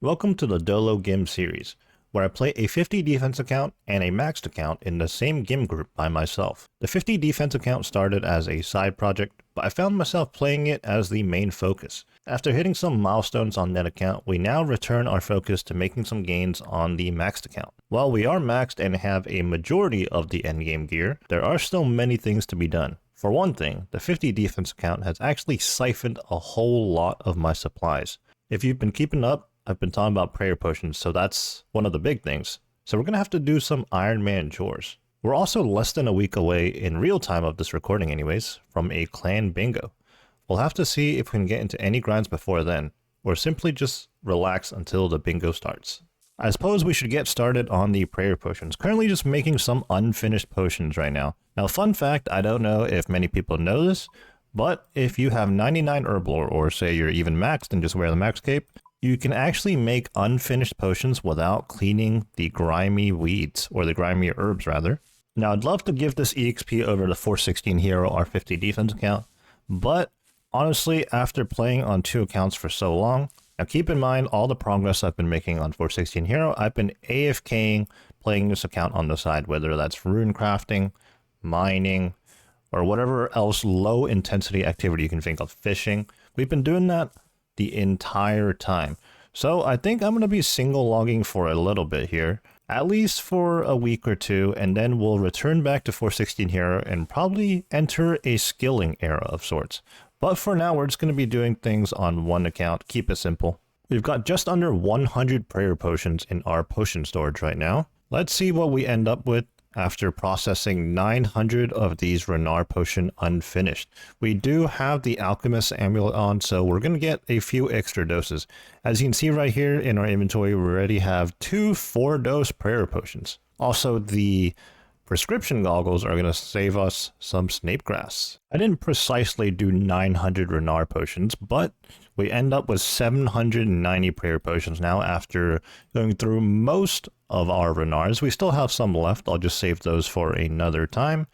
Welcome to the Dolo Gim series, where I play a 50 defense account and a maxed account in the same Gim group by myself. The 50 defense account started as a side project, but I found myself playing it as the main focus. After hitting some milestones on that account, we now return our focus to making some gains on the maxed account. While we are maxed and have a majority of the endgame gear, there are still many things to be done. For one thing, the 50 defense account has actually siphoned a whole lot of my supplies. If you've been keeping up, I've been talking about prayer potions, so that's one of the big things. So we're going to have to do some Ironman chores. We're also less than a week away, in real time of this recording anyways, from a clan bingo. We'll have to see if we can get into any grinds before then, or simply just relax until the bingo starts. I suppose we should get started on the prayer potions. Currently just making some unfinished potions right now. Now, fun fact, I don't know if many people know this, but if you have 99 herb lore, or say you're even maxed and just wear the max cape, you can actually make unfinished potions without cleaning the grimy weeds, or the grimy herbs rather. Now, I'd love to give this EXP over the 416 hero or 50 defense account, but honestly, after playing on two accounts for so long, now keep in mind all the progress I've been making on 416 hero, I've been AFKing playing this account on the side, whether that's rune crafting, mining, or whatever else low intensity activity you can think of, fishing. We've been doing that the entire time. So I think I'm going to be single logging for a little bit here, at least for a week or two, and then we'll return back to 416 hero and probably enter a skilling era of sorts. But for now, we're just going to be doing things on one account, keep it simple. We've got just under 100 prayer potions in our potion storage right now. Let's see what we end up with after processing 900 of these Renar potion unfinished. We do have the Alchemist amulet on, so we're going to get a few extra doses. As you can see right here in our inventory, we already have two 4-dose prayer potions. Also, the prescription goggles are going to save us some snape grass. I didn't precisely do 900 Renar potions, but we end up with 790 prayer potions now after going through most of our Renars. We still have some left. I'll just save those for another time.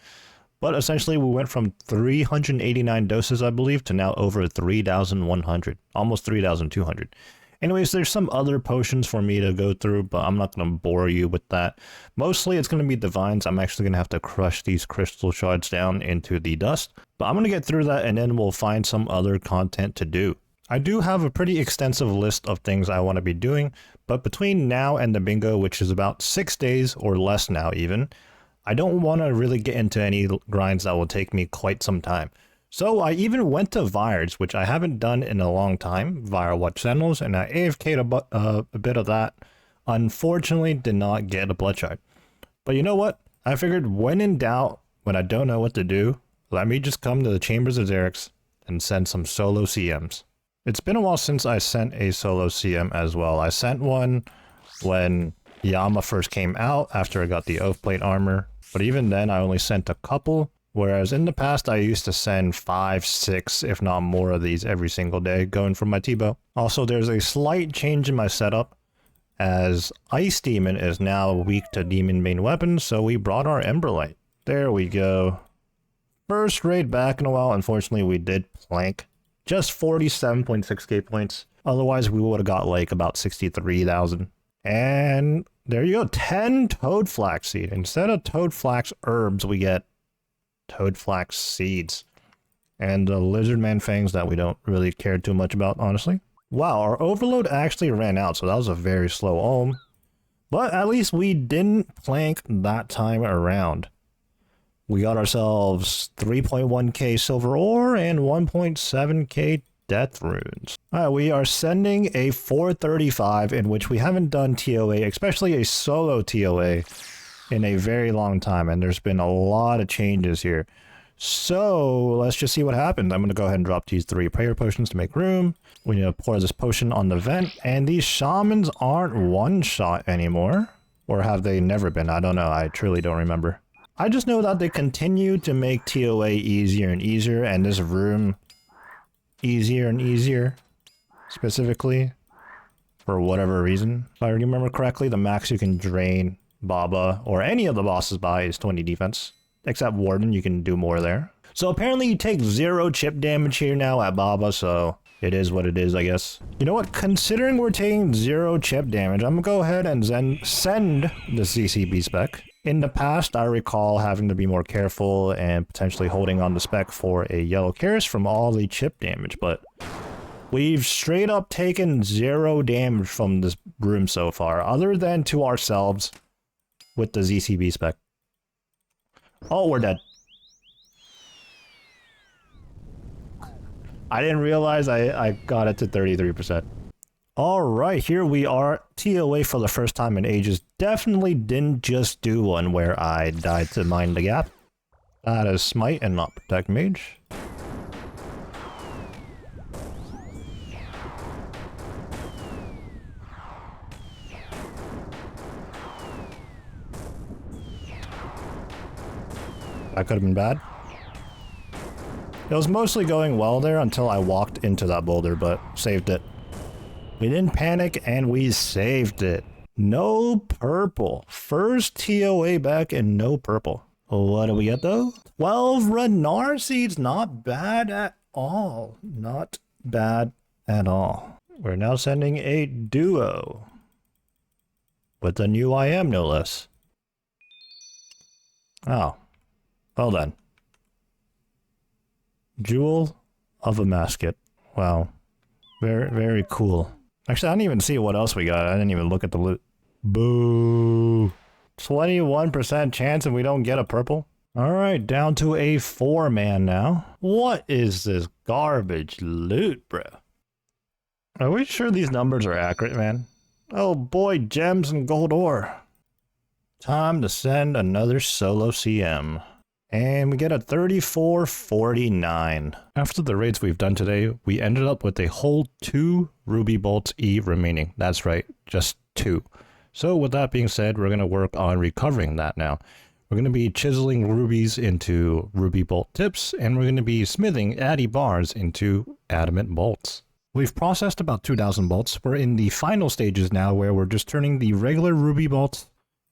But essentially, we went from 389 doses, I believe, to now over 3,100, almost 3,200. Anyways, there's some other potions for me to go through, but I'm not going to bore you with that. Mostly, it's going to be divines. I'm actually going to have to crush these crystal shards down into the dust. But I'm going to get through that, and then we'll find some other content to do. I do have a pretty extensive list of things I want to be doing, but between now and the bingo, which is about 6 days or less now even, I don't want to really get into any grinds that will take me quite some time. So I even went to Vires, which I haven't done in a long time, via Watch Sentinels, and I AFK'd a bit of that. Unfortunately, did not get a blood shard. But you know what? I figured when in doubt, when I don't know what to do, let me just come to the Chambers of Xeric and send some solo CMs. It's been a while since I sent a solo CM as well. I sent one when Yama first came out after I got the Oath Plate armor, but even then I only sent a couple. Whereas in the past, I used to send 5, 6, if not more of these every single day, going from my T-bow. Also, there's a slight change in my setup, as Ice Demon is now weak to Demon main weapons, so we brought our Emberlight. There we go. First raid back in a while, unfortunately we did plank. Just 47.6k points. Otherwise, we would have got like about 63,000. And there you go, 10 Toad Flax Seed. Instead of Toad Flax herbs, we get Toad Flax seeds and the lizard man fangs that we don't really care too much about, honestly. Wow, our overload actually ran out, so that was a very slow ohm, but at least we didn't plank that time around. We got ourselves 3.1k silver ore and 1.7k death runes. Alright, we are sending a 435 in which we haven't done TOA, especially a solo TOA, in a very long time, and there's been a lot of changes here. So let's just see what happens. I'm going to go ahead and drop these 3 prayer potions to make room. We need to pour this potion on the vent, and these shamans aren't one-shot anymore. Or have they never been? I don't know. I truly don't remember. I just know that they continue to make TOA easier and easier, and this room easier and easier, specifically, for whatever reason. If I remember correctly, the max you can drain Baba, or any of the bosses by, is 20 defense. Except Warden, you can do more there. So apparently you take 0 chip damage here now at Baba, so It is what it is, I guess. You know what? Considering we're taking 0 chip damage, I'm gonna go ahead and then send the CCB spec. In the past, I recall having to be more careful and potentially holding on the spec for a yellow Karis from all the chip damage, but we've straight up taken 0 damage from this room so far, other than to ourselves with the ZCB spec. Oh, we're dead. I didn't realize I got it to 33%. Alright, here we are. TOA for the first time in ages. Definitely didn't just do one where I died to mine the gap. That is smite and not protect mage. That could have been bad. It was mostly going well there until I walked into that boulder, but saved it. We didn't panic and we saved it. No purple. First TOA back and no purple. What do we get though? 12 Renar seeds. Not bad at all. Not bad at all. We're now sending a duo. With a new IM no less. Oh. Well done. Jewel of a Masket. Wow. Very, very cool. Actually, I didn't even see what else we got. I didn't even look at the loot. Boo. 21% chance and we don't get a purple? Alright, down to a 4-man now. What is this garbage loot, bro? Are we sure these numbers are accurate, man? Oh boy, gems and gold ore. Time to send another solo CM. And we get a 3449. After the raids we've done today, we ended up with a whole 2 Ruby Bolts E remaining. That's right, just 2. So with that being said, we're going to work on recovering that now. We're going to be chiseling rubies into ruby bolt tips, and we're going to be smithing addy bars into adamant bolts. We've processed about 2,000 bolts. We're in the final stages now where we're just turning the regular ruby bolts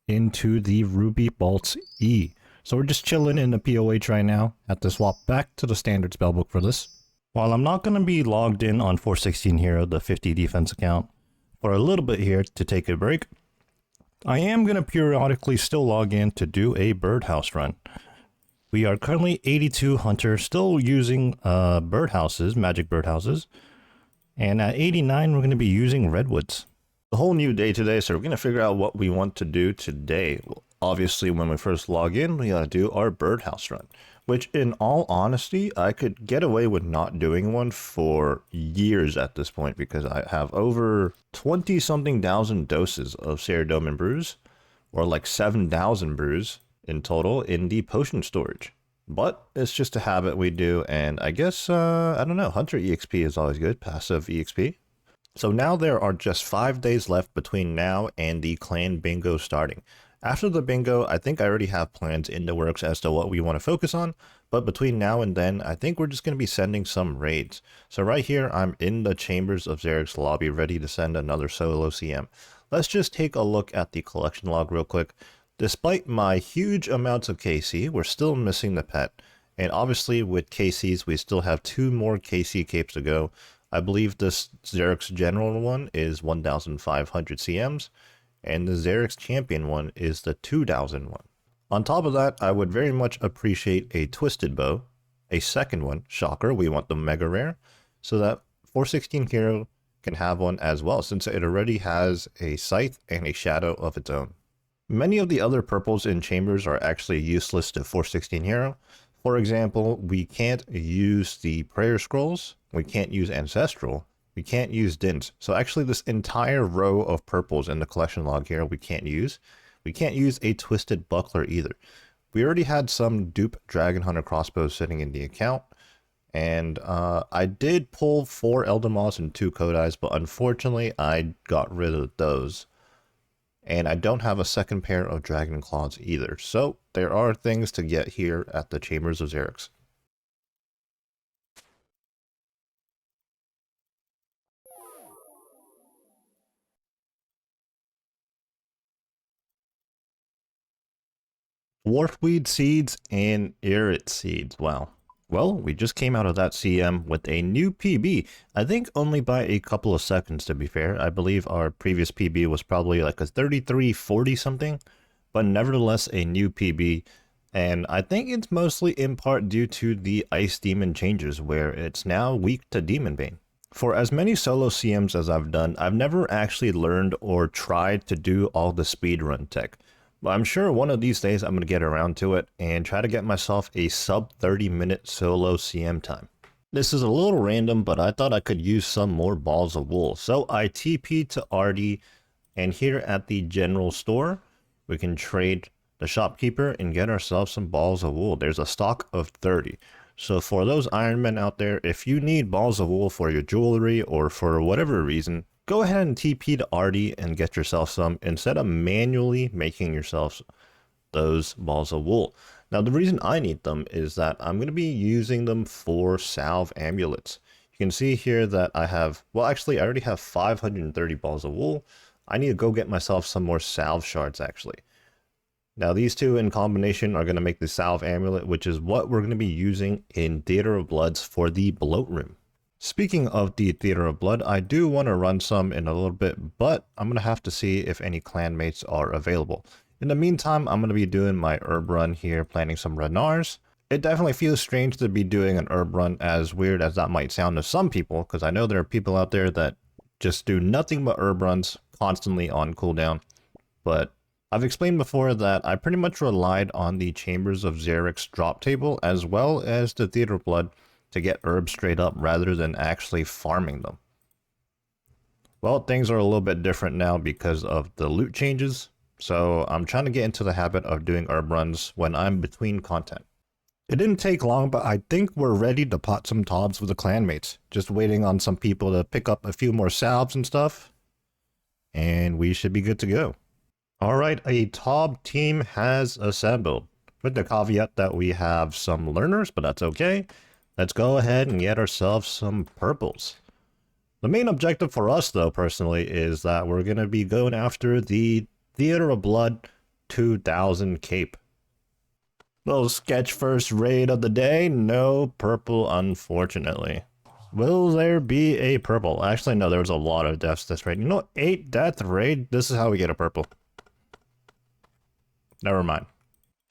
into the ruby bolts E. So we're just chilling in the POH right now. Have to swap back to the standard spellbook for this. While I'm not going to be logged in on 416 Hero, the 50 defense account, for a little bit here to take a break, I am going to periodically still log in to do a birdhouse run. We are currently 82 Hunter, still using birdhouses, magic birdhouses. And at 89, we're going to be using redwoods. A whole new day today, so we're going to figure out what we want to do today. Obviously, when we first log in, we gotta do our birdhouse run, which in all honesty, I could get away with not doing one for years at this point because I have over 20-something thousand doses of Ceridomin brews, or like 7,000 brews in total in the potion storage. But it's just a habit we do, and I guess, I don't know, Hunter EXP is always good, passive EXP. So now there are just 5 days left between now and the clan bingo starting. After the bingo, I think I already have plans in the works as to what we want to focus on, but between now and then, I think we're just going to be sending some raids. So right here, I'm in the chambers of Xeric's lobby, ready to send another solo CM. Let's just take a look at the collection log real quick. Despite my huge amounts of KC, we're still missing the pet, and obviously with KCs, we still have 2 more KC capes to go. I believe this Xeric's general one is 1,500 CMs. And the Xeric's champion one is the 2,000 one. On top of that, I would very much appreciate a twisted bow, a second one, shocker, we want the mega rare, so that 416 Hero can have one as well, since it already has a scythe and a shadow of its own. Many of the other purples in chambers are actually useless to 416 Hero. For example, we can't use the prayer scrolls, we can't use ancestral, we can't use Dint. So actually this entire row of purples in the collection log here we can't use. We can't use a twisted buckler either. We already had some dupe Dragon Hunter crossbows sitting in the account. And I did pull 4 Eldermoss and 2 Kodais, but unfortunately I got rid of those. And I don't have a second pair of Dragon Claws either. So there are things to get here at the Chambers of Xeric's. Dwarfweed seeds and Irrit seeds. Wow. Well, we just came out of that CM with a new PB. I think only by a couple of seconds, to be fair. I believe our previous PB was probably like a 3340 something, but nevertheless a new PB. And I think it's mostly in part due to the Ice Demon changes, where it's now weak to Demon Bane. For as many solo CMs as I've done, I've never actually learned or tried to do all the speedrun tech. But I'm sure one of these days I'm going to get around to it and try to get myself a sub 30-minute solo CM time. This is a little random, but I thought I could use some more balls of wool. So I TP'd to Artie, and here at the general store, we can trade the shopkeeper and get ourselves some balls of wool. There's a stock of 30. So for those Ironmen out there, if you need balls of wool for your jewelry or for whatever reason, go ahead and TP to Artie and get yourself some instead of manually making yourself those balls of wool. Now, the reason I need them is that I'm going to be using them for salve amulets. You can see here that I have, well, actually, I already have 530 balls of wool. I need to go get myself some more salve shards, actually. Now, these two in combination are going to make the salve amulet, which is what we're going to be using in Theater of Bloods for the bloat room. Speaking of the Theater of Blood, I do want to run some in a little bit, but I'm going to have to see if any clanmates are available. In the meantime, I'm going to be doing my herb run here, planting some renars. It definitely feels strange to be doing an herb run, as weird as that might sound to some people, because I know there are people out there that just do nothing but herb runs constantly on cooldown. But I've explained before that I pretty much relied on the Chambers of Xeric's drop table as well as the Theater of Blood to get herbs straight up rather than actually farming them. Well, things are a little bit different now because of the loot changes, so I'm trying to get into the habit of doing herb runs when I'm between content. It didn't take long, but I think we're ready to pot some tobs with the clanmates. Just waiting on some people to pick up a few more salves and stuff, and we should be good to go. Alright, a Tob team has assembled, with the caveat that we have some learners, but that's okay. Let's go ahead and get ourselves some purples. The main objective for us, though, personally, is that we're going to be going after the Theater of Blood 2000 cape. Little sketch first raid of the day, no purple, unfortunately. Will there be a purple? Actually, no, there was a lot of deaths this raid. You know, 8 death raid? This is how we get a purple. Never mind.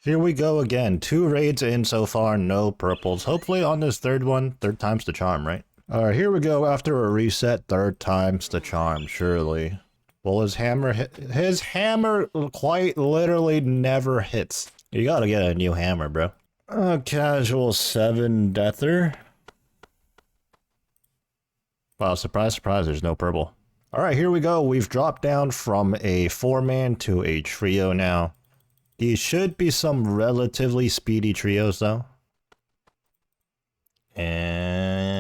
Here we go again. 2 raids in so far, no purples. Hopefully on this third one, third time's the charm, right? Alright, here we go after a reset, third time's the charm, surely. Well, his hammer quite literally never hits. You gotta get a new hammer, bro. Casual 7 deather. Wow, surprise, surprise, there's no purple. Alright, here we go. We've dropped down from a 4-man to a trio now. These should be some relatively speedy trios, though. And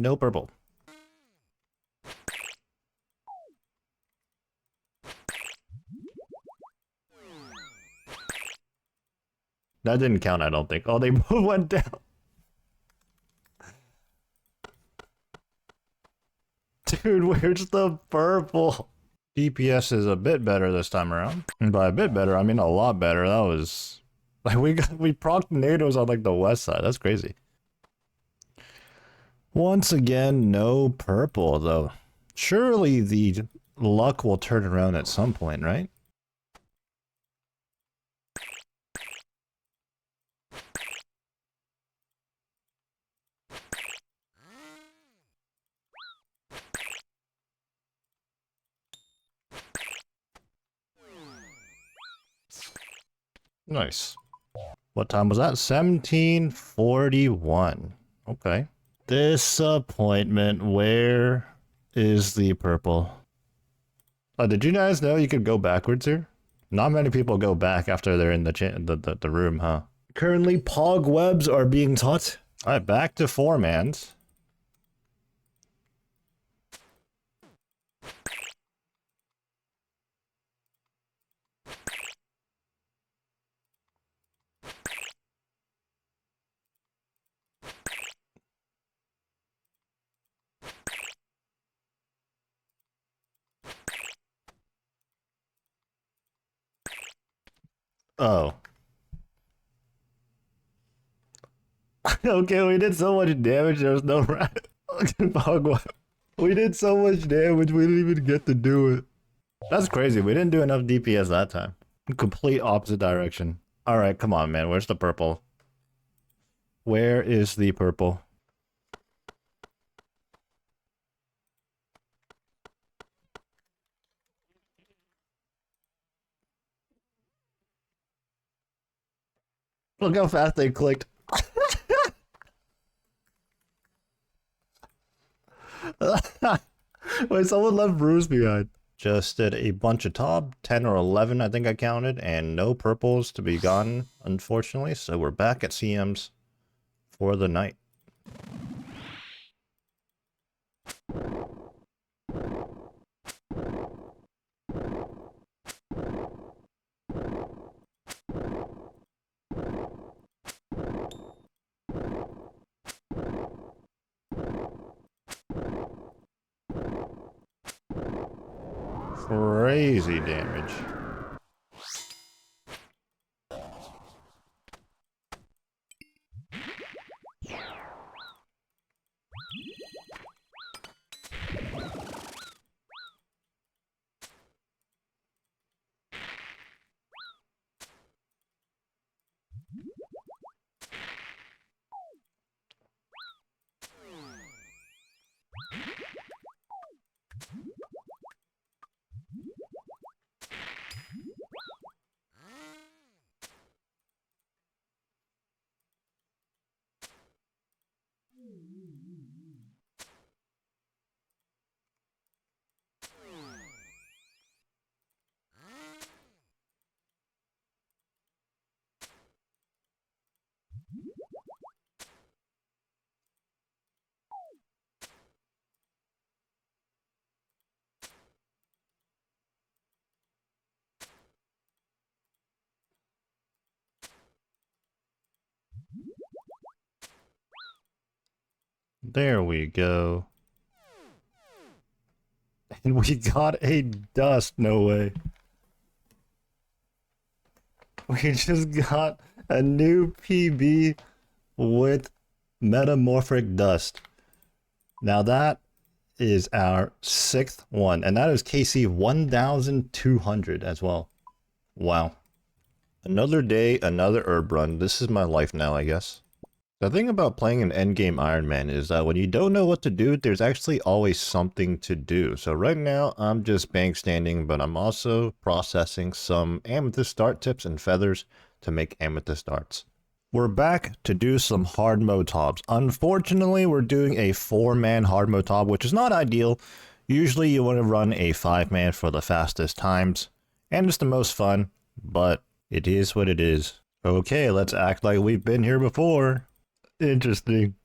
no purple. That didn't count, I don't think. Oh, they both went down. Dude, where's the purple? DPS is a bit better this time around. And by a bit better, I mean a lot better. That was... like, we procced NATOs on, like, the west side. That's crazy. Once again, no purple, though. Surely the luck will turn around at some point, right? Nice. What time was that? 1741. Okay. Disappointment. Where is the purple? Oh, did you guys know you could go backwards here? Not many people go back after they're in the room, huh? Currently, pog webs are being taught. Alright, back to 4-mans. Oh. Okay, we did so much damage, there was no rat. We did so much damage, we didn't even get to do it. That's crazy, we didn't do enough DPS that time. Complete opposite direction. Alright, come on, man, where's the purple? Where is the purple? Look how fast they clicked. Wait, someone left Bruce behind. Just did a bunch of top, 10 or 11 I think I counted, and no purples to be gotten, unfortunately, so we're back at CMs for the night. Crazy damage. There we go. And we got a dust, no way. We just got a new PB with metamorphic dust. Now that is our 6th one, and that is KC 1200 as well. Wow. Another day, another herb run. This is my life now, I guess. The thing about playing an endgame Ironman is that when you don't know what to do, there's actually always something to do. So right now, I'm just bank standing, but I'm also processing some amethyst dart tips and feathers to make amethyst darts. We're back to do some hard mode tobs. Unfortunately, we're doing a 4-man hard mode tob, which is not ideal. Usually you want to run a 5-man for the fastest times, and it's the most fun, but it is what it is. Okay, let's act like we've been here before. Interesting.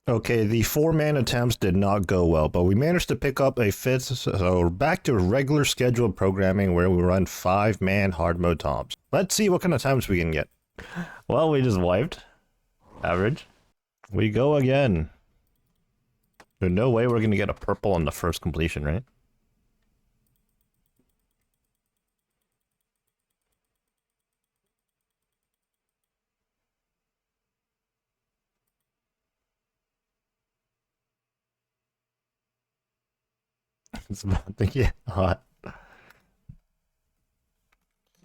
Okay, the 4-man attempts did not go well, but we managed to pick up a 5th, so we're back to regular scheduled programming where we run 5-man hard mode tobs. Let's see what kind of times we can get. Well, we just wiped. Average. We go again. There's no way we're going to get a purple on the first completion, right? It's about to get hot.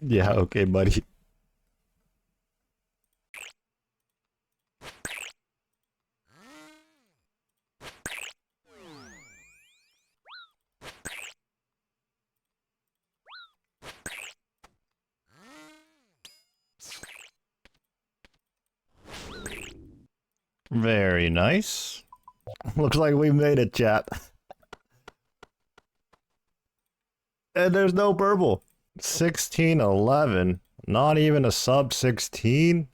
Yeah, okay, buddy. Very nice. Looks like we made it, chat. And there's no purple. 1611. Not even a sub 16.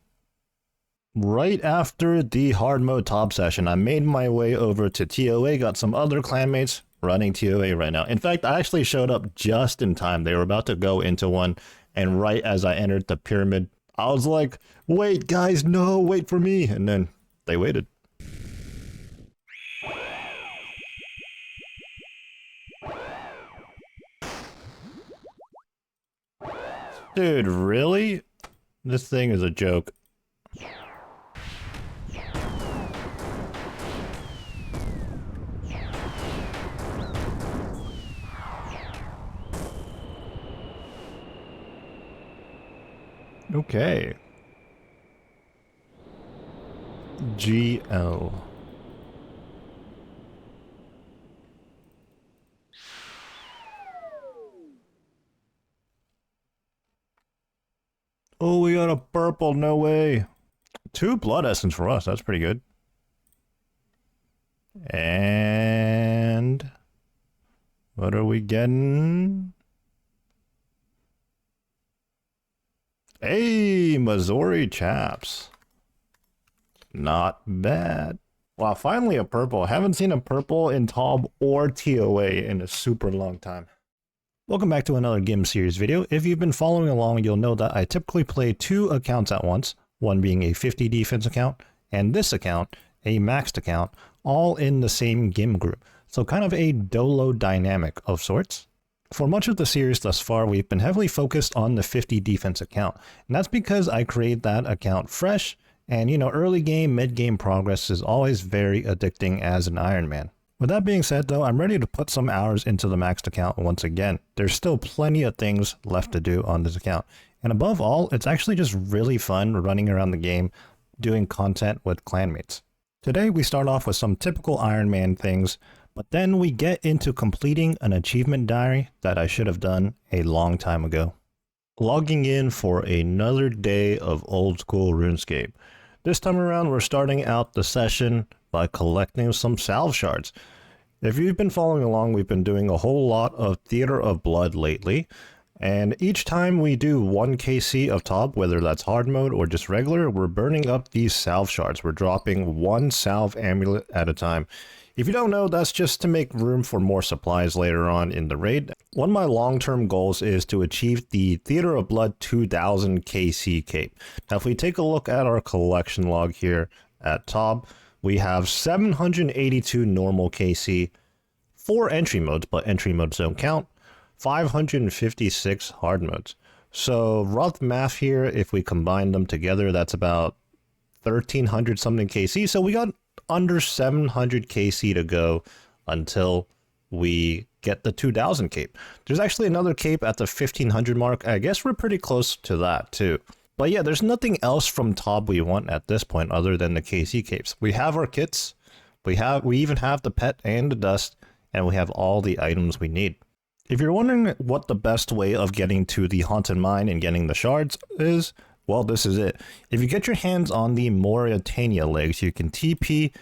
Right after the hard mode top session, I made my way over to TOA, got some other clanmates running TOA right now. In fact, I actually showed up just in time. They were about to go into one, and right as I entered the pyramid, I was like, wait, guys, no, wait for me. And then they waited. Dude, really? This thing is a joke. Okay. GL. Oh, we got a purple, no way. 2 blood essence for us, that's pretty good. And what are we getting? Hey, Missouri chaps. Not bad. Wow, finally a purple. Haven't seen a purple in TOB or TOA in a super long time. Welcome back to another GIM series video. If you've been following along, you'll know that I typically play 2 accounts at once, one being a 50 defense account, and this account, a maxed account, all in the same GIM group. So kind of a dolo dynamic of sorts. For much of the series thus far, we've been heavily focused on the 50 defense account, and that's because I create that account fresh, and you know, early game, mid game progress is always very addicting as an Ironman. With that being said though, I'm ready to put some hours into the maxed account once again. There's still plenty of things left to do on this account. And above all, it's actually just really fun running around the game, doing content with clanmates. Today we start off with some typical Ironman things, but then we get into completing an achievement diary that I should have done a long time ago. Logging in for another day of Old School RuneScape. This time around we're starting out the session by collecting some salve shards. If you've been following along, we've been doing a whole lot of Theater of Blood lately, and each time we do 1 KC of TOB, whether that's hard mode or just regular, we're burning up these salve shards. We're dropping 1 salve amulet at a time. If you don't know, that's just to make room for more supplies later on in the raid. One of my long-term goals is to achieve the Theater of Blood 2000 KC cape. Now if we take a look at our collection log here at TOB, we have 782 normal KC, 4 entry modes, but entry modes don't count, 556 hard modes. So rough math here, if we combine them together, that's about 1300 something KC. So we got under 700 KC to go until we get the 2000 cape. There's actually another cape at the 1500 mark. I guess we're pretty close to that too. But yeah, there's nothing else from TOB we want at this point other than the KC capes. We have our kits, we even have the pet and the dust, and we have all the items we need. If you're wondering what the best way of getting to the Haunted Mine and getting the shards is, well, this is it. If you get your hands on the Mauritania legs, you can TP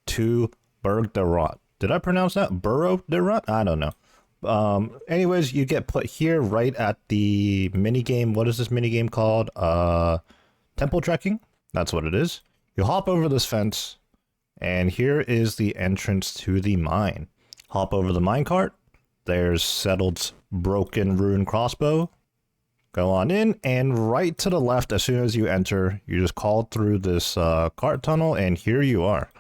to Berg de Rot. Did I pronounce that? Burrow de Rot? I don't know. Anyways, you get put here right at the minigame. What is this minigame called? Temple trekking. That's what it is. You hop over this fence, and here is the entrance to the mine. Hop over the minecart. There's Settled's broken rune crossbow. Go on in, and right to the left, as soon as you enter, you just call through this cart tunnel, and here you are.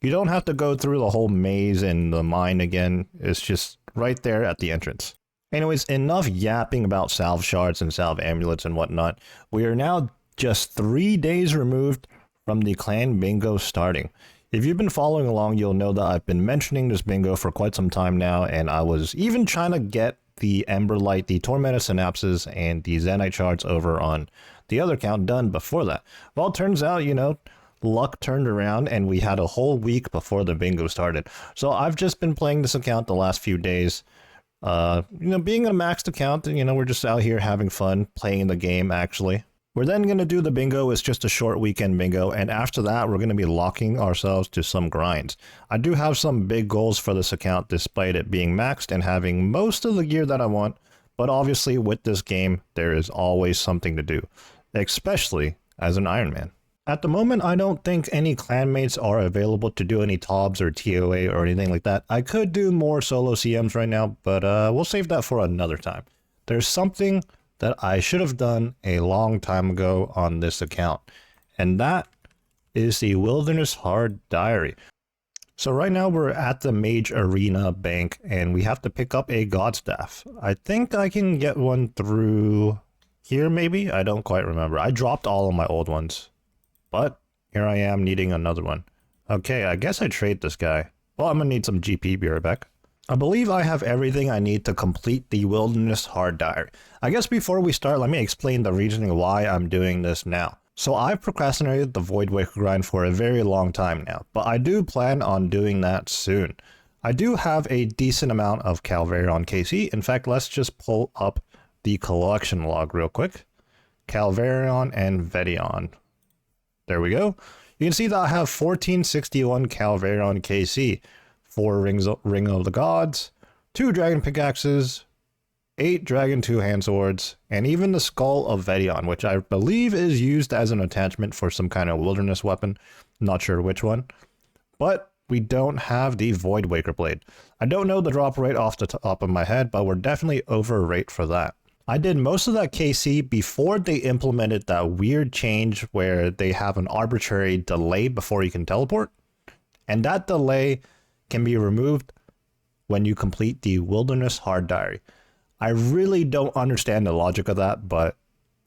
You don't have to go through the whole maze in the mine again. It's just right there at the entrance. Anyways, enough yapping about salve shards and salve amulets and whatnot. We are now just 3 days removed from the clan bingo starting. If you've been following along, you'll know that I've been mentioning this bingo for quite some time now, and I was even trying to get the Emberlight, the Tormented Synapses, and the Zenyte shards over on the other account done before that. Well, it turns out, you know, luck turned around and we had a whole week before the bingo started. So I've just been playing this account the last few days. You know, being a maxed account, you know, we're just out here having fun playing the game actually. We're then going to do the bingo. It's just a short weekend bingo, and after that we're going to be locking ourselves to some grinds. I do have some big goals for this account despite it being maxed and having most of the gear that I want, but obviously with this game there is always something to do, especially as an Ironman. At the moment, I don't think any clanmates are available to do any TOBs or TOA or anything like that. I could do more solo CMs right now, but we'll save that for another time. There's something that I should have done a long time ago on this account, and that is the Wilderness Hard Diary. So right now we're at the Mage Arena Bank, and we have to pick up a God Staff. I think I can get one through here maybe? I don't quite remember. I dropped all of my old ones. But here I am needing another one. Okay, I guess I trade this guy. Well, I'm gonna need some GP. Be right back. I believe I have everything I need to complete the Wilderness Hard Diary. I guess before we start, let me explain the reasoning why I'm doing this now. So I've procrastinated the Void Waker grind for a very long time now, but I do plan on doing that soon. I do have a decent amount of Calvarion KC. In fact, let's just pull up the collection log real quick. Calvarion and Vedion. There we go. You can see that I have 1461 Calvarion KC, 4 Ring of the Gods, 2 Dragon Pickaxes, 8 Dragon 2 Hand Swords, and even the Skull of Vedion, which I believe is used as an attachment for some kind of wilderness weapon. Not sure which one. But we don't have the Void Waker Blade. I don't know the drop rate off the top of my head, but we're definitely over rate for that. I did most of that KC before they implemented that weird change where they have an arbitrary delay before you can teleport. And that delay can be removed when you complete the Wilderness Hard Diary. I really don't understand the logic of that, but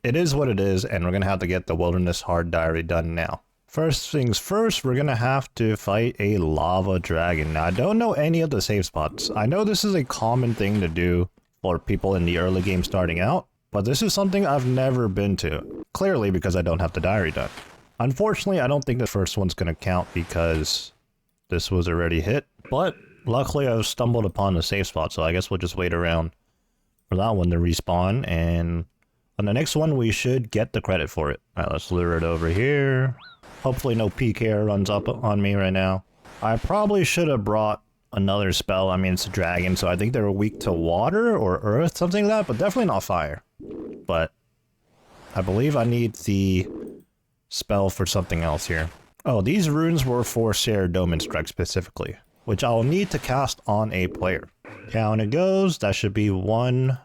it is what it is, and we're going to have to get the Wilderness Hard Diary done now. First things first, we're going to have to fight a lava dragon. Now, I don't know any of the save spots. I know this is a common thing to do for people in the early game starting out, but this is something I've never been to. Clearly because I don't have the diary done. Unfortunately, I don't think the first one's going to count because this was already hit, but luckily I've stumbled upon the save spot, so I guess we'll just wait around for that one to respawn, and on the next one we should get the credit for it. Alright, let's lure it over here. Hopefully no PK runs up on me right now. I probably should have brought another spell. I mean, it's a dragon, so I think they're weak to water or earth, something like that, but definitely not fire. But I believe I need the spell for something else here. Oh, these runes were for Saradomin Strike specifically, which I'll need to cast on a player. Down it goes. That should be 1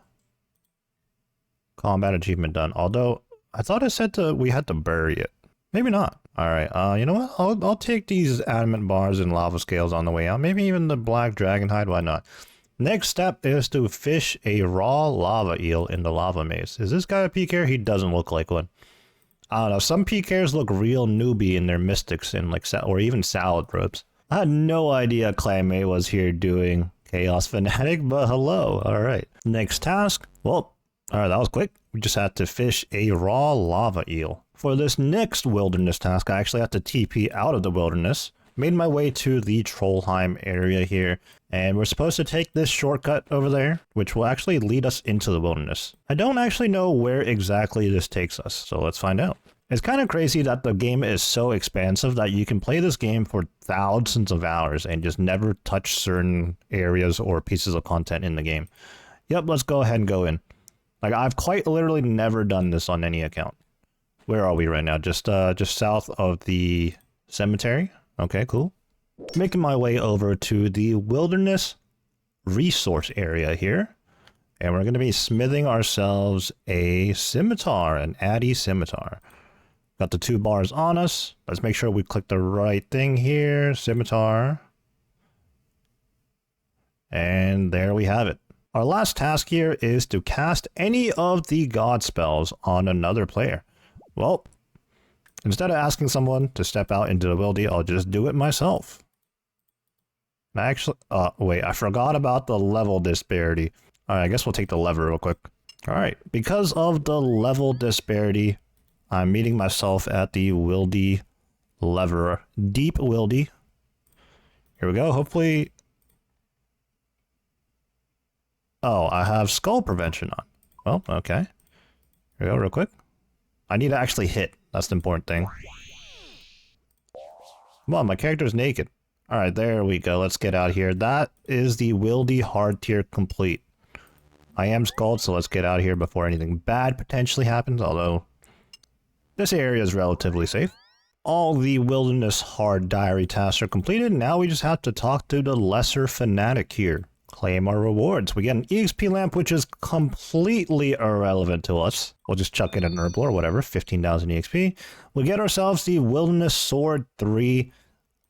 combat achievement done. Although, I thought it said we had to bury it. Maybe not. Alright, you know what? I'll take these adamant bars and lava scales on the way out. Maybe even the black dragon hide, why not? Next step is to fish a raw lava eel in the lava maze. Is this guy a PKer? He doesn't look like one. I don't know, some PKers look real newbie in their mystics and like or even salad robes. I had no idea Claymay was here doing Chaos Fanatic, but hello. Alright. Next task. Well, alright, that was quick. We just had to fish a raw lava eel. For this next wilderness task, I actually had to TP out of the wilderness. Made my way to the Trollheim area here, and we're supposed to take this shortcut over there, which will actually lead us into the wilderness. I don't actually know where exactly this takes us, so let's find out. It's kind of crazy that the game is so expansive that you can play this game for thousands of hours and just never touch certain areas or pieces of content in the game. Yep, let's go ahead and go in. Like, I've quite literally never done this on any account. Where are we right now? Just south of the cemetery. Okay, cool. Making my way over to the wilderness resource area here. And we're going to be smithing ourselves a scimitar, an Addy scimitar. Got the 2 bars on us. Let's make sure we click the right thing here. Scimitar. And there we have it. Our last task here is to cast any of the god spells on another player. Well, instead of asking someone to step out into the wildy, I'll just do it myself. Actually, wait, I forgot about the level disparity. Alright, I guess we'll take the lever real quick. Alright, because of the level disparity, I'm meeting myself at the wildy lever. Deep wildy. Here we go, hopefully... Oh, I have skull prevention on. Well, okay. Here we go, real quick. I need to actually hit. That's the important thing. Come on, my character's naked. Alright, there we go. Let's get out of here. That is the Wildy hard tier complete. I am skulled, so let's get out of here before anything bad potentially happens, although this area is relatively safe. All the wilderness hard diary tasks are completed. Now we just have to talk to the lesser fanatic here. Claim our rewards. We get an EXP lamp, which is completely irrelevant to us. We'll just chuck in an herbal or whatever, 15,000 EXP. We get ourselves the Wilderness Sword 3.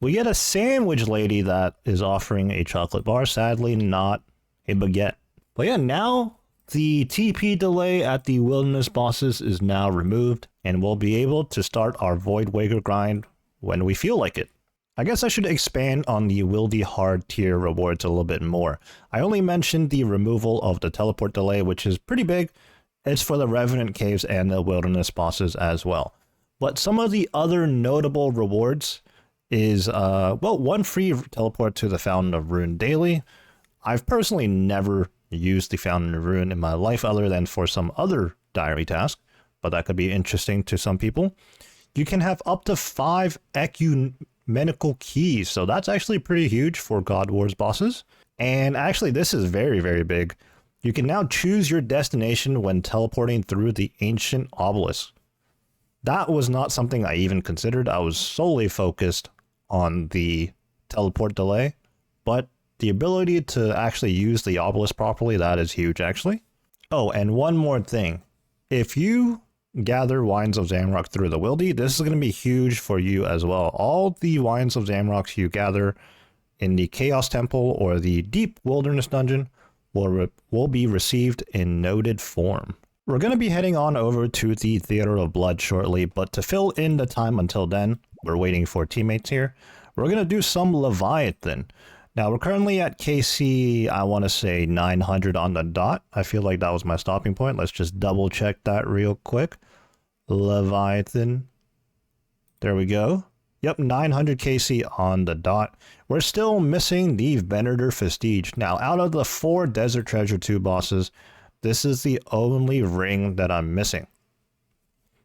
We get a sandwich lady that is offering a chocolate bar, sadly not a baguette. But yeah, now the TP delay at the Wilderness bosses is now removed, and we'll be able to start our Void Waker grind when we feel like it. I guess I should expand on the Wildy Hard tier rewards a little bit more. I only mentioned the removal of the teleport delay, which is pretty big. It's for the Revenant Caves and the Wilderness bosses as well. But some of the other notable rewards is, well, one free teleport to the Fountain of Rune daily. I've personally never used the Fountain of Rune in my life other than for some other diary task, but that could be interesting to some people. You can have up to 5 ecumenical keys, so that's actually pretty huge for God Wars bosses. And actually, this is very, very big. You can now choose your destination when teleporting through the ancient obelisk. That was not something I even considered. I was solely focused on the teleport delay, but the ability to actually use the obelisk properly, that is huge actually. Oh, and one more thing. If you gather Wines of Zamrock through the Wildy, this is going to be huge for you as well. All the Wines of Zamrocks you gather in the Chaos Temple or the Deep Wilderness Dungeon will be received in noted form. We're going to be heading on over to the Theater of Blood shortly, but to fill in the time until then, we're waiting for teammates here. We're going to do some Leviathan. Now, we're currently at KC, I want to say 900 on the dot. I feel like that was my stopping point. Let's just double check that real quick. Leviathan. There we go. Yep, 900 KC on the dot. We're still missing the Venator Vestige. Now, out of the 4 Desert Treasure 2 bosses, this is the only ring that I'm missing.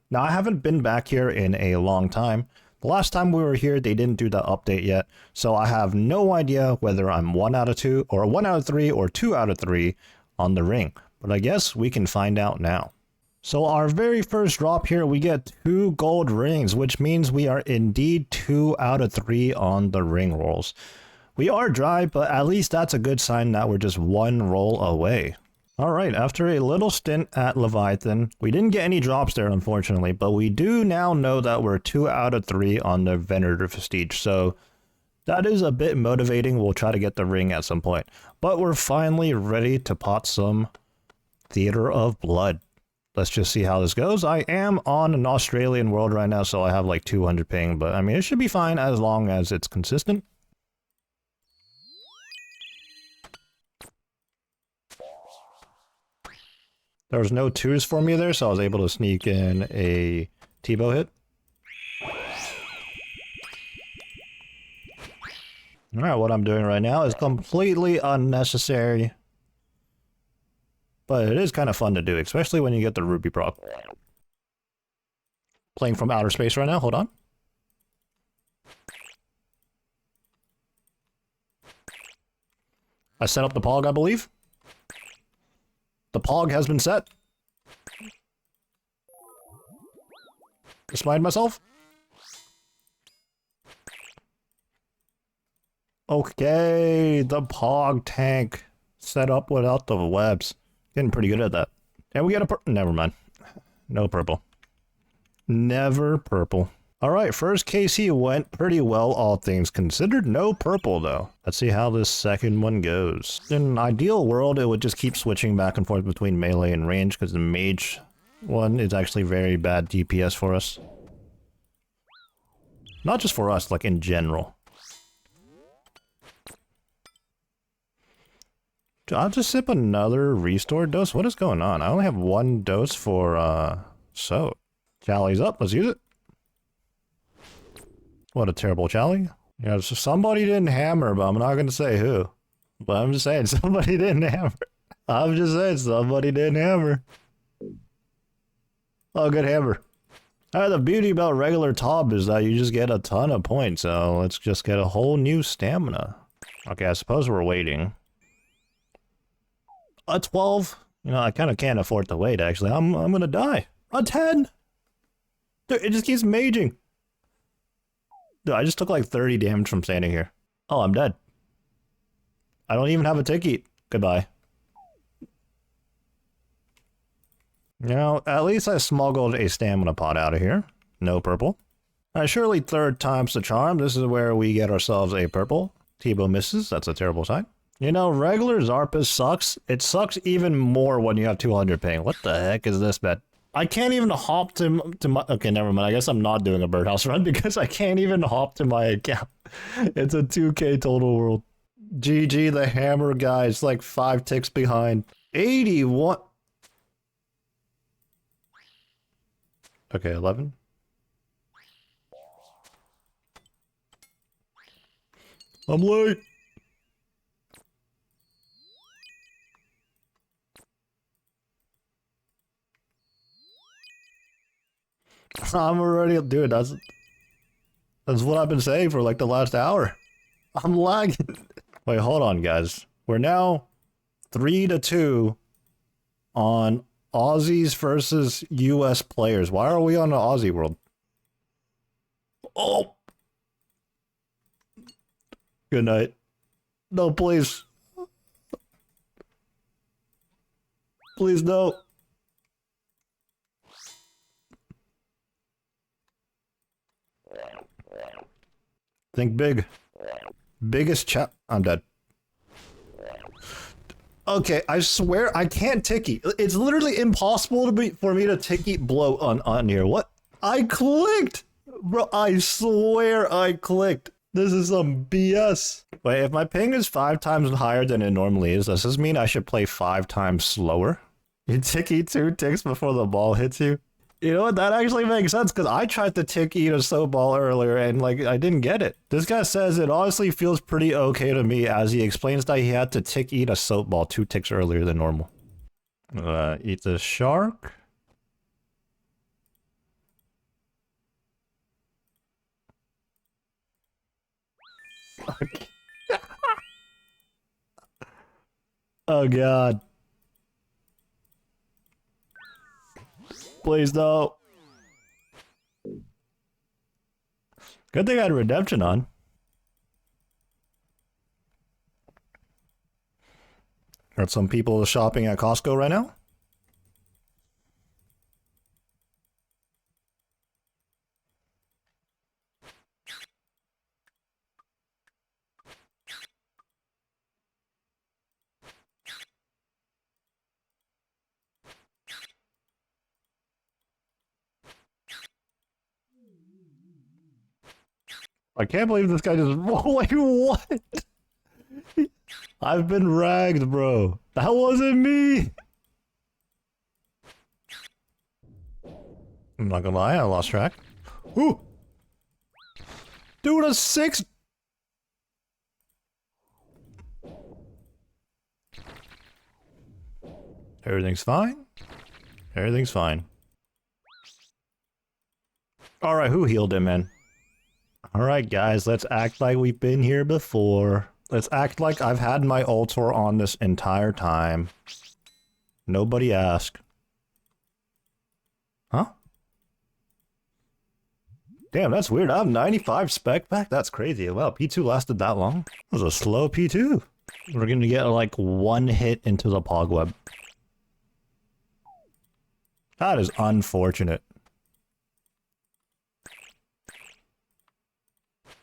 Now, I haven't been back here in a long time. The last time we were here, they didn't do the update yet, so I have no idea whether I'm 1 out of 2, or 1 out of 3, or 2 out of 3 on the ring. But I guess we can find out now. So our very first drop here, we get 2 gold rings, which means we are indeed 2 out of 3 on the ring rolls. We are dry, but at least that's a good sign that we're just 1 roll away. Alright, after a little stint at Leviathan, we didn't get any drops there unfortunately, but we do now know that we're 2 out of 3 on the Venator Vestige, so that is a bit motivating. We'll try to get the ring at some point. But we're finally ready to pot some Theater of Blood. Let's just see how this goes. I am on an Australian world right now, so I have like 200 ping, but I mean, it should be fine as long as it's consistent. There was no 2s for me there, so I was able to sneak in a T-bow hit. Alright, what I'm doing right now is completely unnecessary. But it is kind of fun to do, especially when you get the Ruby proc. Playing from outer space right now, hold on. I set up the pog, I believe. The pog has been set. Despite myself. Okay, the pog tank set up without the webs. Getting pretty good at that. And we got a never mind. No purple. Never purple. Alright, first KC went pretty well, all things considered. No purple, though. Let's see how this second one goes. In an ideal world, it would just keep switching back and forth between melee and range, because the mage one is actually very bad DPS for us. Not just for us, like in general. I'll just sip another restore dose. What is going on? I only have 1 dose for, so. Chally's up, let's use it. What a terrible Chally. Yeah, so somebody didn't hammer, but I'm not gonna say who. But I'm just saying, somebody didn't hammer. I'm just saying, somebody didn't hammer. Oh, good hammer. Alright, the beauty about regular top is that you just get a ton of points, so let's just get a whole new stamina. Okay, I suppose we're waiting. A 12? You know, I kind of can't afford to wait, actually. I'm gonna die. A 10! Dude, it just keeps maging. Dude, I just took like 30 damage from standing here. Oh, I'm dead. I don't even have a ticket. Goodbye. You know, at least I smuggled a stamina pot out of here. No purple. Surely 3rd time's the charm. This is where we get ourselves a purple. T-bow misses. That's a terrible sign. You know, regular Zarpus sucks. It sucks even more when you have 200 ping. What the heck is this bet? I can't even hop to my... Okay, never mind. I guess I'm not doing a birdhouse run because I can't even hop to my account. It's a 2K total world. GG, the hammer guy is like 5 ticks behind. 81. Okay, 11. I'm late. I'm already... Dude, that's what I've been saying for like the last hour. I'm lagging. Wait, hold on, guys. We're now 3-2 on Aussies versus US players. Why are we on the Aussie world? Oh! Good night. No, please. Please, no. Think big. Biggest chap. I'm dead. Okay, I swear I can't ticky. It's literally impossible for me to ticky blow on here. What? I clicked! Bro, I swear I clicked. This is some BS. Wait, if my ping is 5 times higher than it normally is, does this mean I should play 5 times slower? You ticky 2 ticks before the ball hits you? You know what? That actually makes sense because I tried to tick eat a soap ball earlier and like I didn't get it. This guy says it honestly feels pretty okay to me as he explains that he had to tick eat a soap ball 2 ticks earlier than normal. Eat the shark. Okay. Oh god. Please no. Good thing I had redemption on. Got some people shopping at Costco right now. I can't believe this guy just... Wait, what? I've been ragged, bro. That wasn't me. I'm not gonna lie, I lost track. Ooh! Dude, a 6... Everything's fine? Everything's fine. Alright, who healed him, man? Alright, guys, let's act like we've been here before. Let's act like I've had my altar on this entire time. Nobody asked. Huh? Damn, that's weird. I have 95 spec back? That's crazy. Wow, P2 lasted that long? That was a slow P2. We're gonna get like 1 hit into the pogweb. That is unfortunate.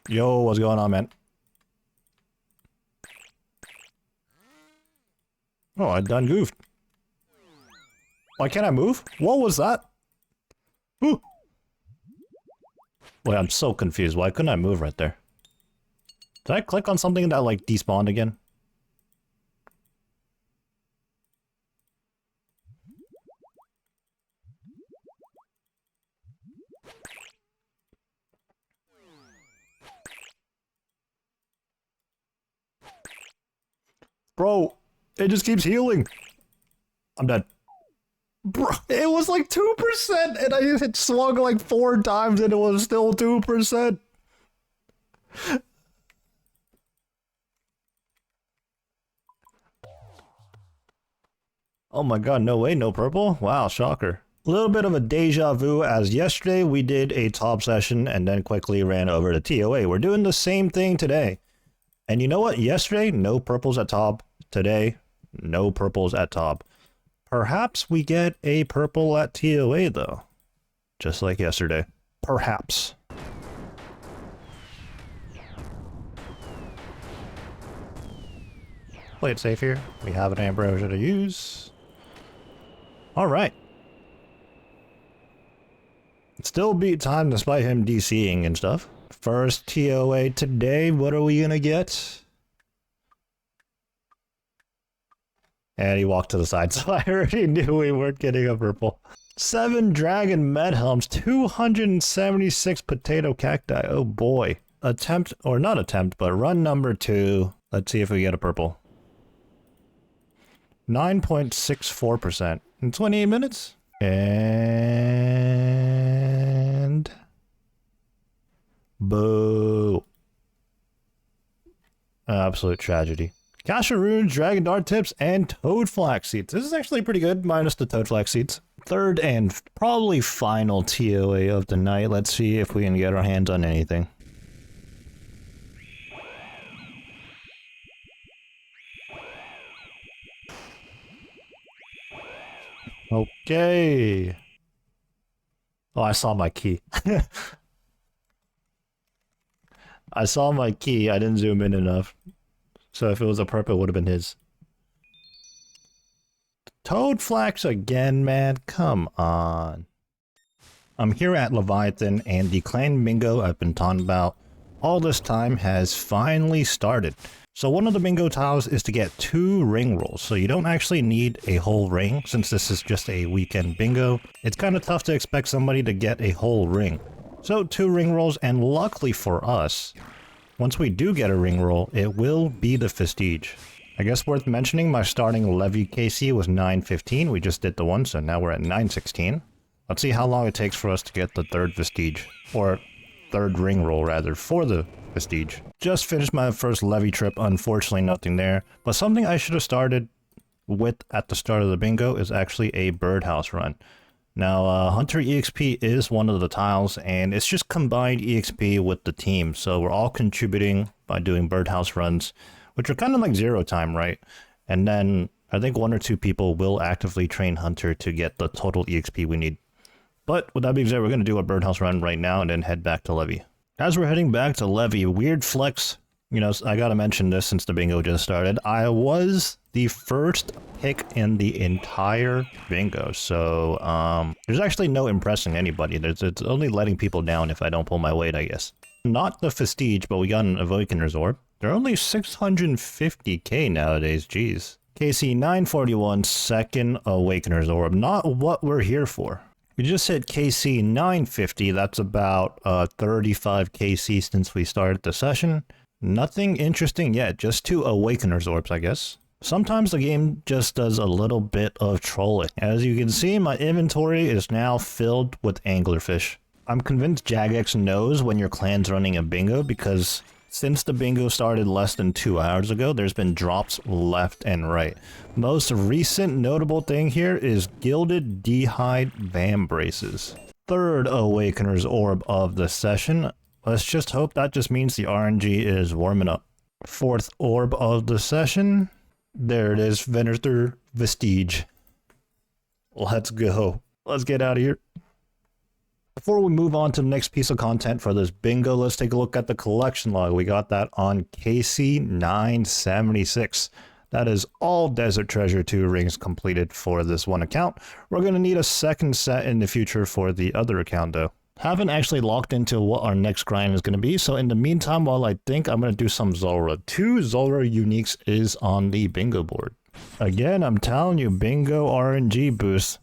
Yo, what's going on, man? Oh, I done goofed. Why can't I move? What was that? Ooh. Wait, I'm so confused. Why couldn't I move right there? Did I click on something that, like, despawned again? Bro, it just keeps healing. I'm dead. Bro, it was like 2% and I hit swung like 4 times and it was still 2%. Oh my god, no way, no purple? Wow, shocker. A little bit of a deja vu as yesterday we did a top session and then quickly ran over to TOA. We're doing the same thing today. And you know what? Yesterday, no purples at top. Today, no purples at top. Perhaps we get a purple at TOA though. Just like yesterday. Perhaps. Play it safe here. We have an ambrosia to use. Alright. Still beat time despite him DCing and stuff. First TOA today, what are we gonna get? And he walked to the side, so I already knew we weren't getting a purple. 7 Dragon Med Helms, 276 Potato Cacti, oh boy. Attempt, or not attempt, but run number 2. Let's see if we get a purple. 9.64% in 28 minutes. And... boo. Absolute tragedy. Cache of Runes, Dragon Dart Tips, and Toad Flax Seeds. This is actually pretty good, minus the Toad Flax Seeds. Third and probably final TOA of the night. Let's see if we can get our hands on anything. Okay. Oh, I saw my key. I saw my key, I didn't zoom in enough. So if it was a purple, it would have been his. Toad Flax again, man. Come on. I'm here at Leviathan, and the clan bingo I've been talking about all this time has finally started. So one of the bingo tiles is to get 2 ring rolls. So you don't actually need a whole ring, since this is just a weekend bingo. It's kind of tough to expect somebody to get a whole ring. So 2 ring rolls, and luckily for us, once we do get a ring roll, it will be the Vestige. I guess worth mentioning, my starting Levy KC was 915. We just did the one, so now we're at 916. Let's see how long it takes for us to get the 3rd Vestige. Or 3rd ring roll, rather, for the Vestige. Just finished my first Levy trip, unfortunately nothing there. But something I should have started with at the start of the bingo is actually a birdhouse run. Now, Hunter EXP is one of the tiles, and it's just combined EXP with the team, so we're all contributing by doing birdhouse runs, which are kind of like 0 time, right? And then I think 1 or 2 people will actively train Hunter to get the total EXP we need. But with that being said, we're going to do a birdhouse run right now and then head back to Levy. As we're heading back to Levy, weird flex. You know, I gotta mention this since the bingo just started. I was the first pick in the entire bingo, so there's actually no impressing anybody. It's only letting people down if I don't pull my weight, I guess. Not the Vestige, but we got an Awakener's Orb. They're only 650k nowadays, jeez. KC 941, 2nd Awakener's Orb. Not what we're here for. We just hit KC 950, that's about 35 KC since we started the session. Nothing interesting yet, just 2 Awakener's Orbs, I guess. Sometimes the game just does a little bit of trolling. As you can see, my inventory is now filled with anglerfish. I'm convinced Jagex knows when your clan's running a bingo, because since the bingo started less than 2 hours ago, there's been drops left and right. Most recent notable thing here is Gilded D'hide Vambraces. 3rd Awakener's Orb of the session. Let's just hope that just means the RNG is warming up. 4th Orb of the session. There it is, Venator Vestige. Let's go. Let's get out of here. Before we move on to the next piece of content for this bingo, let's take a look at the collection log. We got that on KC 976. That is all Desert Treasure 2 rings completed for this one account. We're going to need a 2nd set in the future for the other account though. Haven't actually locked into what our next grind is going to be, so in the meantime, while I think I'm going to do some Zulrah. 2 Zulrah uniques is on the bingo board. Again, I'm telling you, bingo RNG boost.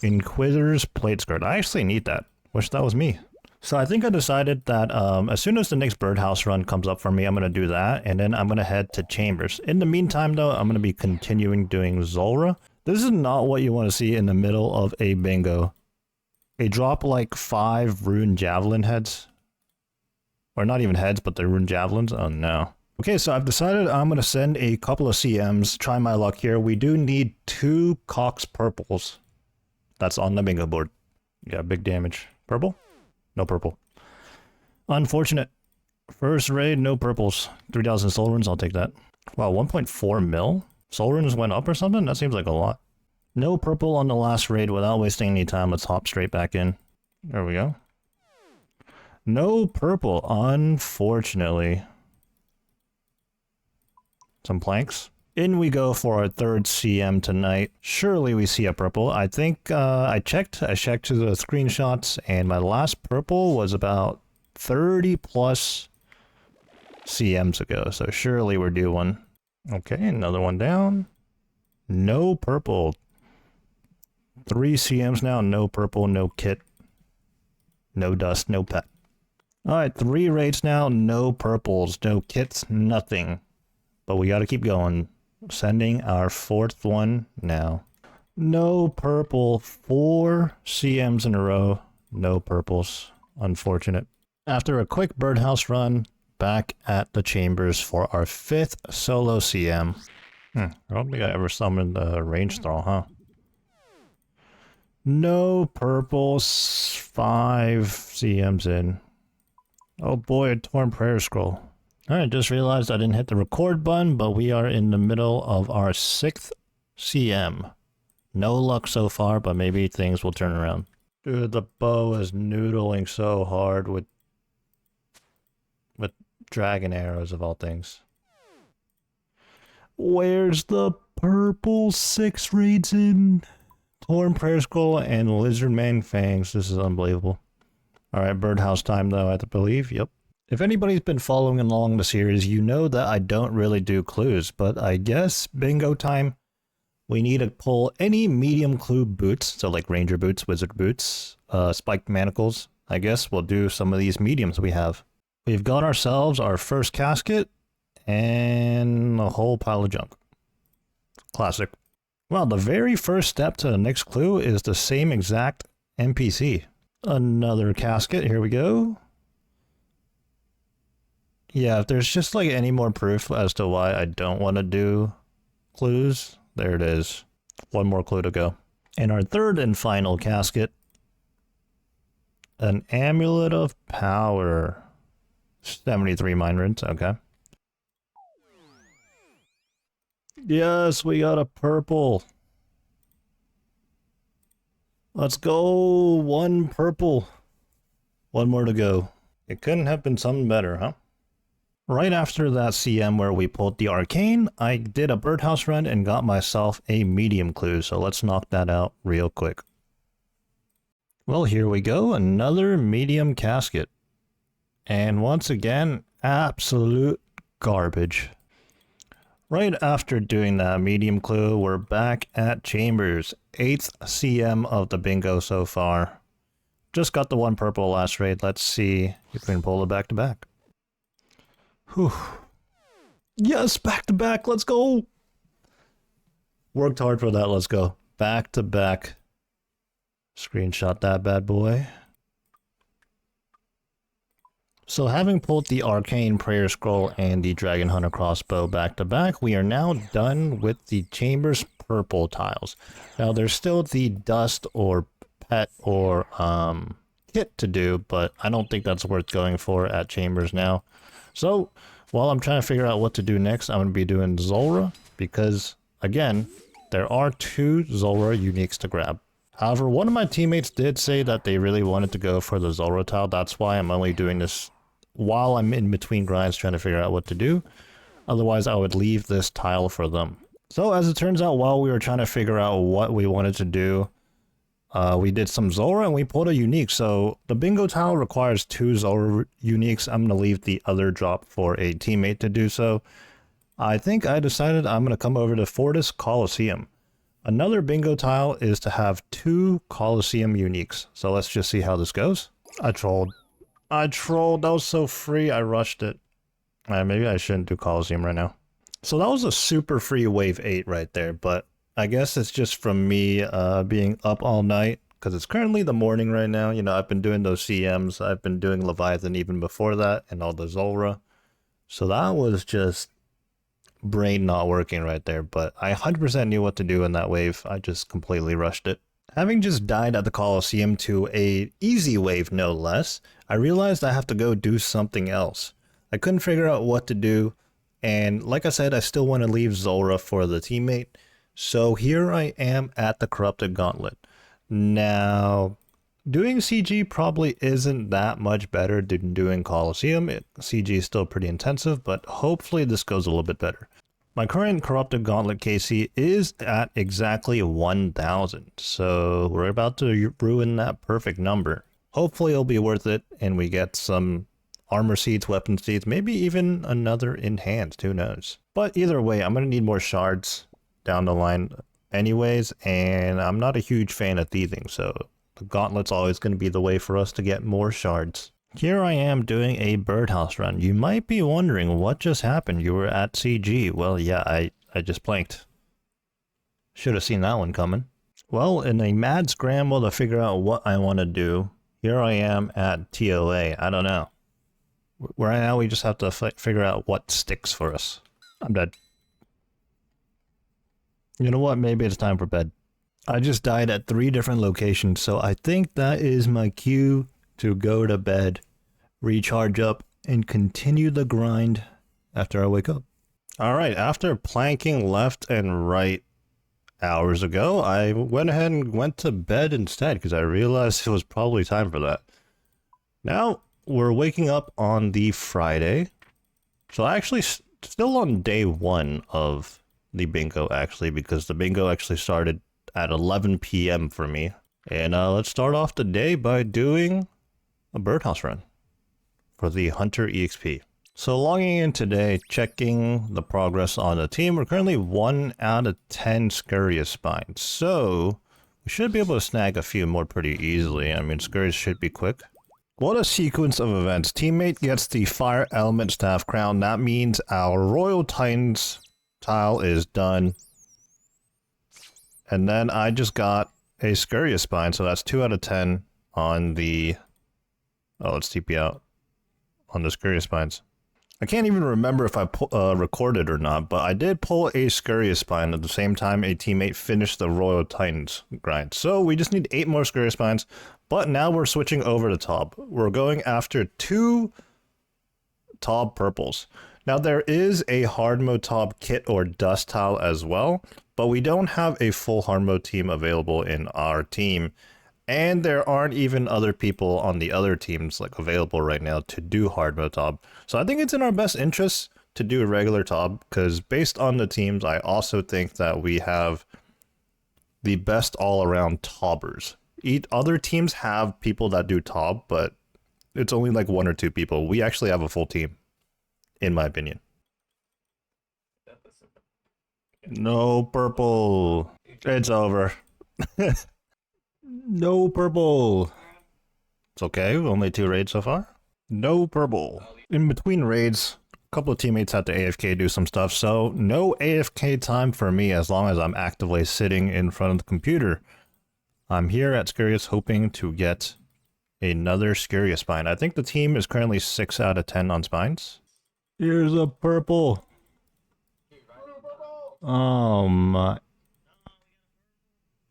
Inquisitor's Plate Skirt. I actually need that. Wish that was me. So I think I decided that as soon as the next birdhouse run comes up for me, I'm going to do that, and then I'm going to head to Chambers. In the meantime, though, I'm going to be continuing doing Zulrah. This is not what you want to see in the middle of a bingo. They drop like 5 rune javelin heads. Or not even heads, but they're rune javelins. Oh no. Okay, so I've decided I'm going to send a couple of CMs, try my luck here. We do need 2 Cox purples. That's on the bingo board. Yeah, big damage. Purple? No purple. Unfortunate. First raid, no purples. 3,000 soul runes, I'll take that. Wow, 1.4 mil? Soul runes went up or something? That seems like a lot. No purple on the last raid. Without wasting any time, let's hop straight back in. There we go. No purple, unfortunately. Some planks. In we go for our third CM tonight. Surely we see a purple. I think I checked to the screenshots, and my last purple was about 30 plus CMs ago. So surely we're due one. Okay, another one down. No purple. 3 CMs now, no purple, no kit, no dust, no pet. Alright, 3 raids now, no purples, no kits, nothing. But we gotta keep going. Sending our 4th one now. No purple. 4 CMs in a row. No purples. Unfortunate. After a quick birdhouse run, back at the chambers for our 5th solo CM. I don't think I ever summoned a range thrall, huh? No purples. 5 CMs in. Oh boy, a torn prayer scroll. Alright, just realized I didn't hit the record button, but we are in the middle of our 6th CM. No luck so far, but maybe things will turn around. Dude, the bow is noodling so hard with dragon arrows of all things. Where's the purple? 6 raids in? Torn prayer scroll and lizardman fangs. This is unbelievable. Alright, birdhouse time though, I have to believe. Yep. If anybody's been following along the series, you know that I don't really do clues, but I guess bingo time. We need to pull any medium clue boots, so like ranger boots, wizard boots, spiked manacles. I guess we'll do some of these mediums we have. We've got ourselves our first casket and a whole pile of junk. Classic. Well, the very first step to the next clue is the same exact NPC. Another casket, here we go. Yeah, if there's just like any more proof as to why I don't want to do clues, there it is. One more clue to go. And our third and final casket, an amulet of power. 73 mind runes, okay. Yes, we got a purple. Let's go. 1 purple. 1 more to go. It couldn't have been something better, huh? Right after that CM where we pulled the arcane, I did a birdhouse run and got myself a medium clue, so let's knock that out real quick. Well, here we go, another medium casket. And once again, absolute garbage. Right after doing that medium clue, we're back at chambers. 8th CM of the bingo so far. Just got the 1 purple last raid, let's see if we can pull it back to back. Whew. Yes, back to back, let's go! Worked hard for that, let's go. Back to back. Screenshot that bad boy. So having pulled the arcane prayer scroll and the dragon hunter crossbow back to back, we are now done with the chamber's purple tiles. Now there's still the dust or pet or kit to do, but I don't think that's worth going for at chambers now. So, while I'm trying to figure out what to do next, I'm going to be doing Zulrah, because, again, there are 2 Zulrah uniques to grab. However, one of my teammates did say that they really wanted to go for the Zulrah tile, that's why I'm only doing this while I'm in between grinds trying to figure out what to do. Otherwise, I would leave this tile for them. So, as it turns out, while we were trying to figure out what we wanted to do, we did some Zulrah and we pulled a unique. So the bingo tile requires 2 Zulrah uniques. I'm going to leave the other drop for a teammate to do so. I think I decided I'm going to come over to Fortis Coliseum. Another bingo tile is to have 2 Coliseum uniques. So let's just see how this goes. I trolled. That was so free. I rushed it. Maybe I shouldn't do Coliseum right now. So that was a super free wave 8 right there, but I guess it's just from me being up all night, because it's currently the morning right now. You know, I've been doing those CMs. I've been doing Leviathan even before that, and all the Zulrah. So that was just brain not working right there, but I 100% knew what to do in that wave. I just completely rushed it. Having just died at the Coliseum to a easy wave, no less, I realized I have to go do something else. I couldn't figure out what to do, and like I said, I still want to leave Zulrah for the teammate. So here I am at the Corrupted Gauntlet. Now, doing CG probably isn't that much better than doing Coliseum. CG is still pretty intensive, but hopefully this goes a little bit better. My current Corrupted Gauntlet KC is at exactly 1,000, so we're about to ruin that perfect number. Hopefully it'll be worth it, and we get some armor seeds, weapon seeds, maybe even another enhanced, who knows. But either way, I'm going to need more shards down the line anyways, and I'm not a huge fan of thieving, so the Gauntlet's always going to be the way for us to get more shards. Here I am doing a birdhouse run. You might be wondering what just happened. You were at CG. Well, yeah, I just blanked. Should have seen that one coming. Well, in a mad scramble to figure out what I want to do, here I am at TOA. I don't know. Right now we just have to figure out what sticks for us. I'm dead. You know what? Maybe it's time for bed. I just died at 3 different locations, so I think that is my cue to go to bed, recharge up, and continue the grind after I wake up. Alright, after planking left and right hours ago, I went ahead and went to bed instead because I realized it was probably time for that. Now, we're waking up on the Friday, so actually still on day 1 of the bingo actually, because the bingo actually started at 11 p.m. for me. And let's start off the day by doing a birdhouse run for the Hunter EXP. So logging in today, checking the progress on the team. We're currently 1 out of 10 Scurrius Spines. So we should be able to snag a few more pretty easily. I mean, Scurrius should be quick. What a sequence of events. Teammate gets the Fire Element Staff Crown. That means our Royal Titans tile is done. And then I just got a Scurrius Spine, so that's 2 out of 10 on the... Oh, let's TP out on the Scurrius Spines. I can't even remember if I recorded or not, but I did pull a Scurrius Spine at the same time a teammate finished the Royal Titans grind. So we just need 8 more Scurrius Spines, but now we're switching over to Taub. We're going after 2 Taub purples. Now there is a hard mode Taub kit or dust tile as well, but we don't have a full hard mode team available in our team. And there aren't even other people on the other teams like available right now to do hard mode Taub. So I think it's in our best interest to do a regular Taub, because based on the teams, I also think that we have the best all-around Taubers. Other teams have people that do Taub, but it's only like 1 or 2 people. We actually have a full team, in my opinion. No purple. It's over. No purple. It's okay, only 2 raids so far. No purple. In between raids, a couple of teammates had to AFK do some stuff, so no AFK time for me as long as I'm actively sitting in front of the computer. I'm here at Scurrius hoping to get another Scurrius Spine. I think the team is currently 6 out of 10 on spines. Here's a purple. Oh my.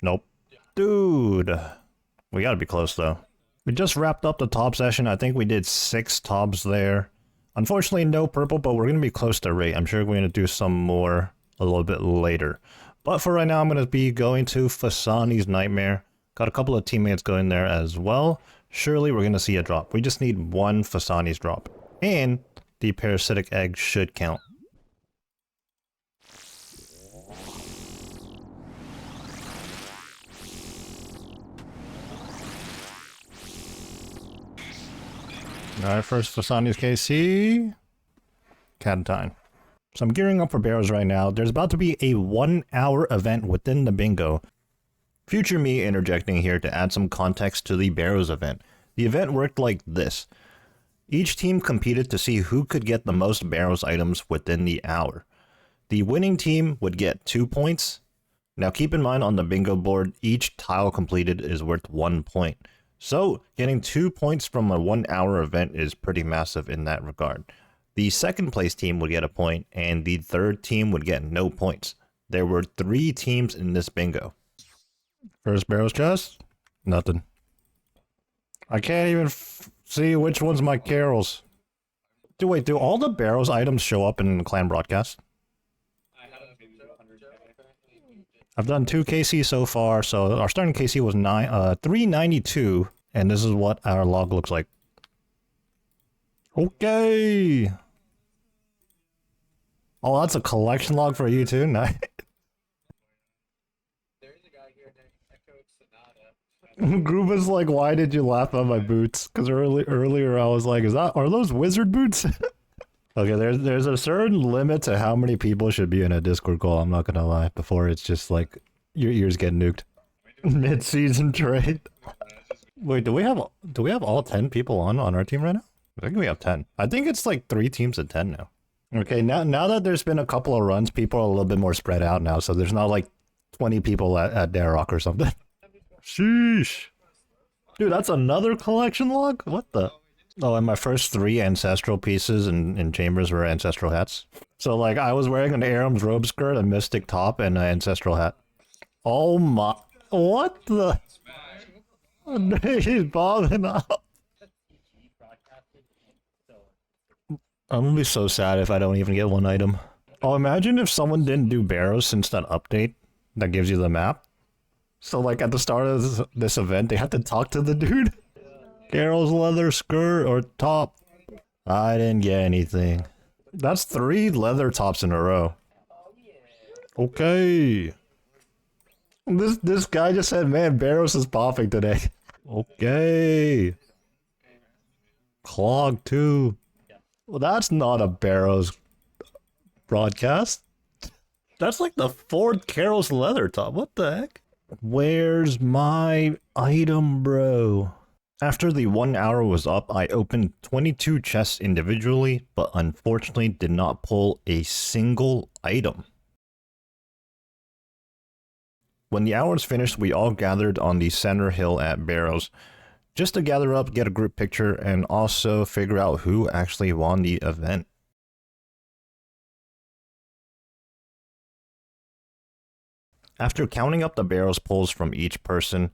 Nope. Dude. We gotta be close though. We just wrapped up the top session. I think we did 6 tops there. Unfortunately, no purple, but we're gonna be close to rate. I'm sure we're gonna do some more a little bit later. But for right now, I'm gonna be going to Fasani's Nightmare. Got a couple of teammates going there as well. Surely we're gonna see a drop. We just need 1 Fasani's drop. And the parasitic egg should count. Alright, first Fasani's KC. Catentine. So I'm gearing up for barrows right now. There's about to be a 1-hour event within the bingo. Future me interjecting here to add some context to the barrows event. The event worked like this. Each team competed to see who could get the most barrows items within the hour. The winning team would get 2 points. Now keep in mind on the bingo board, each tile completed is worth 1 point. So getting 2 points from a 1-hour event is pretty massive in that regard. The second place team would get a point, and the third team would get no points. There were 3 teams in this bingo. First barrels chest? Nothing. I can't even see which one's my carols. Wait, do all the barrows items show up in clan broadcast? I've done 2 KC so far, so our starting KC was 392, and this is what our log looks like. Okay! Oh, that's a collection log for you too? Nice. Group is like, why did you laugh at my boots? Because earlier I was like, are those wizard boots? Okay, there's a certain limit to how many people should be in a Discord call, I'm not gonna lie, before it's just like, your ears get nuked. Mid-season trade. Wait, do we have all 10 people on our team right now? I think we have 10. I think it's like 3 teams at 10 now. Okay, now that there's been a couple of runs, people are a little bit more spread out now, so there's not like 20 people at Darrock or something. Sheesh. Dude, that's another collection log? What the? Oh, and my first 3 ancestral pieces in chambers were ancestral hats. So like, I was wearing an Aram's robe skirt, a mystic top, and an ancestral hat. Oh my... What the... He's bobbing up. I'm gonna be so sad if I don't even get one item. Oh, imagine if someone didn't do Barrows since that update that gives you the map. So like at the start of this event, they had to talk to the dude. Carol's leather skirt or top. I didn't get anything. That's 3 leather tops in a row. Okay. This guy just said, man, Barrows is popping today. Okay. Clog 2. Well, that's not a Barrows broadcast. That's like the 4th Carol's leather top. What the heck? Where's my item, bro? After the 1 hour was up, I opened 22 chests individually, but unfortunately did not pull a single item. When the hour was finished, we all gathered on the center hill at Barrows, just to gather up, get a group picture, and also figure out who actually won the event. After counting up the Barrows pulls from each person,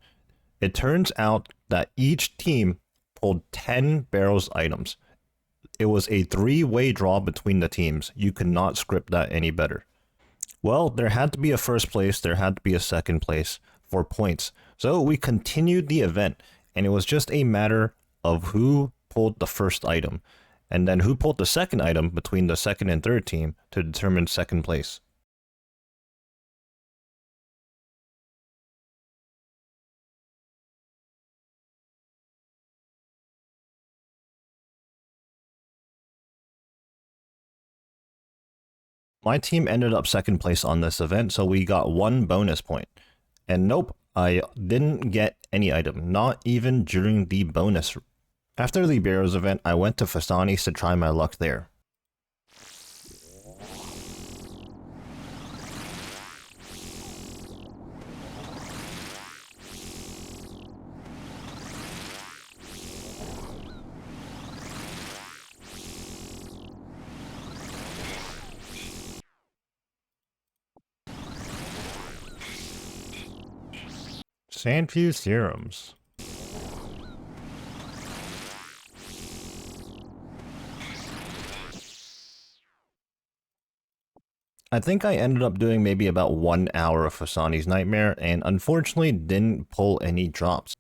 it turns out that each team pulled 10 Barrows items. It was a 3-way draw between the teams. You could not script that any better. Well, there had to be a first place, there had to be a second place for points. So we continued the event, and it was just a matter of who pulled the first item, and then who pulled the second item between the second and third team to determine second place. My team ended up second place on this event, so we got 1 bonus point. And nope, I didn't get any item, not even during the bonus. After the Barrows event, I went to Fasani's to try my luck there. Sandfuse serums. I think I ended up doing maybe about 1 hour of Fasani's Nightmare and unfortunately didn't pull any drops.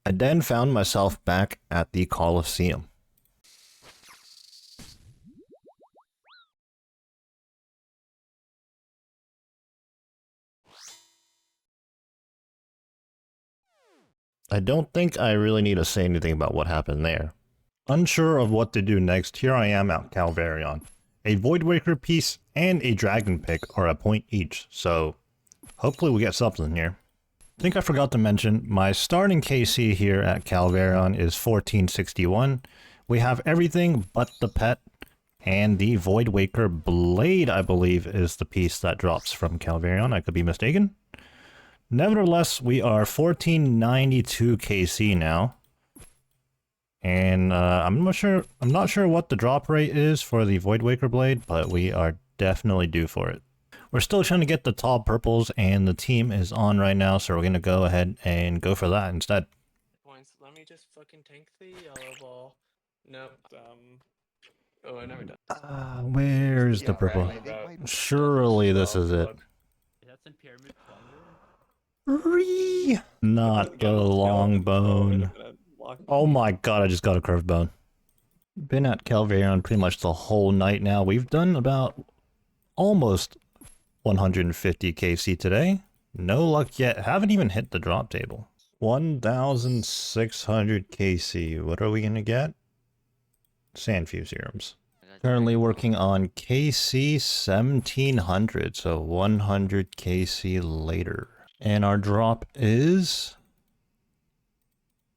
I then found myself back at the Coliseum. I don't think I really need to say anything about what happened there. Unsure of what to do next, here I am at Calvarion. A Voidwaker piece and a Dragon Pick are a point each, so hopefully we get something here. I think I forgot to mention, my starting KC here at Calvarion is 1461. We have everything but the pet, and the Voidwaker Blade, I believe, is the piece that drops from Calvarion. I could be mistaken. Nevertheless, we are 1492 KC now. And I'm not sure what the drop rate is for the Voidwaker Blade, but we are definitely due for it. We're still trying to get the tall purples, and the team is on right now, so we're gonna go ahead and go for that instead. Points. Let me just fucking tank the yellow ball. Nope. Oh, I never done. Where's the purple? Surely this is it. That's in Pyramid Plunder. Not the long bone. Oh my god, I just got a curved bone. Been at Calvarion pretty much the whole night now. We've done about almost 150 KC today. No luck yet. Haven't even hit the drop table. 1,600 KC. What are we gonna get? Sandfuse serums. Currently working on KC 1700, so 100 KC later. And our drop is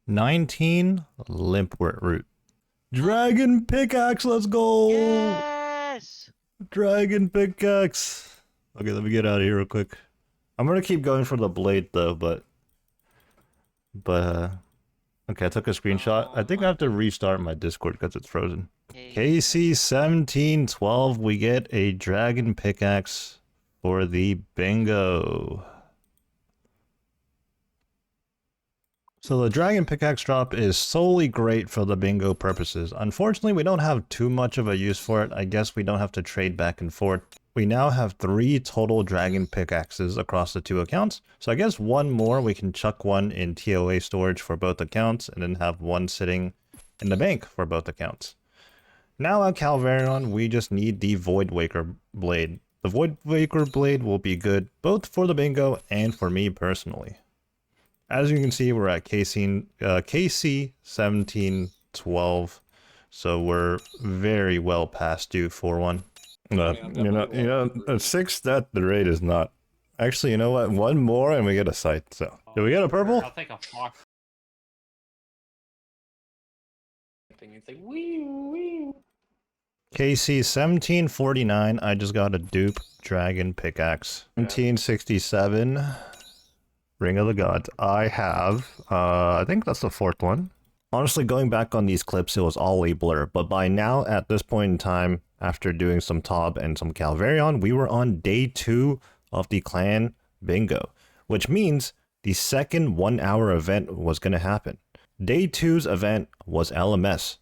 19 Limpwort Root. Dragon Pickaxe, let's go! Yes! Dragon Pickaxe! Okay, let me get out of here real quick. I'm gonna keep going for the blade though, but okay, I took a screenshot. I think I have to restart my Discord because it's frozen. KC 1712, we get a Dragon Pickaxe for the bingo. So the Dragon Pickaxe drop is solely great for the bingo purposes. Unfortunately, we don't have too much of a use for it. I guess we don't have to trade back and forth. We now have 3 total Dragon Pickaxes across the 2 accounts. So I guess one more, we can chuck one in TOA storage for both accounts and then have one sitting in the bank for both accounts. Now at Calvarion, we just need the Void Waker Blade. The Void Waker Blade will be good both for the bingo and for me personally. As you can see, we're at KC 1712, so we're very well past due for one. A 6 that the rate is not. Actually, you know what? One more and we get a sight. So, do we get a purple? I'll take a fox. It's like wee wee. KC 1749. I just got a dupe Dragon Pickaxe. 1767. Ring of the Gods. I have, I think that's the 4th one. Honestly, going back on these clips, it was all a blur, but by now, at this point in time, after doing some Tob and some Calvarion, we were on day 2 of the clan bingo, which means the second 1-hour event was going to happen. Day 2's event was LMS.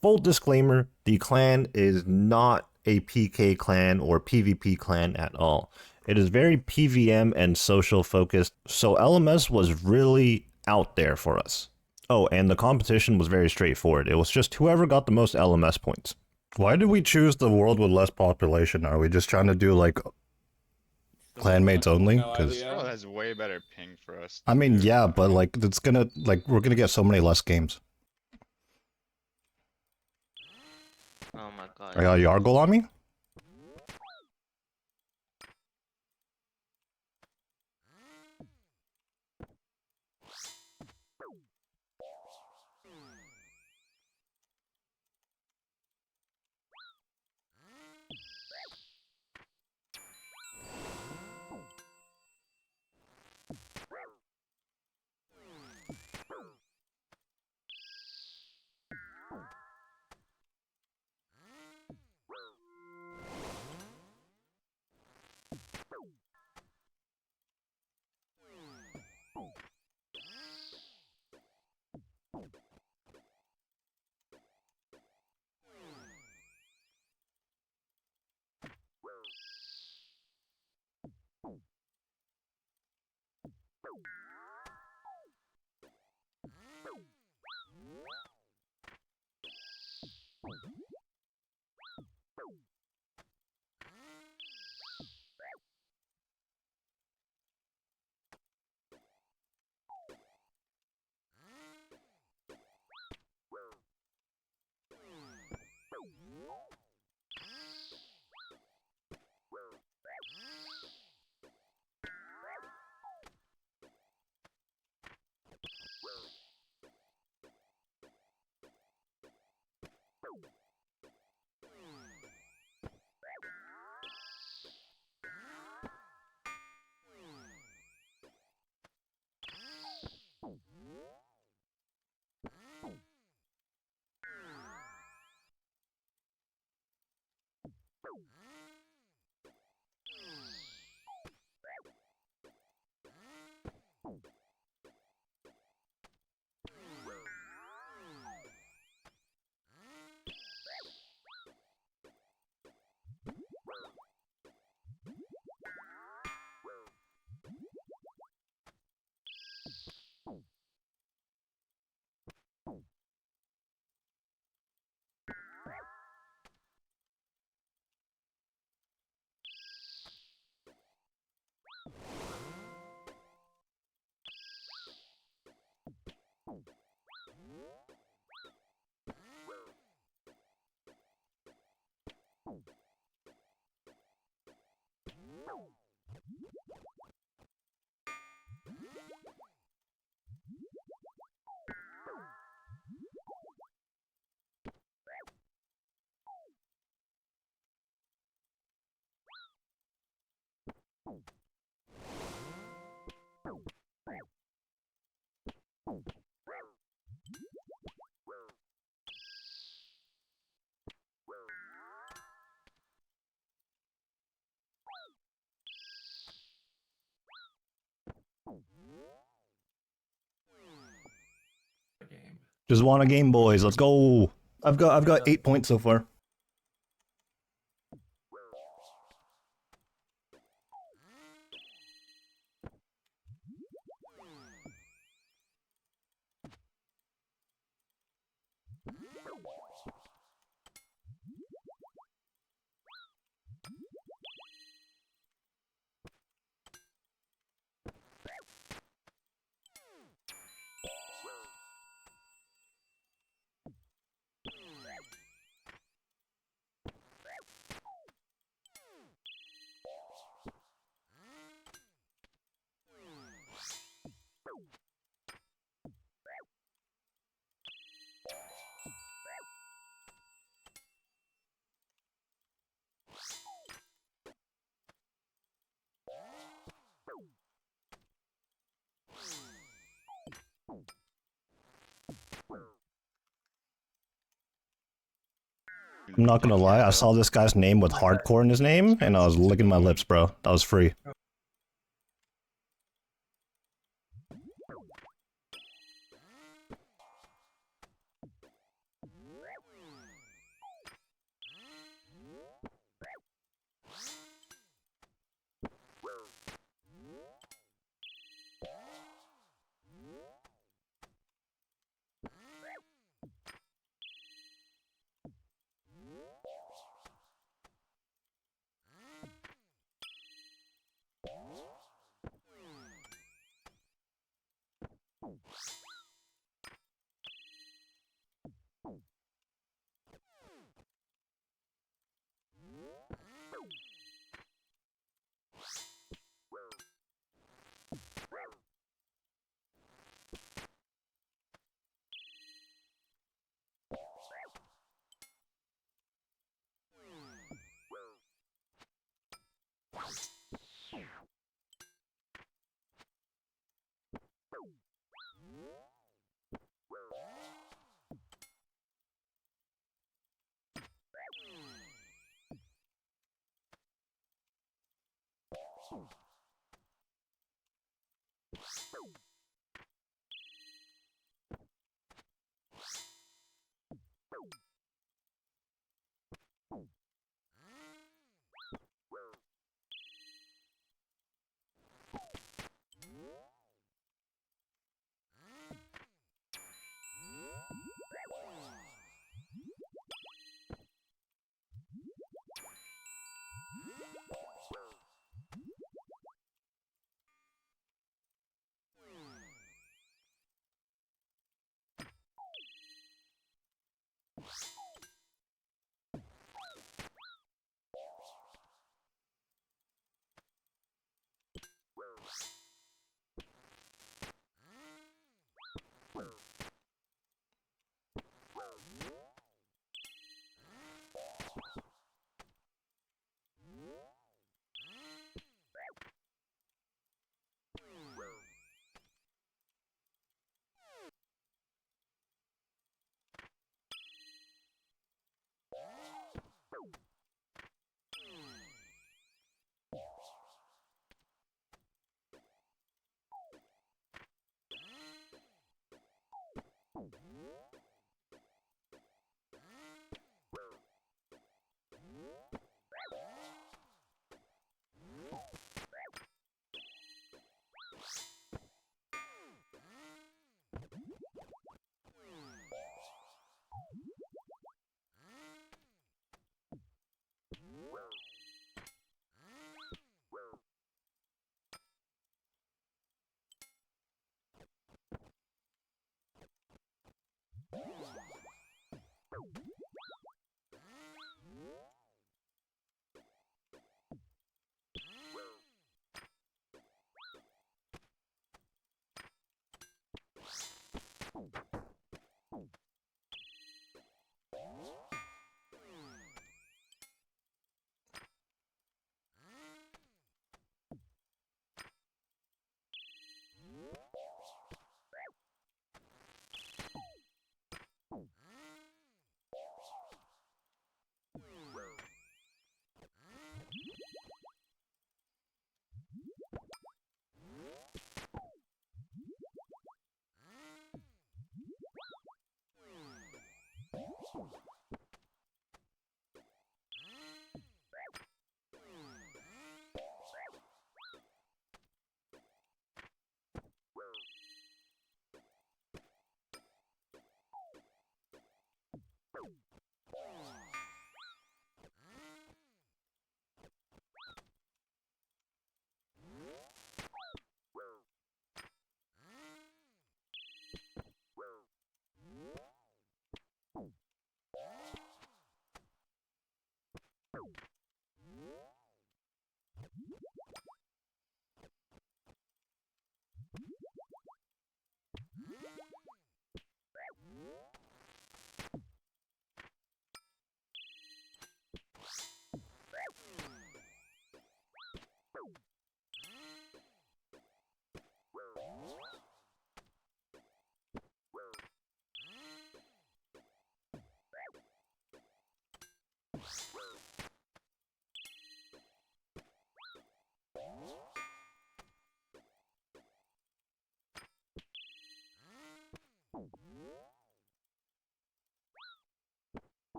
Full disclaimer, the clan is not a PK clan or PvP clan at all. It is very PVM and social focused, so LMS was really out there for us. Oh, and the competition was very straightforward. It was just whoever got the most LMS points. Why did we choose the world with less population? Are we just trying to do like clanmates only? Because Oh, that's way better ping for us. I mean, yeah, but like it's gonna we're gonna get so many less games. Oh my god. I got Yargle on me. Just won a game, boys. Let's go. I've got 8 points so far. I'm not gonna lie, I saw this guy's name with hardcore in his name, and I was licking my lips, bro. That was free.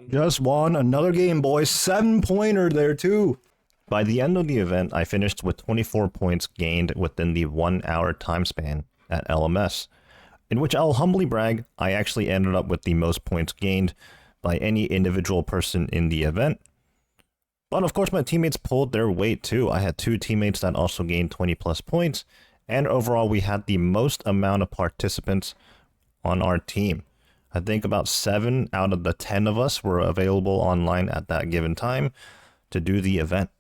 Just won another game, boys. 7-pointer there, too. By the end of the event, I finished with 24 points gained within the 1-hour time span at LMS, in which I'll humbly brag, I actually ended up with the most points gained by any individual person in the event. But of course, my teammates pulled their weight too. I had 2 teammates that also gained 20 plus points, and overall we had the most amount of participants on our team. I think about 7 out of the 10 of us were available online at that given time to do the event.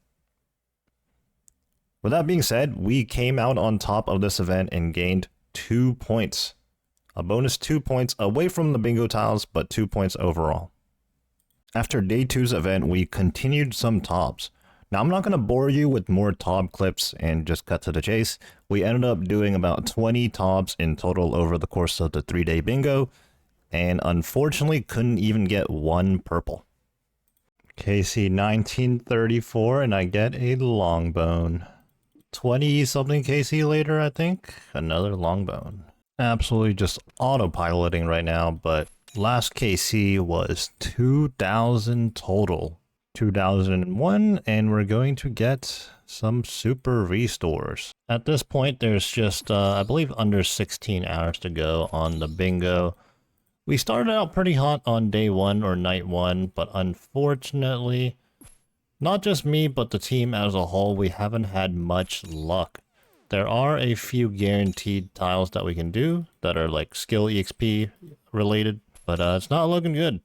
With that being said, we came out on top of this event and gained 2 points. A bonus 2 points away from the bingo tiles, but 2 points overall. After day 2's event, we continued some TOBs. Now, I'm not going to bore you with more TOB clips and just cut to the chase. We ended up doing about 20 TOBs in total over the course of the 3-day bingo, and unfortunately couldn't even get 1 purple. KC 1934, and I get a long bone. 20 something KC later, I think, another long bone. Absolutely just autopiloting right now, but last KC was 2,000 total. 2001, and we're going to get some super restores. At this point, there's just, I believe, under 16 hours to go on the bingo. We started out pretty hot on day 1 or night 1, but unfortunately, not just me, but the team as a whole, we haven't had much luck. There are a few guaranteed tiles that we can do that are like skill EXP related, but it's not looking good.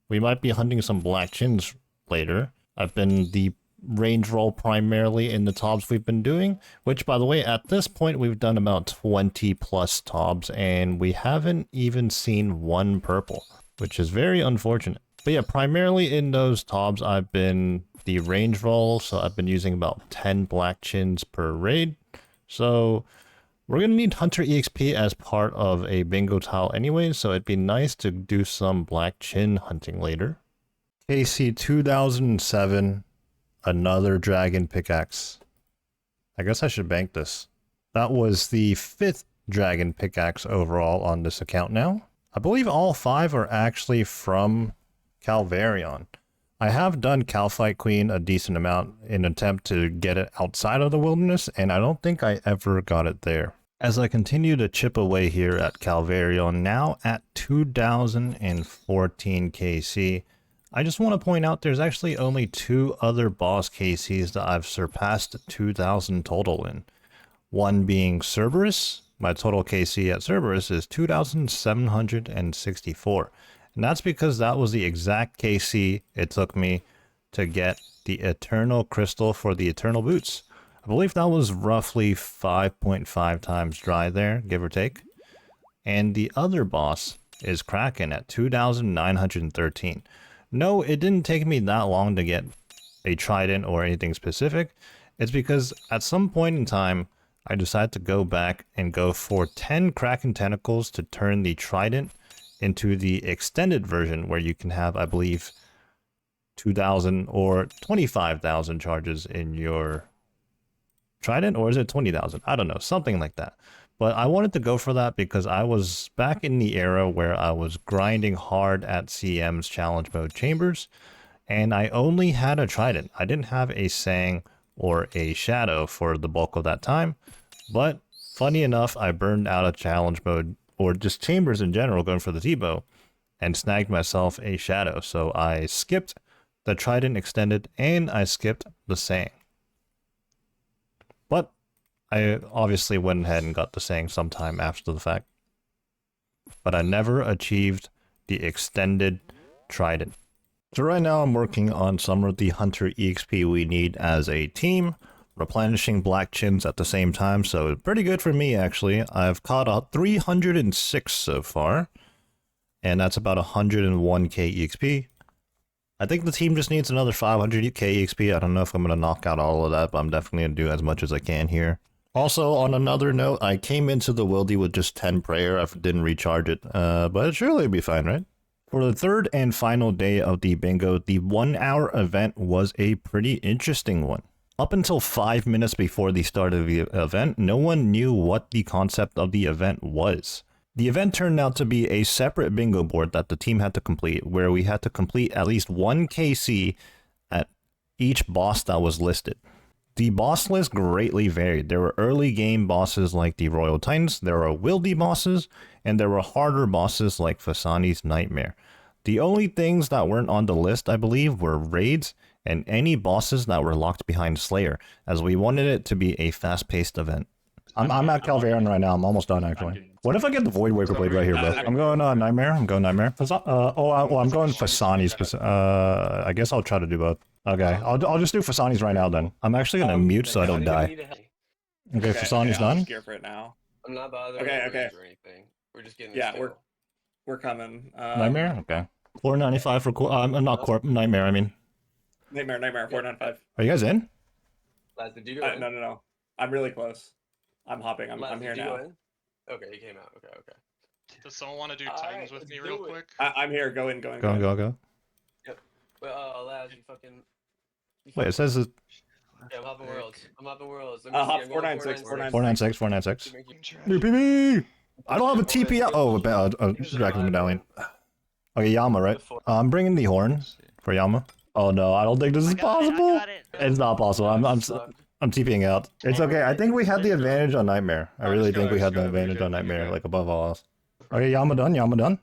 We might be hunting some black chins later. I've been the range roll primarily in the TOBs we've been doing, which by the way, at this point we've done about 20 plus TOBs and we haven't even seen 1 purple, which is very unfortunate. But yeah, primarily in those TOBs I've been the range roll, so I've been using about 10 black chins per raid. So we're going to need Hunter EXP as part of a bingo tile anyway, so it'd be nice to do some black chin hunting later. KC 2007, another dragon pickaxe. I guess I should bank this. That was the 5th dragon pickaxe overall on this account now. I believe all 5 are actually from Calvarion. I have done Calfight Queen a decent amount in an attempt to get it outside of the wilderness, and I don't think I ever got it there. As I continue to chip away here at Calvarion, now at 2014 KC, I just want to point out there's actually only 2 other boss KCs that I've surpassed 2,000 total in. One being Cerberus. My total KC at Cerberus is 2,764. And that's because that was the exact KC it took me to get the Eternal Crystal for the Eternal Boots. I believe that was roughly 5.5 times dry there, give or take. And the other boss is Kraken at 2,913. No, it didn't take me that long to get a trident or anything specific. It's because at some point in time, I decided to go back and go for 10 Kraken tentacles to turn the trident into the extended version where you can have, I believe, 2,000 or 25,000 charges in your trident, or is it 20,000? I don't know, something like that. But I wanted to go for that because I was back in the era where I was grinding hard at CM's challenge mode chambers, and I only had a trident. I didn't have a Sang or a Shadow for the bulk of that time, but funny enough, I burned out of challenge mode, or just chambers in general, going for the T-bow, and snagged myself a Shadow. So I skipped the trident extended, and I skipped the Sang. But I obviously went ahead and got the Sang sometime after the fact. But I never achieved the extended trident. So right now I'm working on some of the Hunter EXP we need as a team, replenishing black chins at the same time, so pretty good for me actually. I've caught a 306 so far, and that's about 101k EXP. I think the team just needs another 500k EXP. I don't know if I'm going to knock out all of that, but I'm definitely going to do as much as I can here. Also, on another note, I came into the Wildy with just 10 prayer. I didn't recharge it, but surely it'll be fine, right? For the third and final day of the bingo, the 1 hour event was a pretty interesting one. Up until 5 minutes before the start of the event, no one knew what the concept of the event was. The event turned out to be a separate bingo board that the team had to complete, where we had to complete at least 1 KC at each boss that was listed. The boss list greatly varied. There were early game bosses like the Royal Titans, there were Wildy bosses, and there were harder bosses like Fasani's Nightmare. The only things that weren't on the list, I believe, were raids and any bosses that were locked behind Slayer, as we wanted it to be a fast-paced event. I'm at Calvarian right now. I'm almost done, actually. What if I get the Void Waker Blade right here, bro? I'm going Nightmare. I'm going Nightmare. I'm going Fasani's. I guess I'll try to do both. Okay, I'll just do Fasani's right now then. I'm actually gonna mute so I don't die. Okay, Fasani's done. I'm scared for it now. I'm not bothering Okay. or anything. We're just getting this we're coming. Nightmare. Okay. 495 for not Corp. Nightmare. I mean. Nightmare. 495. Are you guys in? Laz, did you go in? No. I'm really close. I'm hopping. I'm Laz, here did you now. go in? Okay, you came out. Okay. Does someone want to do Titans with me real quick? I'm here. Go in. Go. Yep. Well, Laz, you fucking. Wait, it says it. Yeah, I'm hopping worlds. Let me Hop see, I'm going 496. 496. New PB. I don't have a TP out. Oh, Dragon's Medallion. Okay, Yama, right? I'm bringing the horn for Yama. Oh no, I don't think this is possible. It's not possible. I'm TPing out. It's okay. I think we had the advantage on Nightmare. I really think we had the advantage on Nightmare, like above all else. Okay, Yama done.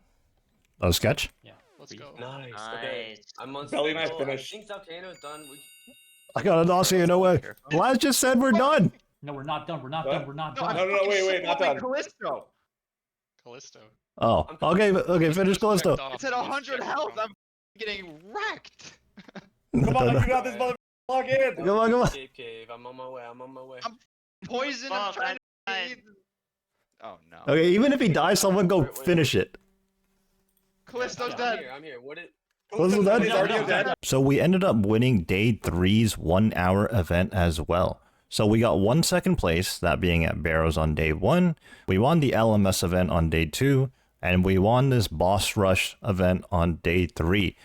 Oh, sketch. Yeah, let's go. Nice. Okay. I'm on Belly knife schedule. finish. I think Volcano's done. I got a dossier, no way. Laz just said we're done. No, we're not done. We're not What? done. We're not No, done. wait, not done. Callisto. Oh, okay, finish Callisto. It's at 100 health. I'm getting wrecked. Come on, you got this, mother. Log in. Come on. Escape cave. I'm on my way. I'm poisoned. I'm trying to. Oh no. Okay, even if he dies, someone go finish it. Callisto's Yeah, dead. I'm here. What it? Callisto's dead? He's already dead. So we ended up winning day 3's 1 hour event as well. So we got 1 second place, that being at Barrows on day 1. We won the LMS event on day 2, and we won this boss rush event on day 3.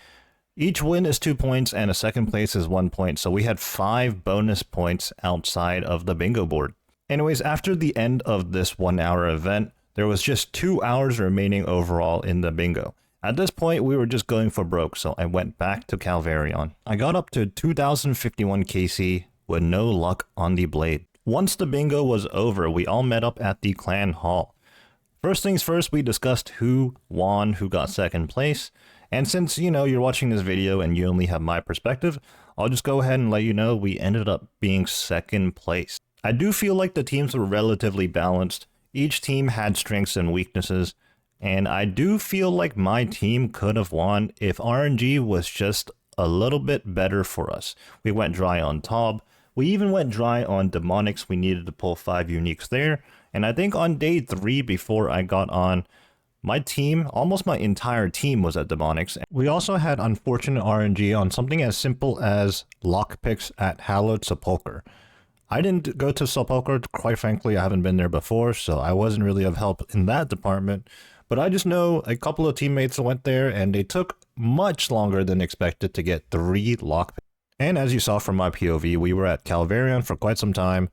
Each win is 2 points and a second place is 1 point, so we had 5 bonus points outside of the bingo board. Anyways, after the end of this 1 hour event, there was just 2 hours remaining overall in the bingo. At this point, we were just going for broke, so I went back to Calvarion. I got up to 2051 KC with no luck on the blade. Once the bingo was over, we all met up at the clan hall. First things first, we discussed who won, who got second place, and since, you're watching this video and you only have my perspective, I'll just go ahead and let you know we ended up being second place. I do feel like the teams were relatively balanced. Each team had strengths and weaknesses, and I do feel like my team could have won if RNG was just a little bit better for us. We went dry on Taub, We even went dry on demonics. We needed to pull 5 uniques there. And I think on day 3 before I got on, my team, almost my entire team was at demonics. We also had unfortunate RNG on something as simple as lockpicks at Hallowed Sepulchre. I didn't go to Sepulchre, quite frankly, I haven't been there before, so I wasn't really of help in that department. But I just know a couple of teammates went there and they took much longer than expected to get 3 lockpicks. And as you saw from my POV, we were at Calvarion for quite some time.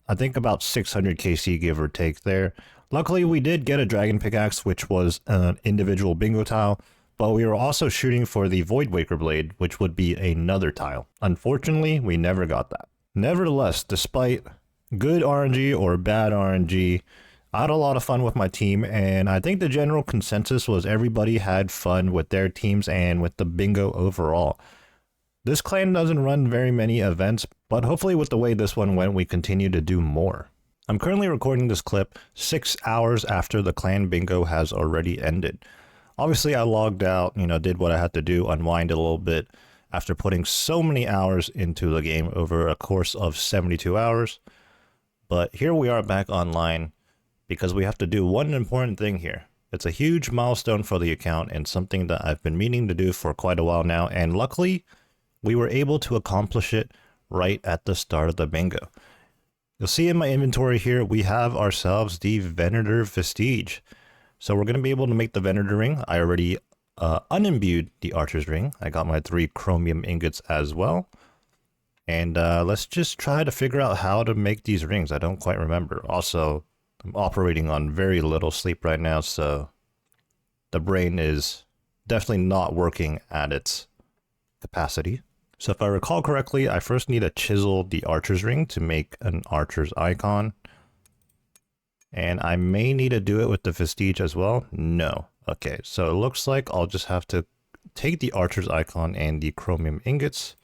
I think about 600 KC give or take there. Luckily, we did get a dragon pickaxe, which was an individual bingo tile, but we were also shooting for the Voidwaker blade, which would be another tile. Unfortunately, we never got that. Nevertheless, despite good RNG or bad RNG, I had a lot of fun with my team, and I think the general consensus was everybody had fun with their teams and with the bingo overall. This clan doesn't run very many events, but hopefully with the way this one went, we continue to do more. I'm currently recording this clip 6 hours after the clan bingo has already ended. Obviously, I logged out, did what I had to do, unwind a little bit after putting so many hours into the game over a course of 72 hours. But here we are back online because we have to do one important thing here. It's a huge milestone for the account and something that I've been meaning to do for quite a while now, and luckily, we were able to accomplish it right at the start of the bingo. You'll see in my inventory here, we have ourselves the Venator Vestige. So we're going to be able to make the Venator ring. I already unimbued the Archer's ring. I got my 3 chromium ingots as well. And let's just try to figure out how to make these rings. I don't quite remember. Also, I'm operating on very little sleep right now, so the brain is definitely not working at its capacity. So if I recall correctly, I first need to chisel the Archer's ring to make an Archer's icon. And I may need to do it with the Vestige as well. No. Okay, so it looks like I'll just have to take the Archer's icon and the chromium ingots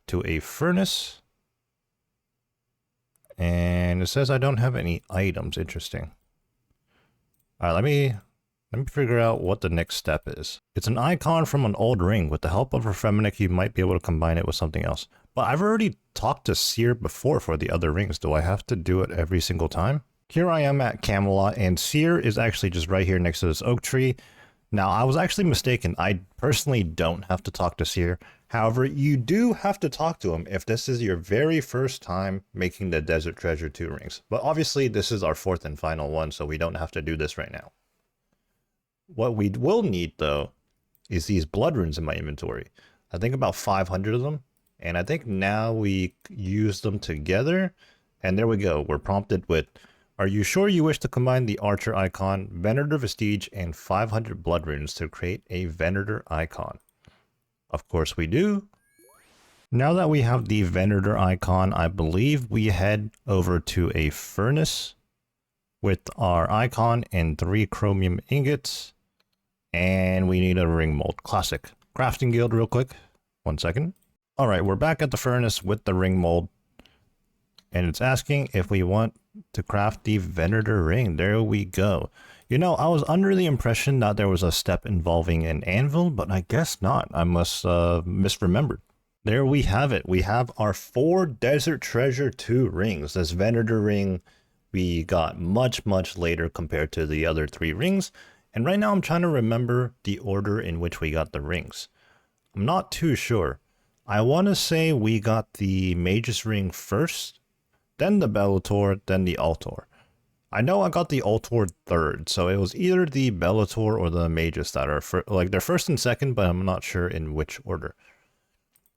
to a furnace. And it says I don't have any items. Interesting. All right, let me figure out what the next step is. It's an icon from an old ring. With the help of Refeminic, you might be able to combine it with something else. But I've already talked to Seer before for the other rings. Do I have to do it every single time? Here I am at Camelot, and Seer is actually just right here next to this oak tree. Now, I was actually mistaken. I personally don't have to talk to Seer. However, you do have to talk to him if this is your very first time making the Desert Treasure 2 rings. But obviously, this is our 4th and final one, so we don't have to do this right now. What we will need, though, is these blood runes in my inventory. I think about 500 of them. And I think now we use them together. And there we go. We're prompted with, are you sure you wish to combine the Archer icon, Venator Vestige, and 500 blood runes to create a Venator icon? Of course we do. Now that we have the Venator icon, I believe we head over to a furnace with our icon and 3 chromium ingots. And we need a ring mold. Classic. Crafting guild real quick. 1 second. All right, we're back at the furnace with the ring mold. And it's asking if we want to craft the Venator ring. There we go. I was under the impression that there was a step involving an anvil, but I guess not. I must misremembered. There we have it. We have our 4 Desert Treasure 2 rings. This Venator ring we got much, much later compared to the other 3 rings. And right now I'm trying to remember the order in which we got the rings. I'm not too sure. I want to say we got the Magus ring first, then the Bellator, then the Altor. I know I got the Altor third, so it was either the Bellator or the Magus that are they're first and second, but I'm not sure in which order.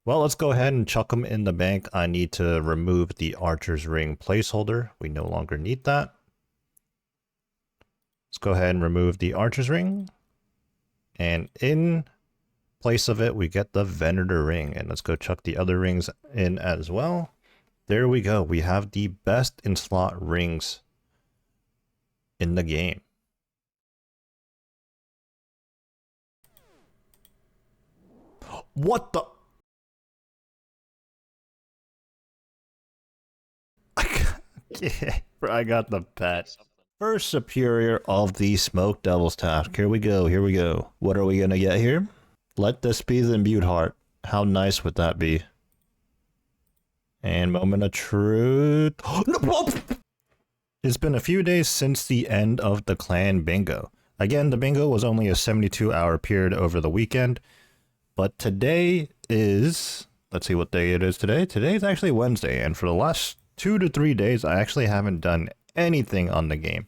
Well, let's go ahead and chuck them in the bank. I need to remove the Archer's ring placeholder. We no longer need that. Let's go ahead and remove the Archer's ring. And in place of it, we get the Venator ring. And let's go chuck the other rings in as well. There we go. We have the best in slot rings in the game. What the? Yeah, I got the pet. First superior of the Smoke Devil's task. Here we go, here we go. What are we gonna get here? Let this be the imbued heart. How nice would that be? And moment of truth. It's been a few days since the end of the clan bingo. Again, the bingo was only a 72-hour period over the weekend, but today is, let's see what day it is today. Today is actually Wednesday, and for the last 2 to 3 days, I actually haven't done anything on the game.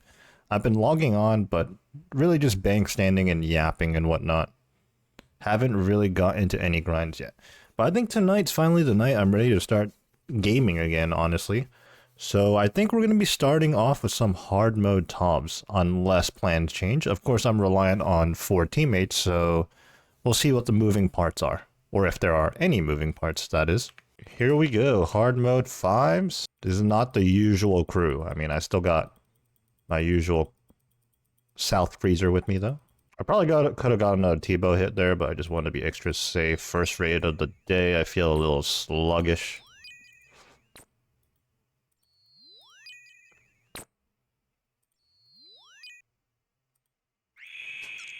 I've been logging on, but really just bank standing and yapping and whatnot. Haven't really got into any grinds yet. But I think tonight's finally the night I'm ready to start gaming again, honestly. So I think we're going to be starting off with some hard mode TOBs, unless plans change. Of course, I'm reliant on 4 teammates, so we'll see what the moving parts are. Or if there are any moving parts, that is. Here we go, hard mode 5s. This is not the usual crew. I mean, I still got my usual South Freezer with me, though. I probably could have gotten a T-bow hit there, but I just wanted to be extra safe. First raid of the day, I feel a little sluggish.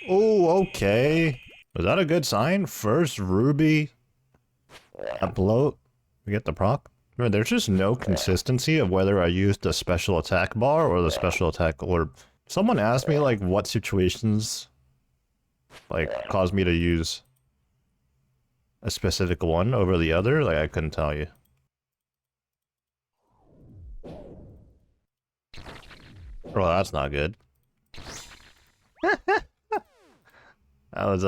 Oh, okay. Was that a good sign? First ruby. A bloat. We get the proc. Remember, there's just no consistency of whether I used the special attack bar or the special attack orb. Someone asked me, like, what situations like caused me to use a specific one over the other. Like, I couldn't tell you. Well, that's not good. That was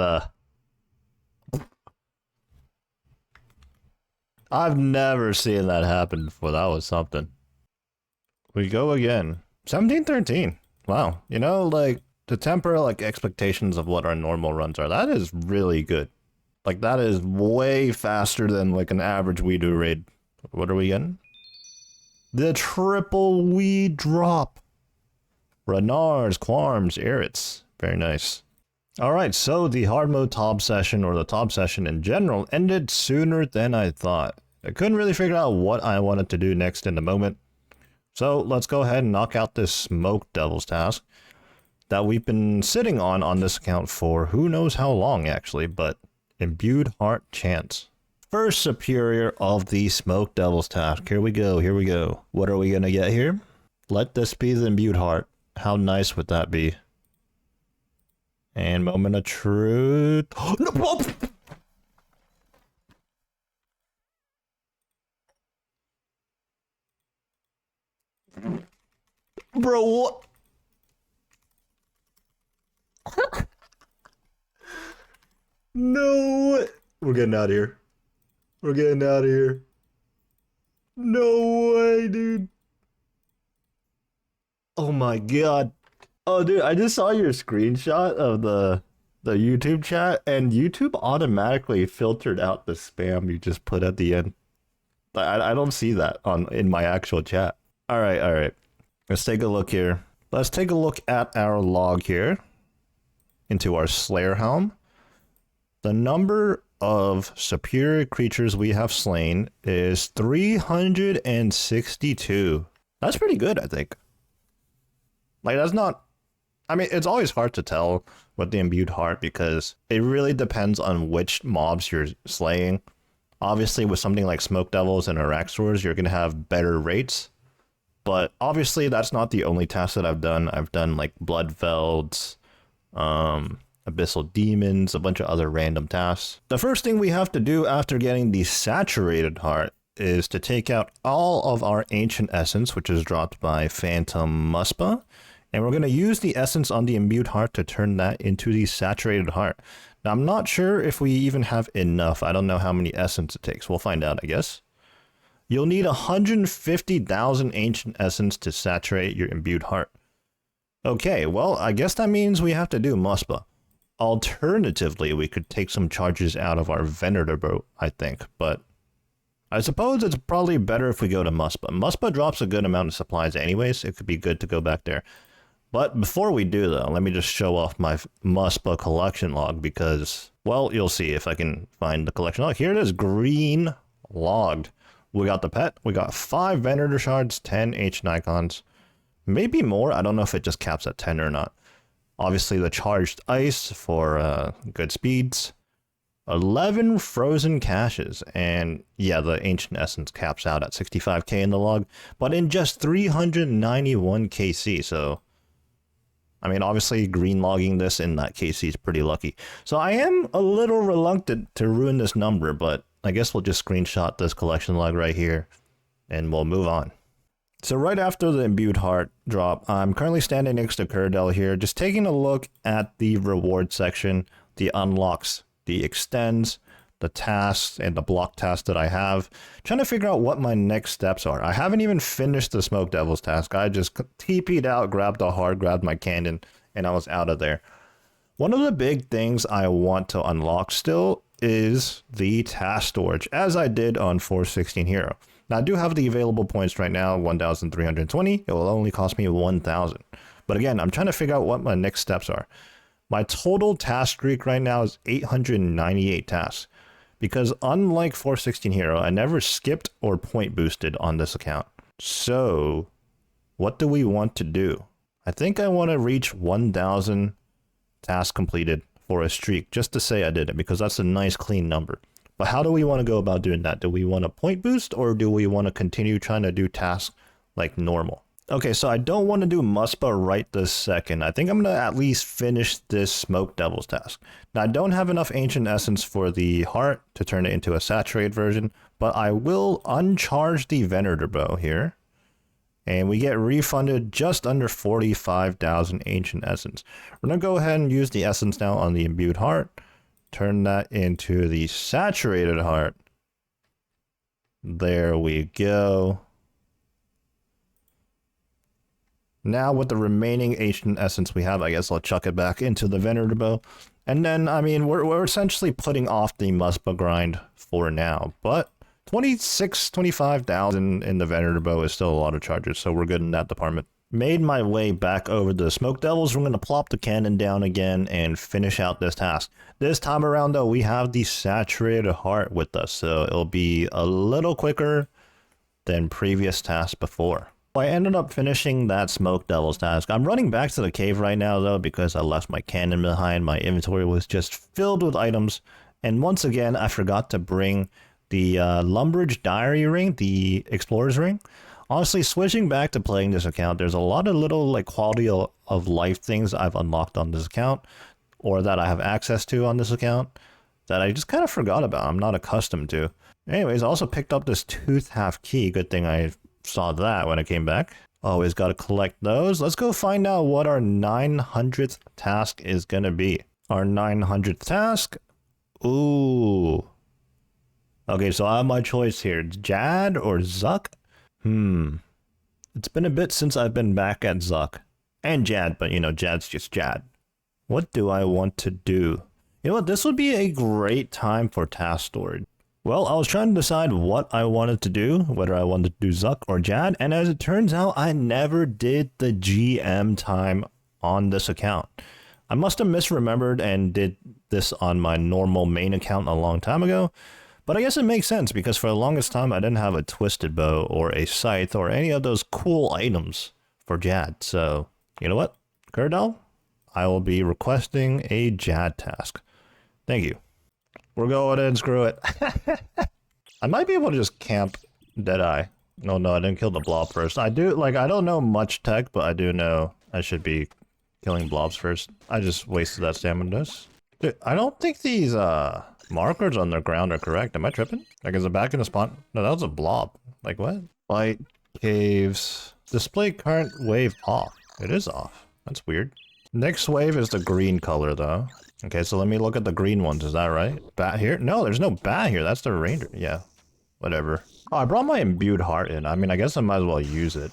I've never seen that happen before. That was something. We go again. 17-13. Wow. You know, like, to temper, like, expectations of what our normal runs are, that is really good. Like, that is way faster than, like, an average Weedo raid. What are we getting? The triple weed drop. Renards, Quarms, Erits. Very nice. Alright, so the hard mode TOB session, or the TOB session in general, ended sooner than I thought. I couldn't really figure out what I wanted to do next in the moment. So let's go ahead and knock out this Smoke Devils task that we've been sitting on this account for who knows how long actually, but Imbued Heart Chance. First superior of the Smoke Devils task. Here we go, here we go. What are we gonna get here? Let this be the Imbued Heart. How nice would that be? And moment of truth. No! Bro, what? No! We're getting out of here. We're getting out of here. No way, dude. Oh my god. Oh, dude, I just saw your screenshot of the YouTube chat, and YouTube automatically filtered out the spam you just put at the end. I don't see that in my actual chat. All right. Let's take a look here. Let's take a look at our log here into our Slayer Helm. The number of superior creatures we have slain is 362. That's pretty good, I think. Like, that's not... I mean, it's always hard to tell with the Imbued Heart because it really depends on which mobs you're slaying. Obviously, with something like Smoke Devils and Araxors, you're going to have better rates. But obviously, that's not the only task that I've done. I've done, like, Bloodvelds, Abyssal Demons, a bunch of other random tasks. The first thing we have to do after getting the Saturated Heart is to take out all of our Ancient Essence, which is dropped by Phantom Muspa. And we're going to use the essence on the Imbued Heart to turn that into the Saturated Heart. Now, I'm not sure if we even have enough. I don't know how many essence it takes. We'll find out, I guess. You'll need 150,000 Ancient Essence to saturate your Imbued Heart. Okay, well, I guess that means we have to do Muspa. Alternatively, we could take some charges out of our Venator boat, I think. But I suppose it's probably better if we go to Muspa. Muspa drops a good amount of supplies anyways. It could be good to go back there. But before we do, though, let me just show off my Muspa collection log because, well, you'll see if I can find the collection log. Here it is, green logged. We got the pet. We got 5 Venator shards, 10 Ancient Icons. Maybe more. I don't know if it just caps at 10 or not. Obviously, the charged ice for good speeds. 11 frozen caches, and yeah, the Ancient Essence caps out at 65k in the log, but in just 391 KC, so I mean, obviously green logging this in that KC is pretty lucky. So I am a little reluctant to ruin this number, but I guess we'll just screenshot this collection log right here, and we'll move on. So right after the Imbued Heart drop, I'm currently standing next to Kurdell here, just taking a look at the reward section, the unlocks, the extends, the tasks, and the block tasks that I have, trying to figure out what my next steps are. I haven't even finished the Smoke Devils task. I just TP'd out, grabbed the heart, grabbed my cannon, and I was out of there. One of the big things I want to unlock still is the task storage, as I did on 416 Hero. Now, I do have the available points right now, 1,320. It will only cost me 1,000. But again, I'm trying to figure out what my next steps are. My total task streak right now is 898 tasks. Because unlike 416 Hero, I never skipped or point boosted on this account. So, what do we want to do? I think I want to reach 1,000 tasks completed for a streak, just to say I did it, because that's a nice clean number. But how do we want to go about doing that? Do we want to point boost, or do we want to continue trying to do tasks like normal? Okay, so I don't want to do Muspa right this second. I think I'm going to at least finish this Smoke Devils task. Now, I don't have enough Ancient Essence for the heart to turn it into a saturated version, but I will uncharge the Venator bow here, and we get refunded just under 45,000 Ancient Essence. We're going to go ahead and use the Essence now on the Imbued Heart, turn that into the saturated heart. There we go. Now with the remaining Ancient Essence we have, I guess I'll chuck it back into the Venator bow. And then, I mean, we're essentially putting off the Muspa grind for now. But 25,000 in the Venator bow is still a lot of charges, so we're good in that department. Made my way back over to the Smoke Devils. We're going to plop the cannon down again and finish out this task. This time around, though, we have the saturated heart with us, so it'll be a little quicker than previous tasks before. I ended up finishing that Smoke Devils task. I'm running back to the cave right now, though, because I left my cannon behind. My inventory was just filled with items. And once again, I forgot to bring the Lumbridge Diary ring, the Explorer's ring. Honestly, switching back to playing this account, there's a lot of little like quality of life things I've unlocked on this account, or that I have access to on this account, that I just kind of forgot about. I'm not accustomed to. Anyways, I also picked up this Tooth Half Key. Good thing I saw that when I came back. Always got to collect those. Let's go find out what our 900th task is going to be. Our 900th task. Ooh. Okay, so I have my choice here. Jad or Zuck? It's been a bit since I've been back at Zuck. And Jad, but you know, Jad's just Jad. What do I want to do? You know what, this would be a great time for task storage. Well, I was trying to decide what I wanted to do, whether I wanted to do Zuck or Jad, and as it turns out, I never did the GM time on this account. I must have misremembered and did this on my normal main account a long time ago, but I guess it makes sense because for the longest time I didn't have a Twisted Bow or a Scythe or any of those cool items for Jad, so you know what, Kurdell? I will be requesting a Jad task. Thank you. We're going in, screw it. I might be able to just camp Deadeye. No, I didn't kill the blob first. I don't know much tech, but I do know I should be killing blobs first. I just wasted that stamina dose. Dude, I don't think these markers on the ground are correct. Am I tripping? Like, is it back in the spawn? No, that was a blob. Like, what? Light, caves, display current wave off. It is off. That's weird. Next wave is the green color, though. Okay, so let me look at the green ones. Is that right? Bat here? No, there's no bat here. That's the ranger. Yeah, whatever. Oh, I brought my Imbued Heart in. I mean, I guess I might as well use it.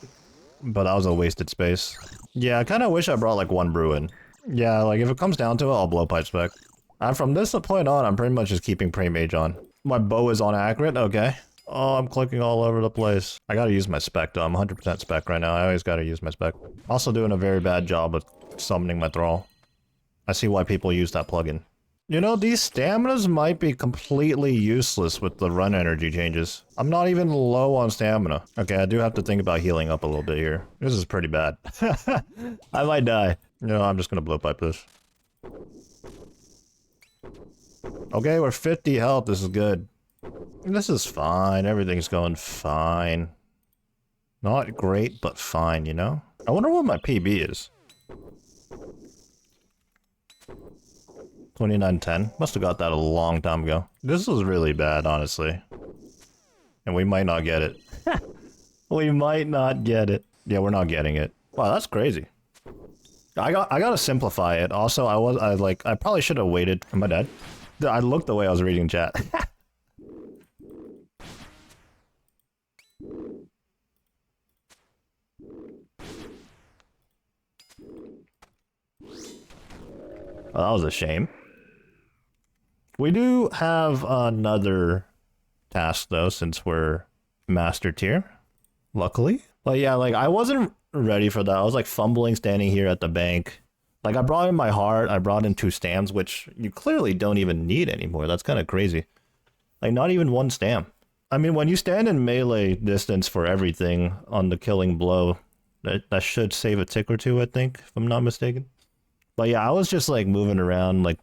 But that was a wasted space. Yeah, I kind of wish I brought like one brew in. Yeah, like if it comes down to it, I'll blowpipe spec. And from this point on, I'm pretty much just keeping Pre-Mage on. My bow is on accurate. Okay. Oh, I'm clicking all over the place. I gotta use my spec though. I'm 100% spec right now. I always gotta use my spec. Also doing a very bad job of summoning my thrall. I see why people use that plugin. You know, these staminas might be completely useless with the run energy changes. I'm not even low on stamina. Okay, I do have to think about healing up a little bit here. This is pretty bad. I might die. You know, I'm just gonna blowpipe this. Okay, we're 50 health. This is good. This is fine. Everything's going fine. Not great, but fine, you know? I wonder what my PB is. 2910. Must have got that a long time ago. This was really bad, honestly. And we might not get it. We might not get it. Yeah, we're not getting it. Wow, that's crazy. I gotta simplify it. Also, I probably should have waited. Am I dead? I looked the way I was reading chat. Oh, that was a shame. We do have another task though, since we're master tier. Luckily. But yeah, like I wasn't ready for that. I was like fumbling standing here at the bank. Like I brought in my heart, I brought in 2 stams, which you clearly don't even need anymore. That's kind of crazy. Like not even 1 stam. I mean, when you stand in melee distance for everything on the killing blow, that should save a tick or 2, I think, if I'm not mistaken. But yeah, I was just like moving around, like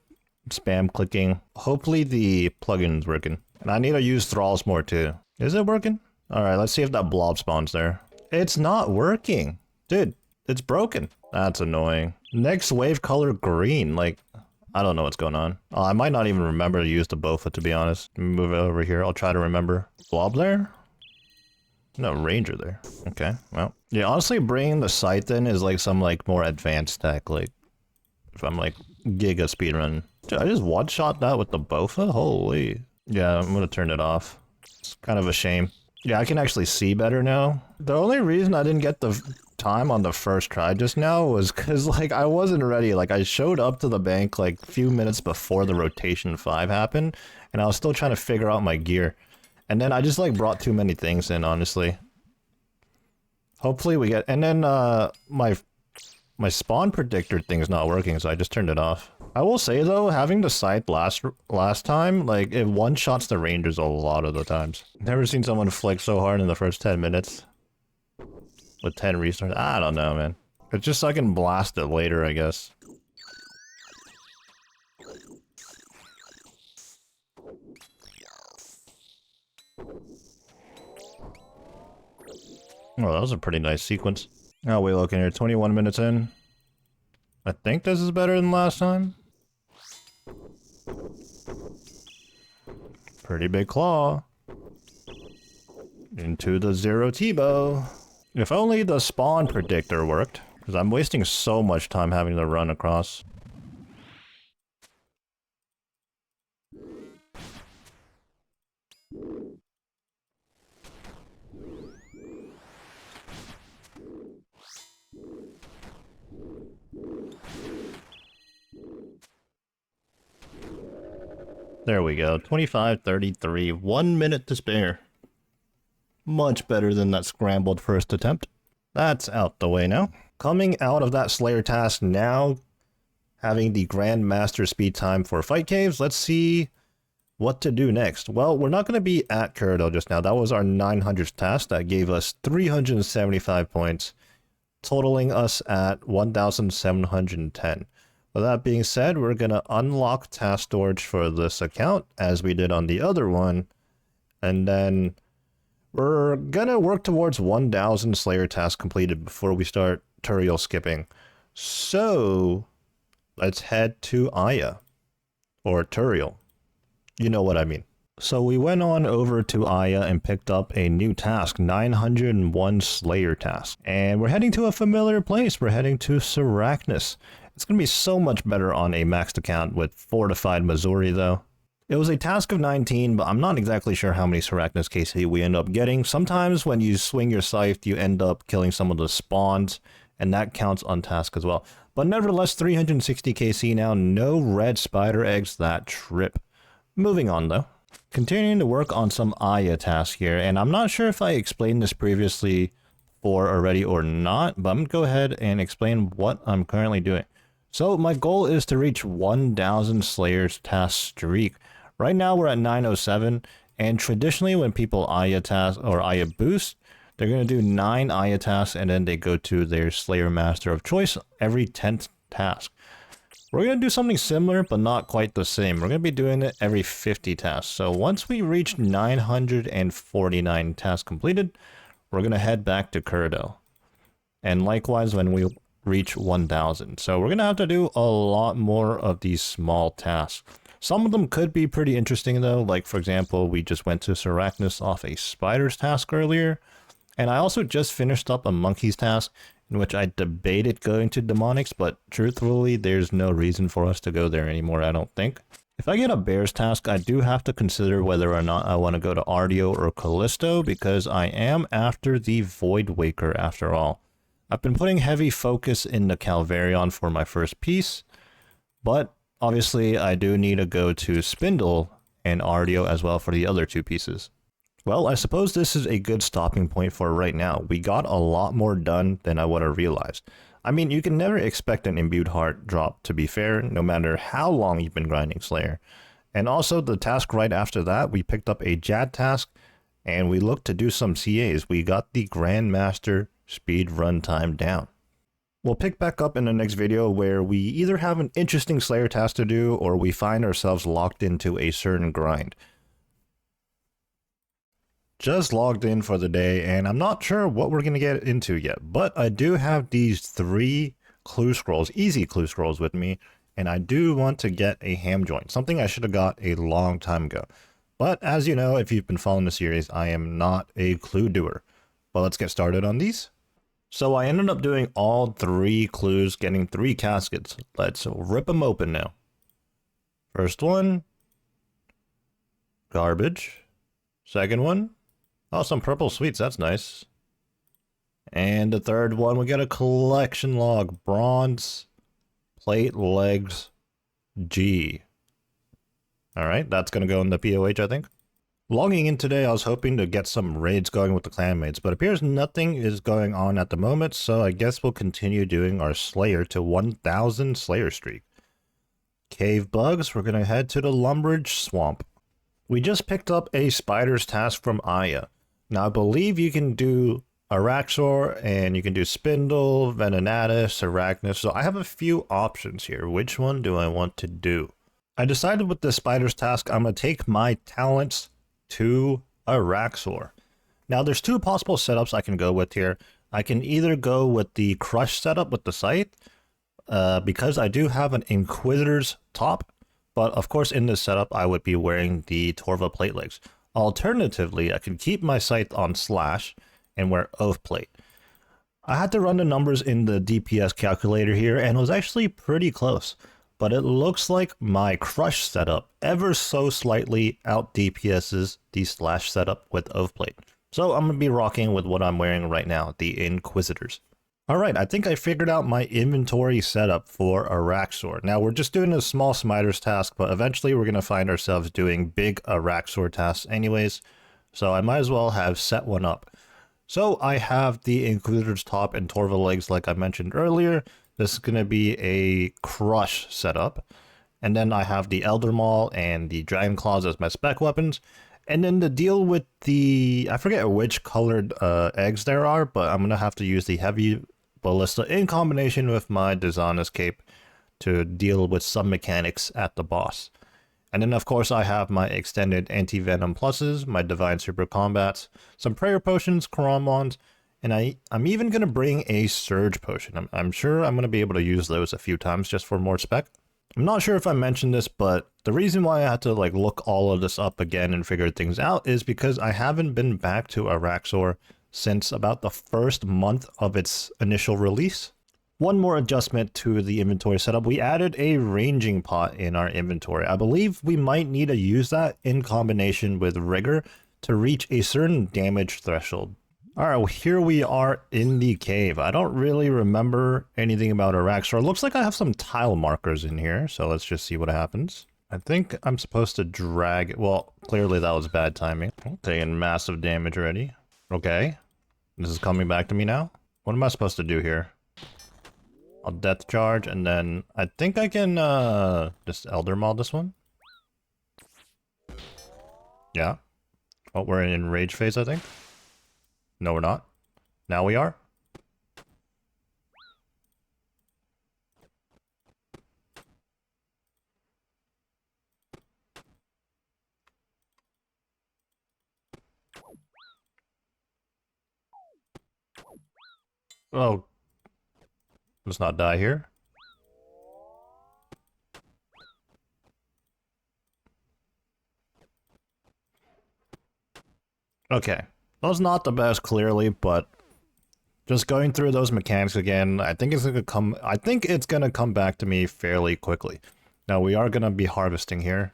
spam clicking. Hopefully the plugin's working. And I need to use thralls more too. Is it working? Alright, let's see if that blob spawns there. It's not working. Dude, it's broken. That's annoying. Next wave color green. Like, I don't know what's going on. Oh, I might not even remember to use the Bofa, to be honest. Move it over here. I'll try to remember. Blob there? No, ranger there. Okay, well. Yeah, honestly, bringing the scythe in is like some like more advanced tech. Like, if I'm like giga speedrun. Dude, I just one-shot that with the Bofa? Holy. Yeah, I'm gonna turn it off. It's kind of a shame. Yeah, I can actually see better now. The only reason I didn't get the time on the first try just now was because, like, I wasn't ready. Like, I showed up to the bank, like, a few minutes before the rotation 5 happened, and I was still trying to figure out my gear. And then I just, like, brought too many things in, honestly. Hopefully we get... And then, my spawn predictor thing's not working, so I just turned it off. I will say though, having the scythe last time, like it one-shots the rangers a lot of the times. Never seen someone flick so hard in the first 10 minutes. With 10 restarts. I don't know, man. It's just so I can blast it later, I guess. Oh, that was a pretty nice sequence. Oh, wait, look in here. 21 minutes in. I think this is better than last time. Pretty big claw. Into the 0 T-bow. If only the spawn predictor worked. Because I'm wasting so much time having to run across. There we go. 25:33. 1 minute to spare. Much better than that scrambled first attempt. That's out the way now. Coming out of that Slayer task now, having the Grandmaster speed time for fight caves, let's see what to do next. Well, we're not going to be at Kurdo just now. That was our 900th task that gave us 375 points, totaling us at 1,710. With that being said, we're going to unlock task storage for this account, as we did on the other one, and then we're going to work towards 1,000 Slayer tasks completed before we start Turiel skipping. So, let's head to Aya, or Turiel. You know what I mean. So we went on over to Aya and picked up a new task, 901 Slayer task. And we're heading to a familiar place. We're heading to Sarachnis. It's going to be so much better on a maxed account with fortified Missouri though. It was a task of 19, but I'm not exactly sure how many Sarachnis KC we end up getting. Sometimes when you swing your scythe, you end up killing some of the spawns, and that counts on task as well. But nevertheless, 360 KC now, no red spider eggs that trip. Moving on though. Continuing to work on some Aya tasks here, and I'm not sure if I explained this previously already or not, but I'm going to go ahead and explain what I'm currently doing. So my goal is to reach 1,000 Slayers task streak. Right now we're at 907, and traditionally when people Aya task or Aya boost, they're going to do 9 Aya tasks and then they go to their Slayer Master of choice every 10th task. We're going to do something similar, but not quite the same. We're going to be doing it every 50 tasks. So once we reach 949 tasks completed, we're going to head back to Kurdo. And likewise when we reach 1000. So we're going to have to do a lot more of these small tasks. Some of them could be pretty interesting though. Like for example, we just went to Seracnus off a spider's task earlier. And I also just finished up a monkey's task in which I debated going to demonics, but truthfully, there's no reason for us to go there anymore, I don't think. If I get a bear's task, I do have to consider whether or not I want to go to Ardio or Callisto, because I am after the Void Waker after all. I've been putting heavy focus in the Calvarion for my first piece, but obviously I do need to go to Spindle and Ardio as well for the other two pieces. Well, I suppose this is a good stopping point for right now. We got a lot more done than I would have realized. I mean, you can never expect an imbued heart drop, to be fair, no matter how long you've been grinding Slayer. And also, the task right after that, we picked up a Jad task, and we looked to do some CAs. We got the Grandmaster speed run time down. We'll pick back up in the next video where we either have an interesting Slayer task to do, or we find ourselves locked into a certain grind. Just logged in for the day, and I'm not sure what we're going to get into yet, but I do have these 3 clue scrolls, easy clue scrolls with me, and I do want to get a ham joint, something I should have got a long time ago. But as you know, if you've been following the series, I am not a clue doer. But let's get started on these. So I ended up doing all 3 clues, getting 3 caskets. Let's rip them open now. First one, garbage. Second one, oh, some purple sweets, that's nice. And the third one, we got a collection log, bronze, plate, legs, G. Alright, that's gonna go in the POH, I think. Logging in today, I was hoping to get some raids going with the clanmates, but it appears nothing is going on at the moment, so I guess we'll continue doing our Slayer to 1000 Slayer streak. Cave bugs, we're gonna head to the Lumbridge Swamp. We just picked up a spider's task from Aya. Now, I believe you can do Araxor, and you can do Spindle, Venenatus, Arachnus, so I have a few options here. Which one do I want to do? I decided with the spider's task, I'm going to take my talents to Araxor. Now, there's 2 possible setups I can go with here. I can either go with the Crush setup with the Scythe, because I do have an Inquisitor's top, but of course in this setup I would be wearing the Torva plate legs. Alternatively, I can keep my Scythe on Slash and wear Oath Plate. I had to run the numbers in the DPS calculator here, and it was actually pretty close. But it looks like my Crush setup ever so slightly out DPS's the Slash setup with Oath Plate. So I'm going to be rocking with what I'm wearing right now, the Inquisitors. Alright, I think I figured out my inventory setup for Araxor. Now, we're just doing a small Smiter's task, but eventually we're going to find ourselves doing big Araxor tasks anyways, so I might as well have set one up. So I have the Inquisitor's top and Torva legs like I mentioned earlier. This is going to be a Crush setup. And then I have the Elder Maul and the Dragon Claws as my spec weapons. And then to deal with the, I forget which colored eggs there are, but I'm going to have to use the Heavy Ballista in combination with my Dishonest Cape to deal with some mechanics at the boss. And then of course I have my extended anti-venom pluses, my divine super combats, some prayer potions, Karamons, and I'm even going to bring a surge potion. I'm sure I'm going to be able to use those a few times just for more spec. I'm not sure if I mentioned this, but the reason why I had to look all of this up again and figure things out is because I haven't been back to Araxor since about the first month of its initial release. One more adjustment to the inventory setup. We added a ranging pot in our inventory. I believe we might need to use that in combination with Rigor to reach a certain damage threshold. Alright, well, here we are in the cave. I don't really remember anything about Araxor. It looks like I have some tile markers in here, so let's just see what happens. I think I'm supposed to drag it. Well, clearly that was bad timing. Taking massive damage already. Okay. This is coming back to me now. What am I supposed to do here? I'll death charge, and then I think I can just Elder Maul this one. Yeah. Oh, we're in rage phase, I think. No, we're not. Now we are. Oh. Let's not die here. Okay. That was not the best, clearly, but just going through those mechanics again, I think it's gonna come back to me fairly quickly. Now we are gonna be harvesting here.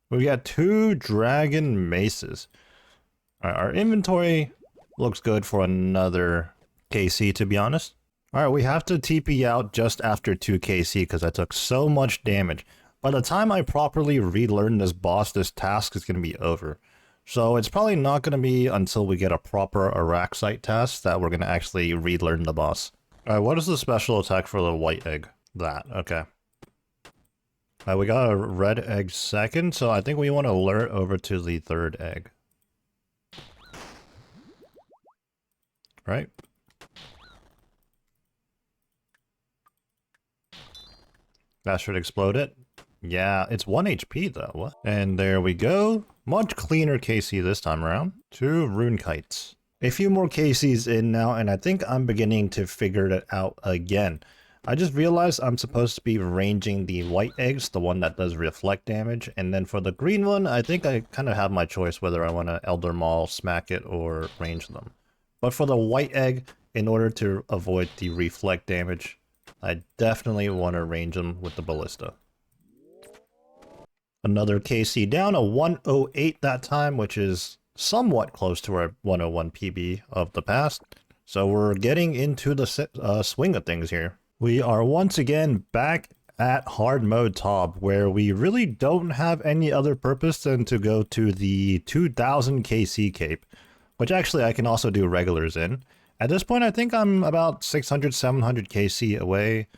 We got 2 dragon maces. Alright, our inventory looks good for another KC, to be honest. Alright, we have to TP out just after 2 KC because I took so much damage. By the time I properly relearn this boss, this task is going to be over. So it's probably not going to be until we get a proper Araxite task that we're going to actually relearn the boss. Alright, what is the special attack for the white egg? That, okay. We got a red egg second, so I think we want to lure it over to the 3rd egg. Right? That should explode it. Yeah, it's 1 HP though. What? And there we go. Much cleaner KC this time around. 2 rune kites. A few more KCs in now, and I think I'm beginning to figure it out again. I just realized I'm supposed to be ranging the white eggs, the one that does reflect damage, and then for the green one, I think I kind of have my choice whether I want to Elder Maul, smack it, or range them. But for the white egg, in order to avoid the reflect damage, I definitely want to range them with the ballista. Another KC down, a 108 that time, which is somewhat close to our 101 PB of the past. So we're getting into the swing of things here. We are once again back at hard mode top, where we really don't have any other purpose than to go to the 2000 KC cape, which actually I can also do regulars in. At this point, I think I'm about 600, 700 KC away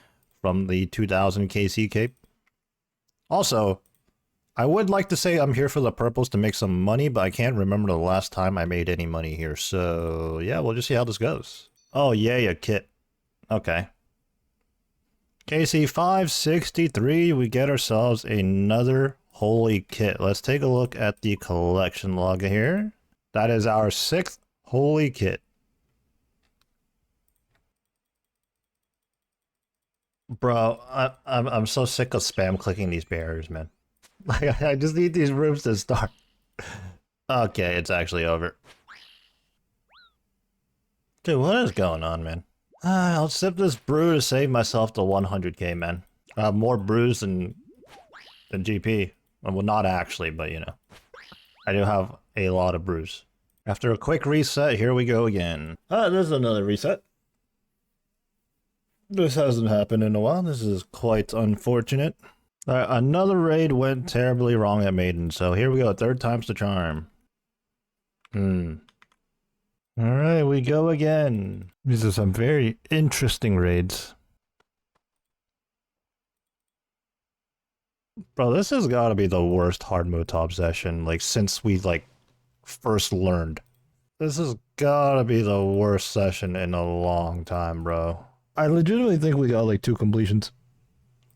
from the 2000 KC cape. Also, I would like to say I'm here for the purples to make some money, but I can't remember the last time I made any money here. So, yeah, we'll just see how this goes. Oh, yay, a kit. Okay. KC 563, we get ourselves another holy kit. Let's take a look at the collection log here. That is our 6th holy kit. Bro, I'm so sick of spam clicking these barriers, man. Like, I just need these rooms to start. Okay, it's actually over. Dude, what is going on, man? I'll sip this brew to save myself the 100k, man. I have more brews than GP. Well, not actually, but you know. I do have a lot of brews. After a quick reset, here we go again. There's another reset. This hasn't happened in a while. This is quite unfortunate. Another raid went terribly wrong at Maiden, so here we go. 3rd time's the charm. Alright, we go again. These are some very interesting raids. Bro, this has got to be the worst hard mode top session, like, since we, like, first learned. This has got to be the worst session in a long time, bro. I legitimately think we got like 2 completions.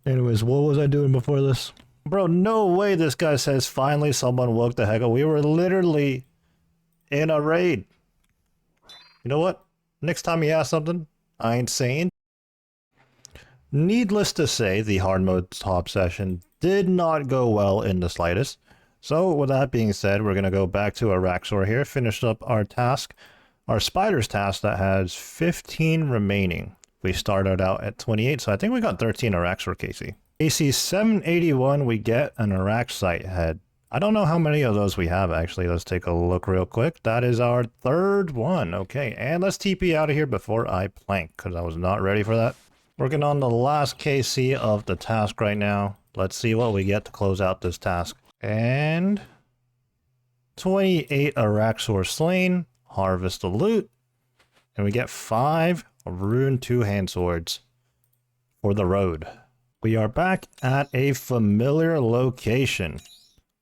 Anyways, what was I doing before this? Bro, no way this guy says finally someone woke the heck up. We were literally in a raid. You know what? Next time you ask something, I ain't saying. Needless to say, the hard mode top session did not go well in the slightest. So with that being said, we're going to go back to Araxor here, finish up our task. Our spider's task that has 15 remaining. We started out at 28, so I think we got 13 Araxor KC. KC 781, we get an Araxite head. I don't know how many of those we have, actually. Let's take a look real quick. That is our 3rd one. Okay, and let's TP out of here before I plank, because I was not ready for that. Working on the last KC of the task right now. Let's see what we get to close out this task. And 28 Araxor slain. Harvest the loot. And we get 5 Rune 2 hand swords for the road. We are back at a familiar location.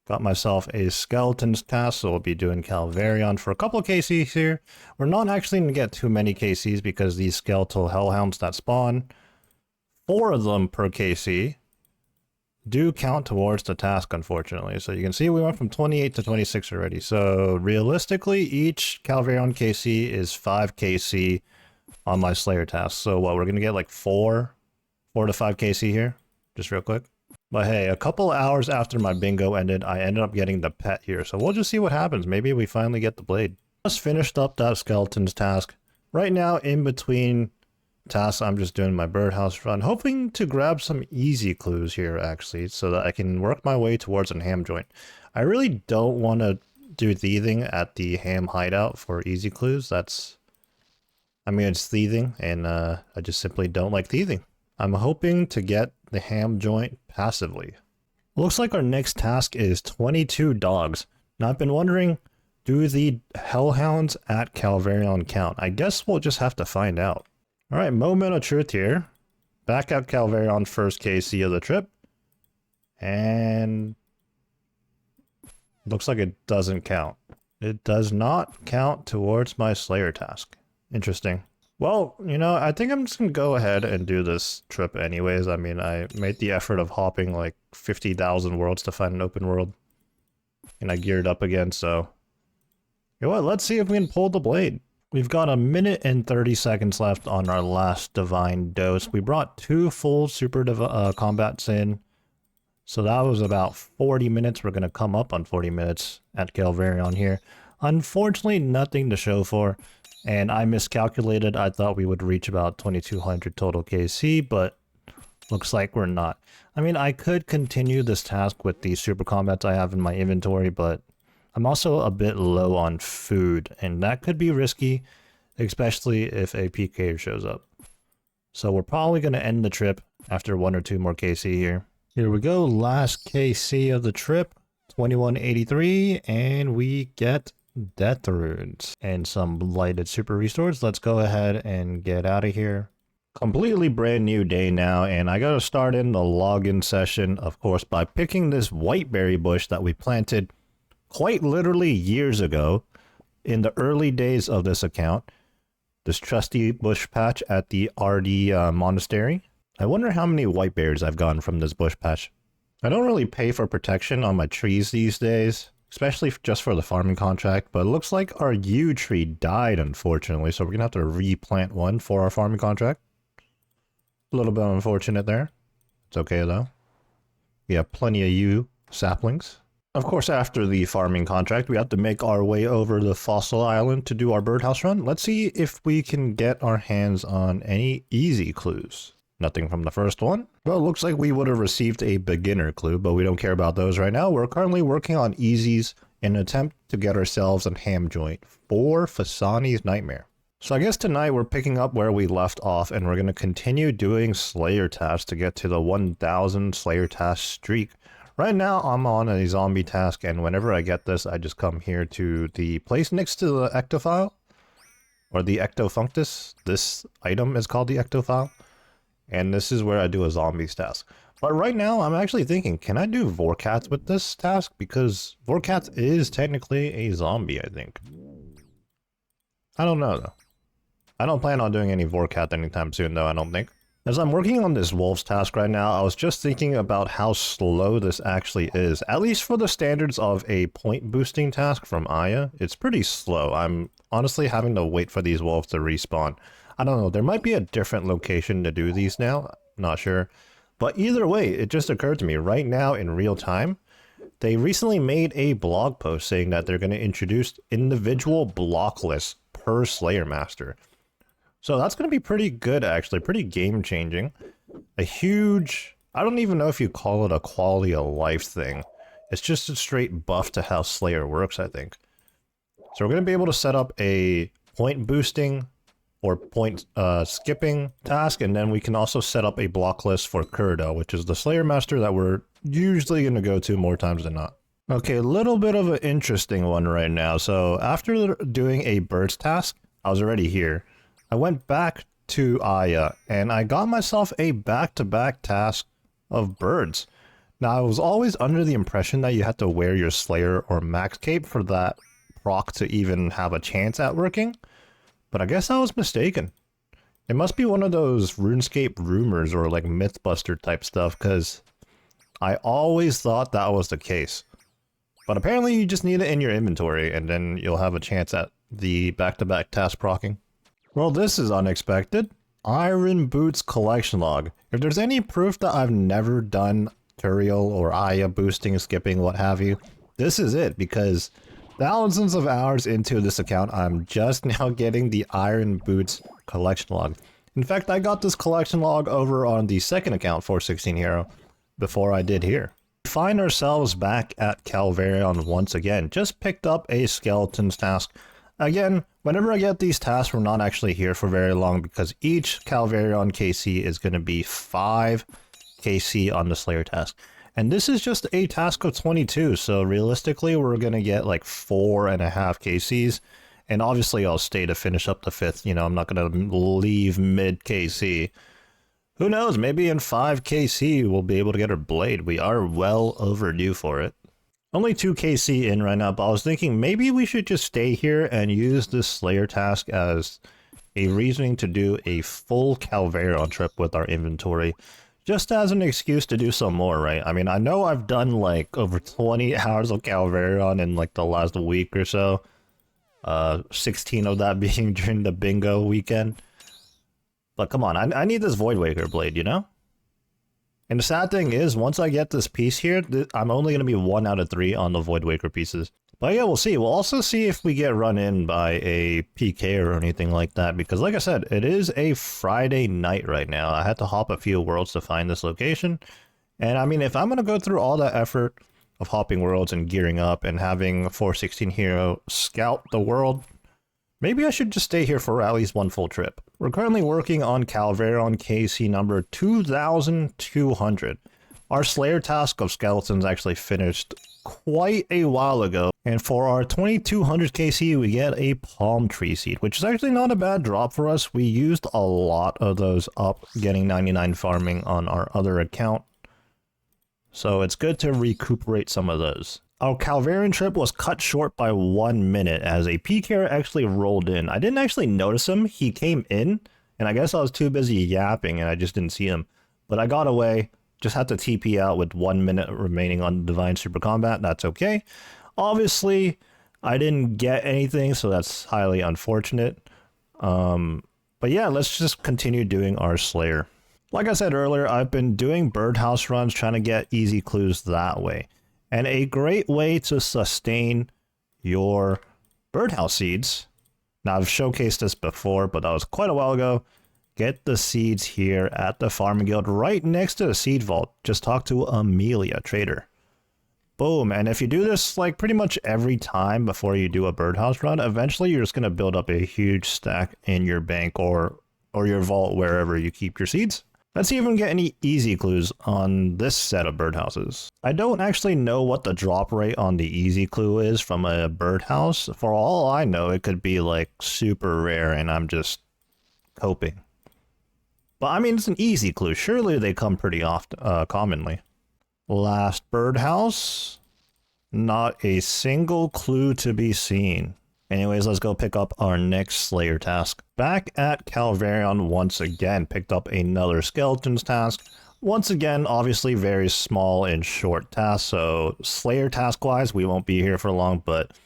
Got myself a skeleton's task, so we'll be doing Calvarion for a couple of KCs here. We're not actually going to get too many KCs because these skeletal hellhounds that spawn, 4 of them per KC, do count towards the task, unfortunately. So you can see we went from 28 to 26 already. So realistically, each Calvarion KC is 5 KC on my Slayer task. So what, we're gonna get like 4 to 5 KC here, just real quick. But hey, a couple hours after my bingo ended, I ended up getting the pet here. So we'll just see what happens. Maybe we finally get the blade. Just finished up that skeleton's task. Right now, in between tasks, I'm just doing my birdhouse run, hoping to grab some easy clues here, actually, so that I can work my way towards a ham joint. I really don't want to do thieving at the ham hideout for easy clues. I mean, it's thieving, and I just simply don't like thieving. I'm hoping to get the ham joint passively. Looks like our next task is 22 dogs. Now, I've been wondering, do the hellhounds at Calvarion count? I guess we'll just have to find out. Alright, moment of truth here. Back at Calvarion, first KC of the trip. And looks like it doesn't count. It does not count towards my Slayer task. Interesting. Well, you know, I think I'm just gonna go ahead and do this trip anyways. I mean, I made the effort of hopping like 50,000 worlds to find an open world. And I geared up again, so... You know what, let's see if we can pull the blade. We've got 1 minute and 30 seconds left on our last divine dose. We brought 2 full super combats in. So that was about 40 minutes. We're going to come up on 40 minutes at Calvarion here. Unfortunately, nothing to show for. And I miscalculated. I thought we would reach about 2200 total KC, but looks like we're not. I mean, I could continue this task with the super combats I have in my inventory, but I'm also a bit low on food, and that could be risky, especially if a PK shows up. So we're probably going to end the trip after 1 or 2 more KC here. Here we go, last KC of the trip, 2183, and we get Death Runes and some lighted super restores. Let's go ahead and get out of here. Completely brand new day now, and I gotta start in the login session, of course, by picking this whiteberry bush that we planted quite literally years ago in the early days of this account. This trusty bush patch at the RD monastery. I wonder how many whiteberries I've gotten from this bush patch. I don't really pay for protection on my trees these days, especially just for the farming contract, but it looks like our yew tree died, unfortunately, so we're gonna have to replant one for our farming contract. A little bit unfortunate there. It's okay though. We have plenty of yew saplings. Of course, after the farming contract, we have to make our way over the fossil island to do our birdhouse run. Let's see if we can get our hands on any easy clues. Nothing from the first one. Well, it looks like we would have received a beginner clue, but we don't care about those right now. We're currently working on easies in an attempt to get ourselves a ham joint for Fasani's Nightmare. So I guess tonight we're picking up where we left off, and we're going to continue doing Slayer tasks to get to the 1000 Slayer task streak. Right now I'm on a zombie task, and whenever I get this, I just come here to the place next to the ectophile, or the ectofunctus. This item is called the ectophile, and this is where I do a zombies task. But right now I'm actually thinking, can I do Vorkats with this task? Because Vorkats is technically a zombie, I think. I don't know though. I don't plan on doing any Vorkat anytime soon though, I don't think. As I'm working on this wolves task right now, I was just thinking about how slow this actually is. At least for the standards of a point boosting task from Aya, it's pretty slow. I'm honestly having to wait for these wolves to respawn. I don't know, there might be a different location to do these now, not sure. But either way, it just occurred to me right now in real time, they recently made a blog post saying that they're going to introduce individual block lists per Slayer Master. So that's going to be pretty good, actually, pretty game-changing. A huge, I don't even know if you call it a quality of life thing. It's just a straight buff to how Slayer works, I think. So we're going to be able to set up a point boosting or point skipping task, and then we can also set up a block list for Kurdo, which is the Slayer Master that we're usually going to go to more times than not. Okay, a little bit of an interesting one right now. So after doing a birds task, I was already here. I went back to Aya, and I got myself a back-to-back task of birds. Now, I was always under the impression that you had to wear your Slayer or Max Cape for that proc to even have a chance at working, but I guess I was mistaken. It must be one of those RuneScape rumors or like Mythbuster type stuff, because I always thought that was the case. But apparently you just need it in your inventory, and then you'll have a chance at the back-to-back task procking. Well, this is unexpected. Iron Boots collection log. If there's any proof that I've never done Turiel or Aya boosting, skipping, what have you, this is it, because thousands of hours into this account, I'm just now getting the Iron Boots collection log. In fact, I got this collection log over on the second account, 416 Hero, before I did here. We find ourselves back at Calvarion once again. Just picked up a Skeleton's task. Again, whenever I get these tasks, we're not actually here for very long because each Calvarion KC is going to be 5 KC on the Slayer task. And this is just a task of 22, so realistically we're going to get like 4.5 KCs. And obviously I'll stay to finish up the 5th, you know, I'm not going to leave mid KC. Who knows, maybe in 5 KC we'll be able to get our blade. We are well overdue for it. Only 2 KC in right now, but I was thinking maybe we should just stay here and use this Slayer task as a reasoning to do a full Calvarion trip with our inventory. Just as an excuse to do some more, right? I mean, I know I've done like over 20 hours of Calvarion in like the last week or so. 16 of that being during the bingo weekend. But come on, I need this Voidwaker blade, you know? And the sad thing is, once I get this piece here, I'm only going to be 1 out of 3 on the Voidwaker pieces. But yeah, we'll see. We'll also see if we get run in by a PK or anything like that. Because like I said, it is a Friday night right now. I had to hop a few worlds to find this location. And I mean, if I'm going to go through all that effort of hopping worlds and gearing up and having 416 Hero scout the world, maybe I should just stay here for at least one full trip. We're currently working on Calvarion KC number 2200. Our Slayer task of Skeletons actually finished quite a while ago. And for our 2200 KC, we get a Palm Tree Seed, which is actually not a bad drop for us. We used a lot of those up getting 99 farming on our other account. So it's good to recuperate some of those. Our Calvarion trip was cut short by 1 minute as a PKer actually rolled in. I didn't actually notice him. He came in, and I guess I was too busy yapping and I just didn't see him. But I got away, just had to TP out with 1 minute remaining on Divine Super Combat. That's okay. Obviously, I didn't get anything, so that's highly unfortunate. But yeah, let's just continue doing our Slayer. Like I said earlier, I've been doing birdhouse runs trying to get easy clues that way. And a great way to sustain your birdhouse seeds, now I've showcased this before, but that was quite a while ago, get the seeds here at the farming guild right next to the seed vault. Just talk to Amelia, trader. Boom, and if you do this like pretty much every time before you do a birdhouse run, eventually you're just going to build up a huge stack in your bank or your vault wherever you keep your seeds. Let's see if we can get any easy clues on this set of birdhouses. I don't actually know what the drop rate on the easy clue is from a birdhouse. For all I know, it could be like super rare and I'm just coping. But I mean, it's an easy clue. Surely they come pretty often, commonly. Last birdhouse. Not a single clue to be seen. Anyways, let's go pick up our next Slayer task. Back at Calvarion once again, picked up another Skeleton's task. Once again, obviously very small and short tasks, so Slayer task-wise, we won't be here for long, but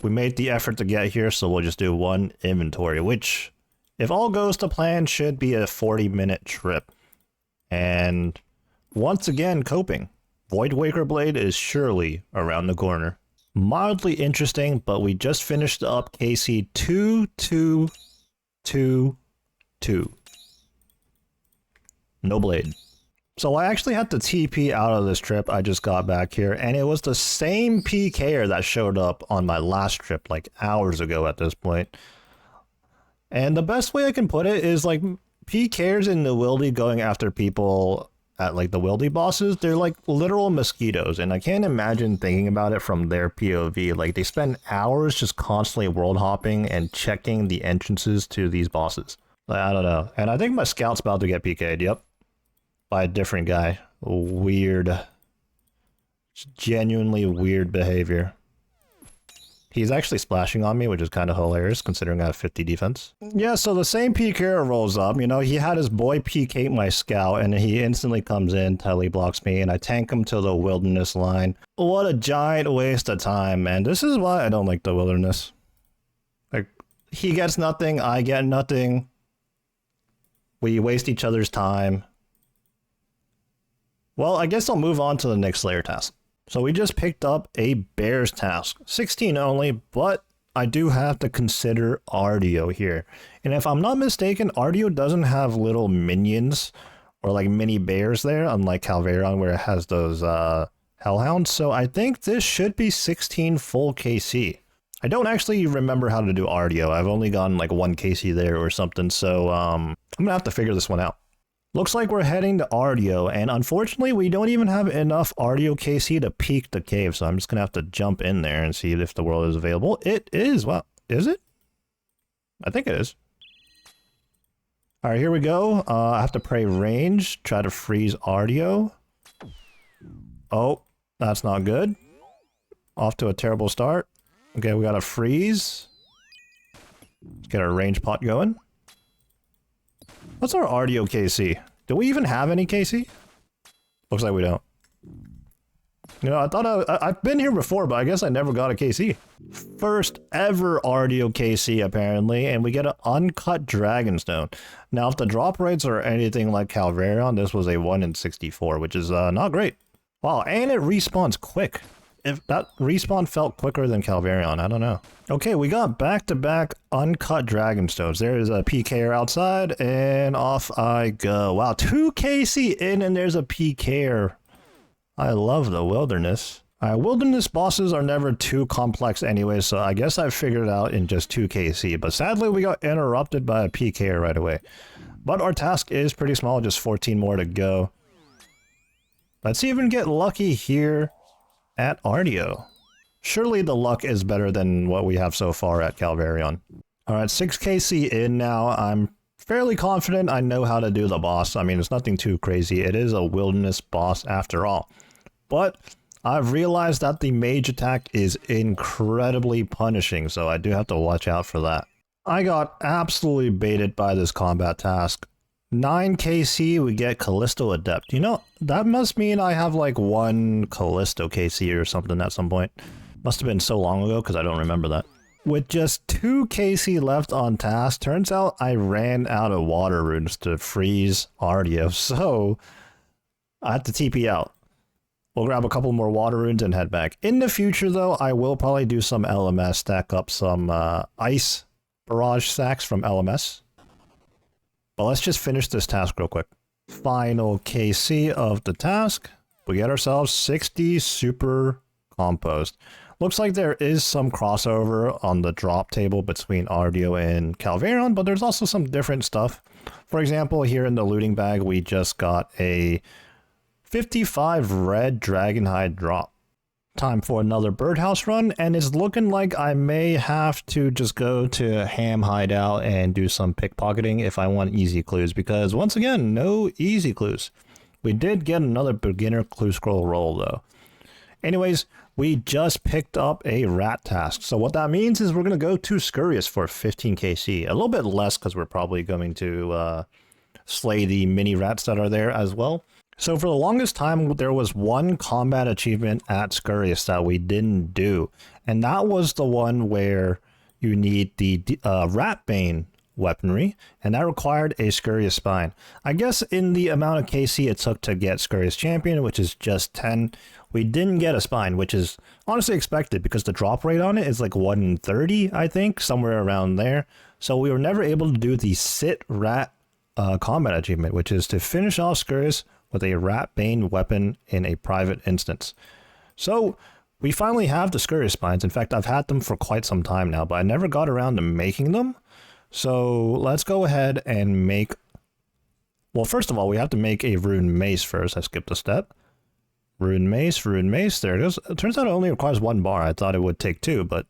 we made the effort to get here, so we'll just do one inventory, which, if all goes to plan, should be a 40-minute trip. And once again, coping. Voidwaker Blade is surely around the corner. Mildly interesting, but we just finished up KC 2222. No blade. So I actually had to TP out of this trip. I just got back here, and it was the same PKer that showed up on my last trip like hours ago at this point. And the best way I can put it is like PKers in the Wildy going after people at like the Wildy bosses, they're like literal mosquitoes, and I can't imagine thinking about it from their POV. Like they spend hours just constantly world hopping and checking the entrances to these bosses. Like, I don't know. And I think my scout's about to get PK'd, yep. By a different guy. Weird. Genuinely weird behavior. He's actually splashing on me, which is kind of hilarious, considering I have 50 defense. Yeah, so the same PKer rolls up. You know, he had his boy PK my scout, and he instantly comes in, tele blocks me, and I tank him to the wilderness line. What a giant waste of time, man. This is why I don't like the wilderness. Like, He gets nothing, I get nothing. We waste each other's time. Well, I guess I'll move on to the next Slayer task. So we just picked up a Bears task. 16 only, but I do have to consider Ardio here. And if I'm not mistaken, Ardio doesn't have little minions or like mini bears there, unlike Calvarion where it has those hellhounds. So I think this should be 16 full KC. I don't actually remember how to do Ardio. I've only gotten like 1 KC there or something, so I'm gonna have to figure this one out. Looks like we're heading to Ardio, and unfortunately we don't even have enough Ardio KC to peek the cave, so I'm just gonna have to jump in there and see if the world is available. It is. Wow. Is it? I think it is. Alright, here we go. I have to pray range, try to freeze Ardio. Oh, that's not good. Off to a terrible start. Okay, we got a freeze. Let's get our range pot going. What's our Ardio KC? Do we even have any KC? Looks like we don't. You know, I thought I've been here before, but I guess I never got a KC. First ever Ardio KC, apparently, and we get an uncut Dragonstone. Now, if the drop rates are anything like Calvarion, this was a 1 in 64, which is not great. Wow, and it respawns quick. If that respawn felt quicker than Calvarion, I don't know. Okay, we got back-to-back uncut Dragonstones. There's a PKer outside, and off I go. Wow, 2 KC in, and there's a PKer. I love the wilderness. Wilderness bosses are never too complex anyway, so I guess I figured it out in just 2 KC. But sadly, we got interrupted by a PKer right away. But our task is pretty small, just 14 more to go. Let's even get lucky here at Ardio. Surely the luck is better than what we have so far at Calvarion. Alright, 6 KC in now. I'm fairly confident I know how to do the boss. I mean, it's nothing too crazy. It is a wilderness boss after all. But I've realized that the mage attack is incredibly punishing, so I do have to watch out for that. I got absolutely baited by this combat task. 9 KC, we get Callisto Adept. You know, that must mean I have like 1 Callisto KC or something at some point. Must have been so long ago because I don't remember that. With just 2 KC left on task, turns out I ran out of water runes to freeze Ardio, so I had to TP out. We'll grab a couple more water runes and head back. In the future though, I will probably do some LMS, stack up some ice barrage stacks from LMS. But let's just finish this task real quick. Final KC of the task. We get ourselves 60 super compost. Looks like there is some crossover on the drop table between Ardio and Calvarion, but there's also some different stuff. For example, here in the looting bag, we just got a 55 red dragonhide drop. Time for another birdhouse run, and it's looking like I may have to just go to Ham Hideout and do some pickpocketing if I want easy clues, because once again, no easy clues. We did get another beginner clue scroll roll though. Anyways, we just picked up a rat task, so what that means is we're going to go to Scurious for 15 KC. A little bit less because we're probably going to slay the mini rats that are there as well. So for the longest time, there was 1 combat achievement at Scurious that we didn't do. And that was the one where you need the Ratbane weaponry, and that required a Scurious Spine. I guess in the amount of KC it took to get Scurious Champion, which is just 10, we didn't get a Spine, which is honestly expected because the drop rate on it is like 1 in 30, I think, somewhere around there. So we were never able to do the Sit Rat combat achievement, which is to finish off Scurious with a Ratbane weapon in a private instance. So we finally have the Scurious Spines. In fact, I've had them for quite some time now, but I never got around to making them. So let's go ahead and make... Well, first of all, we have to make a Rune Mace first. I skipped a step. Rune Mace, there it is. It turns out it only requires 1 bar. I thought it would take 2, but...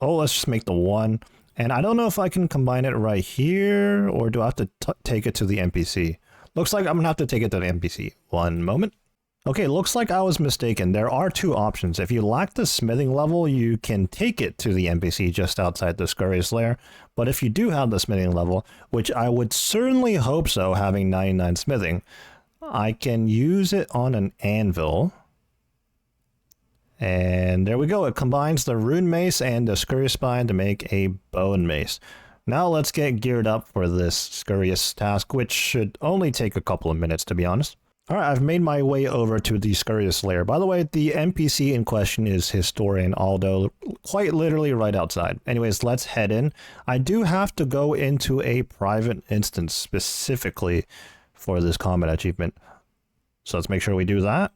Oh, let's just make the 1. And I don't know if I can combine it right here, or do I have to take it to the NPC? Looks like I'm gonna have to take it to the NPC. One moment. Okay, looks like I was mistaken. There are 2 options. If you lack the smithing level, you can take it to the NPC just outside the Scurious lair. But if you do have the smithing level, which I would certainly hope so, having 99 smithing, I can use it on an anvil. And there we go. It combines the rune mace and the scurry spine to make a bone mace. Now let's get geared up for this scurrious task, which should only take a couple of minutes, to be honest. Alright, I've made my way over to the scurrious lair. By the way, the NPC in question is Historian Aldo, quite literally right outside. Anyways, let's head in. I do have to go into a private instance specifically for this combat achievement. So let's make sure we do that.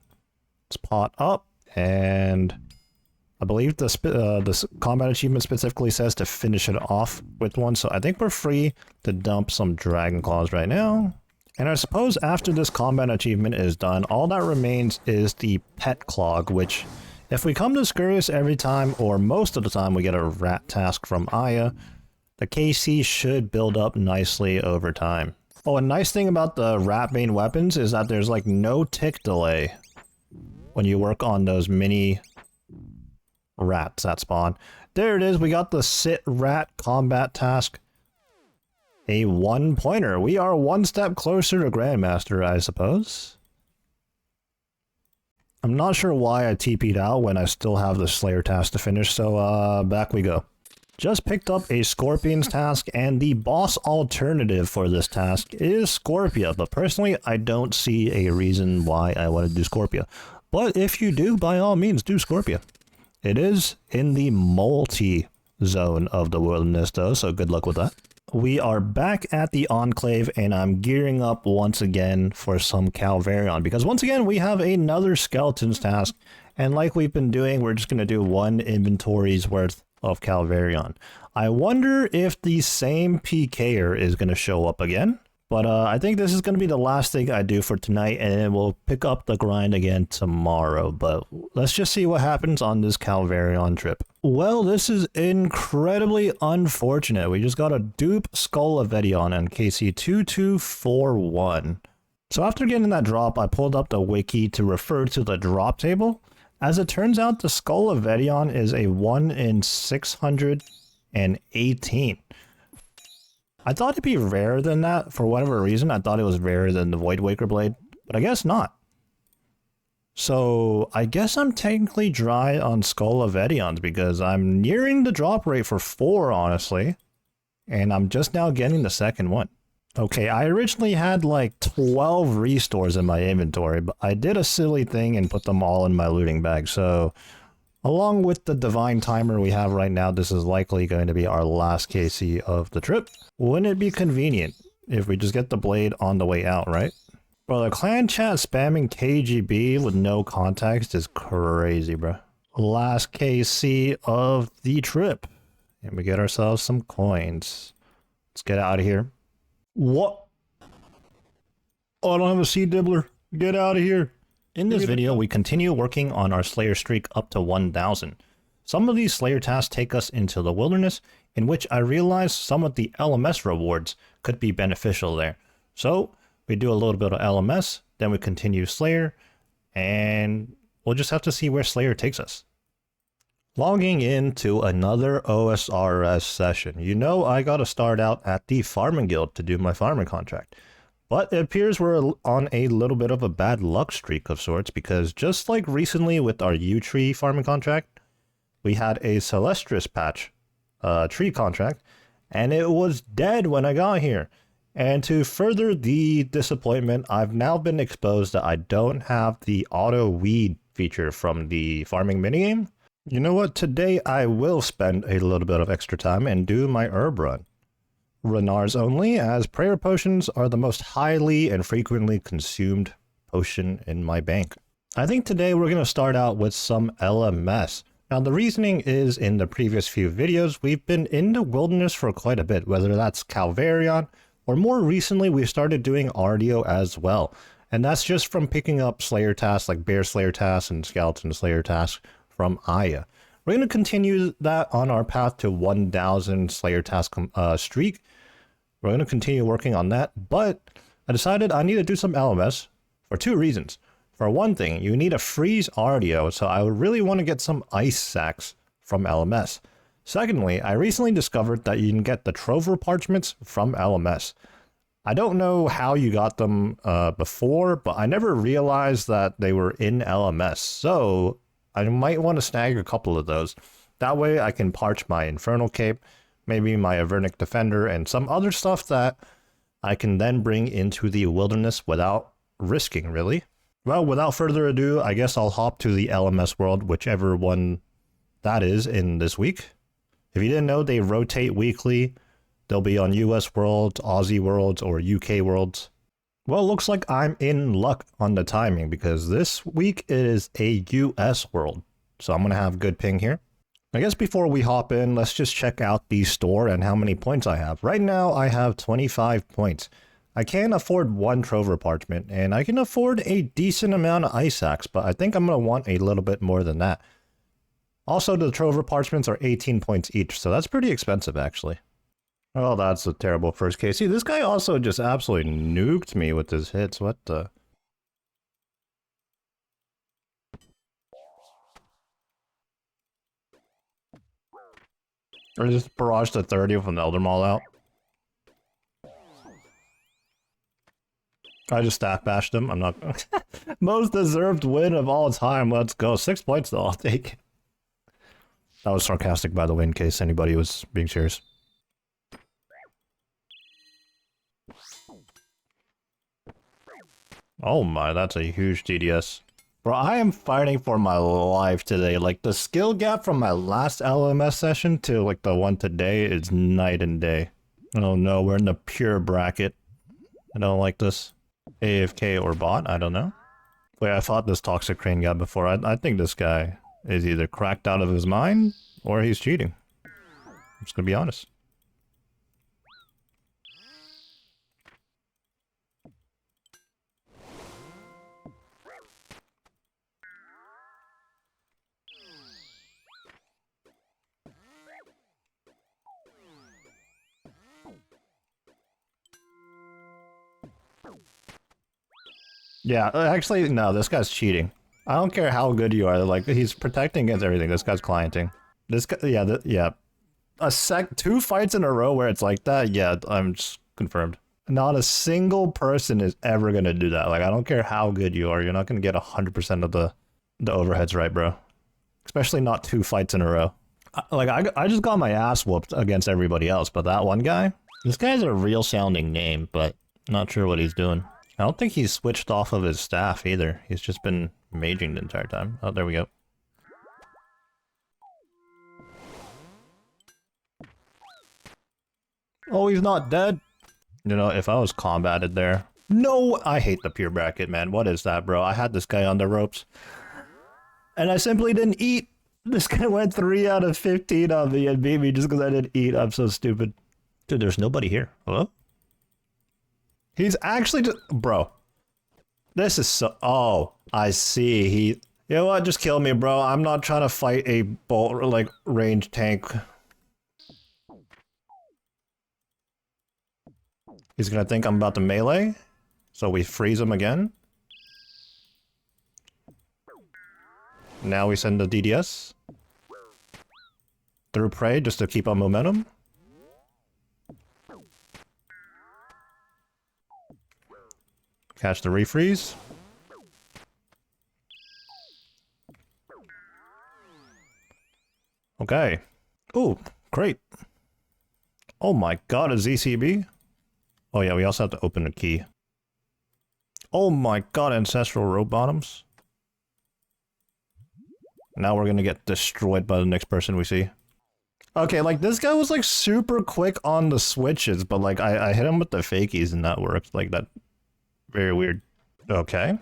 Let's pot up. And I believe this combat achievement specifically says to finish it off with one. So I think we're free to dump some dragon claws right now. And I suppose after this combat achievement is done, all that remains is the pet clog, which if we come to Scurrious every time, or most of the time we get a rat task from Aya, the KC should build up nicely over time. Oh, a nice thing about the rat bane weapons is that there's like no tick delay when you work on those mini rats that spawn. There it is, we got the sit rat combat task. A 1-pointer. We are one step closer to Grandmaster, I suppose. I'm not sure why I TP'd out when I still have the Slayer task to finish, so back we go. Just picked up a Scorpion's task, and the boss alternative for this task is Scorpia, but personally I don't see a reason why I want to do Scorpia. But if you do, by all means, do Scorpia. It is in the multi-zone of the wilderness, though, so good luck with that. We are back at the Enclave, and I'm gearing up once again for some Calvarion, because once again, we have another Skeleton's task, and like we've been doing, we're just going to do one inventory's worth of Calvarion. I wonder if the same PKer is going to show up again. But I think this is going to be the last thing I do for tonight, and then we'll pick up the grind again tomorrow. But let's just see what happens on this Calvarion trip. Well, this is incredibly unfortunate. We just got a dupe Skull of Edion and KC2241. So after getting that drop, I pulled up the wiki to refer to the drop table. As it turns out, the Skull of Edion is a 1 in 618. I thought it'd be rarer than that. For whatever reason, I thought it was rarer than the Void Waker Blade, but I guess not. So I guess I'm technically dry on Skull of Edions because I'm nearing the drop rate for 4, honestly. And I'm just now getting the second one. Okay, I originally had like 12 restores in my inventory, but I did a silly thing and put them all in my looting bag, so along with the divine timer we have right now, this is likely going to be our last KC of the trip. Wouldn't it be convenient if we just get the blade on the way out, right? Well, the clan chat spamming KGB with no context is crazy, bro. Last KC of the trip. And we get ourselves some coins. Let's get out of here. What? Oh, I don't have a seed dibbler. Get out of here. In this video, we continue working on our Slayer streak up to 1,000. Some of these Slayer tasks take us into the wilderness, in which I realized some of the LMS rewards could be beneficial there. So, we do a little bit of LMS, then we continue Slayer, and we'll just have to see where Slayer takes us. Logging into another OSRS session. You know I gotta start out at the Farming Guild to do my farming contract. But it appears we're on a little bit of a bad luck streak of sorts, because just like recently with our U-Tree farming contract, we had a Celestris patch tree contract, and it was dead when I got here. And to further the disappointment, I've now been exposed that I don't have the auto weed feature from the farming minigame. You know what? Today I will spend a little bit of extra time and do my herb run. Renars only, as prayer potions are the most highly and frequently consumed potion in my bank. I think today we're going to start out with some LMS. Now the reasoning is in the previous few videos we've been in the wilderness for quite a bit, whether that's Calvarion, or more recently we started doing RDO as well. And that's just from picking up Slayer tasks like Bear Slayer tasks and Skeleton Slayer tasks from Aya. We're going to continue that on our path to 1,000 Slayer task streak. We're going to continue working on that, but I decided I need to do some LMS for 2 reasons. For one thing, you need a freeze RDO, so I would really want to get some ice sacks from LMS. Secondly, I recently discovered that you can get the Trover parchments from LMS. I don't know how you got them before, but I never realized that they were in LMS. So I might want to snag a couple of those. That way I can parch my Infernal Cape, maybe my Avernic Defender, and some other stuff that I can then bring into the wilderness without risking, really. Well, without further ado, I guess I'll hop to the LMS world, whichever one that is in this week. If you didn't know, they rotate weekly. They'll be on US Worlds, Aussie Worlds, or UK Worlds. Well, looks like I'm in luck on the timing because this week it is a US World. So I'm going to have good ping here. I guess before we hop in, let's just check out the store and how many points I have. Right now, I have 25 points. I can't afford one Trover Parchment, and I can afford a decent amount of Ice Axe, but I think I'm going to want a little bit more than that. Also, the Trover Parchments are 18 points each, so that's pretty expensive, actually. Oh, that's a terrible first case. See, this guy also just absolutely nuked me with his hits. What the... Or just barrage to 30 with an Elder Maul out. I just staff bashed him. I'm not... Most deserved win of all time. Let's go. 6 points though, I'll take. That was sarcastic, by the way, in case anybody was being serious. Oh my, that's a huge TDS. Bro, I am fighting for my life today. Like, the skill gap from my last LMS session to, like, the one today is night and day. Oh no, we're in the pure bracket. I don't like this. AFK or bot, I don't know. Wait, I fought this Toxic Crane guy before. I think this guy is either cracked out of his mind, or he's cheating. I'm just gonna be honest. Yeah, actually, no, this guy's cheating. I don't care how good you are, like, he's protecting against everything. This guy's clienting. This guy, yeah, yeah. Two fights in a row where it's like that, yeah, I'm just confirmed. Not a single person is ever gonna do that. Like, I don't care how good you are, you're not gonna get 100% of the overheads right, bro. Especially not 2 fights in a row. I just got my ass whooped against everybody else, but that one guy? This guy's a real sounding name, but not sure what he's doing. I don't think he's switched off of his staff either. He's just been maging the entire time. Oh, there we go. Oh, he's not dead. You know, if I was combated there... No! I hate the pure bracket, man. What is that, bro? I had this guy on the ropes. And I simply didn't eat. This guy went 3 out of 15 on me and beat me just because I didn't eat. I'm so stupid. Dude, there's nobody here. Hello? He's actually just... Bro. This is so... Oh, I see. He... You know what? Just kill me, bro. I'm not trying to fight a bolt, like, range tank. He's gonna think I'm about to melee. So we freeze him again. Now we send the DDS. Through prey just to keep on momentum. Catch the refreeze. Okay. Ooh, great. Oh my god, a ZCB? Oh yeah, we also have to open a key. Oh my god, Ancestral Rope Bottoms. Now we're gonna get destroyed by the next person we see. Okay, like, this guy was, like, super quick on the switches, but, like, I hit him with the fakies and that worked. Like, that... Very weird. Okay.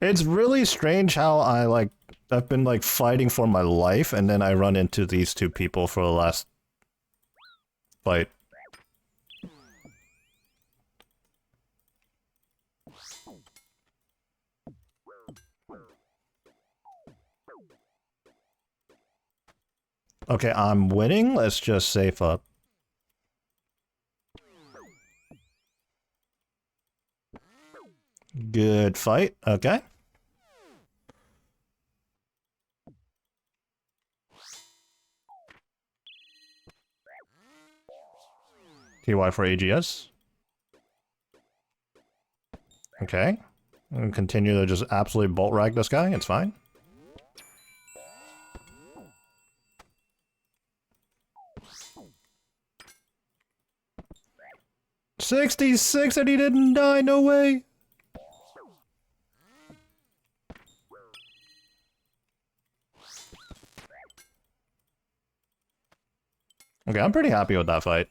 It's really strange how I've been, like, fighting for my life, and then I run into these 2 people for the last fight. Okay, I'm winning. Let's just safe up. Good fight. Okay. TY for AGS. Okay. And continue to just absolutely bolt rag this guy. It's fine. 66 and he didn't die, no way! Okay, I'm pretty happy with that fight.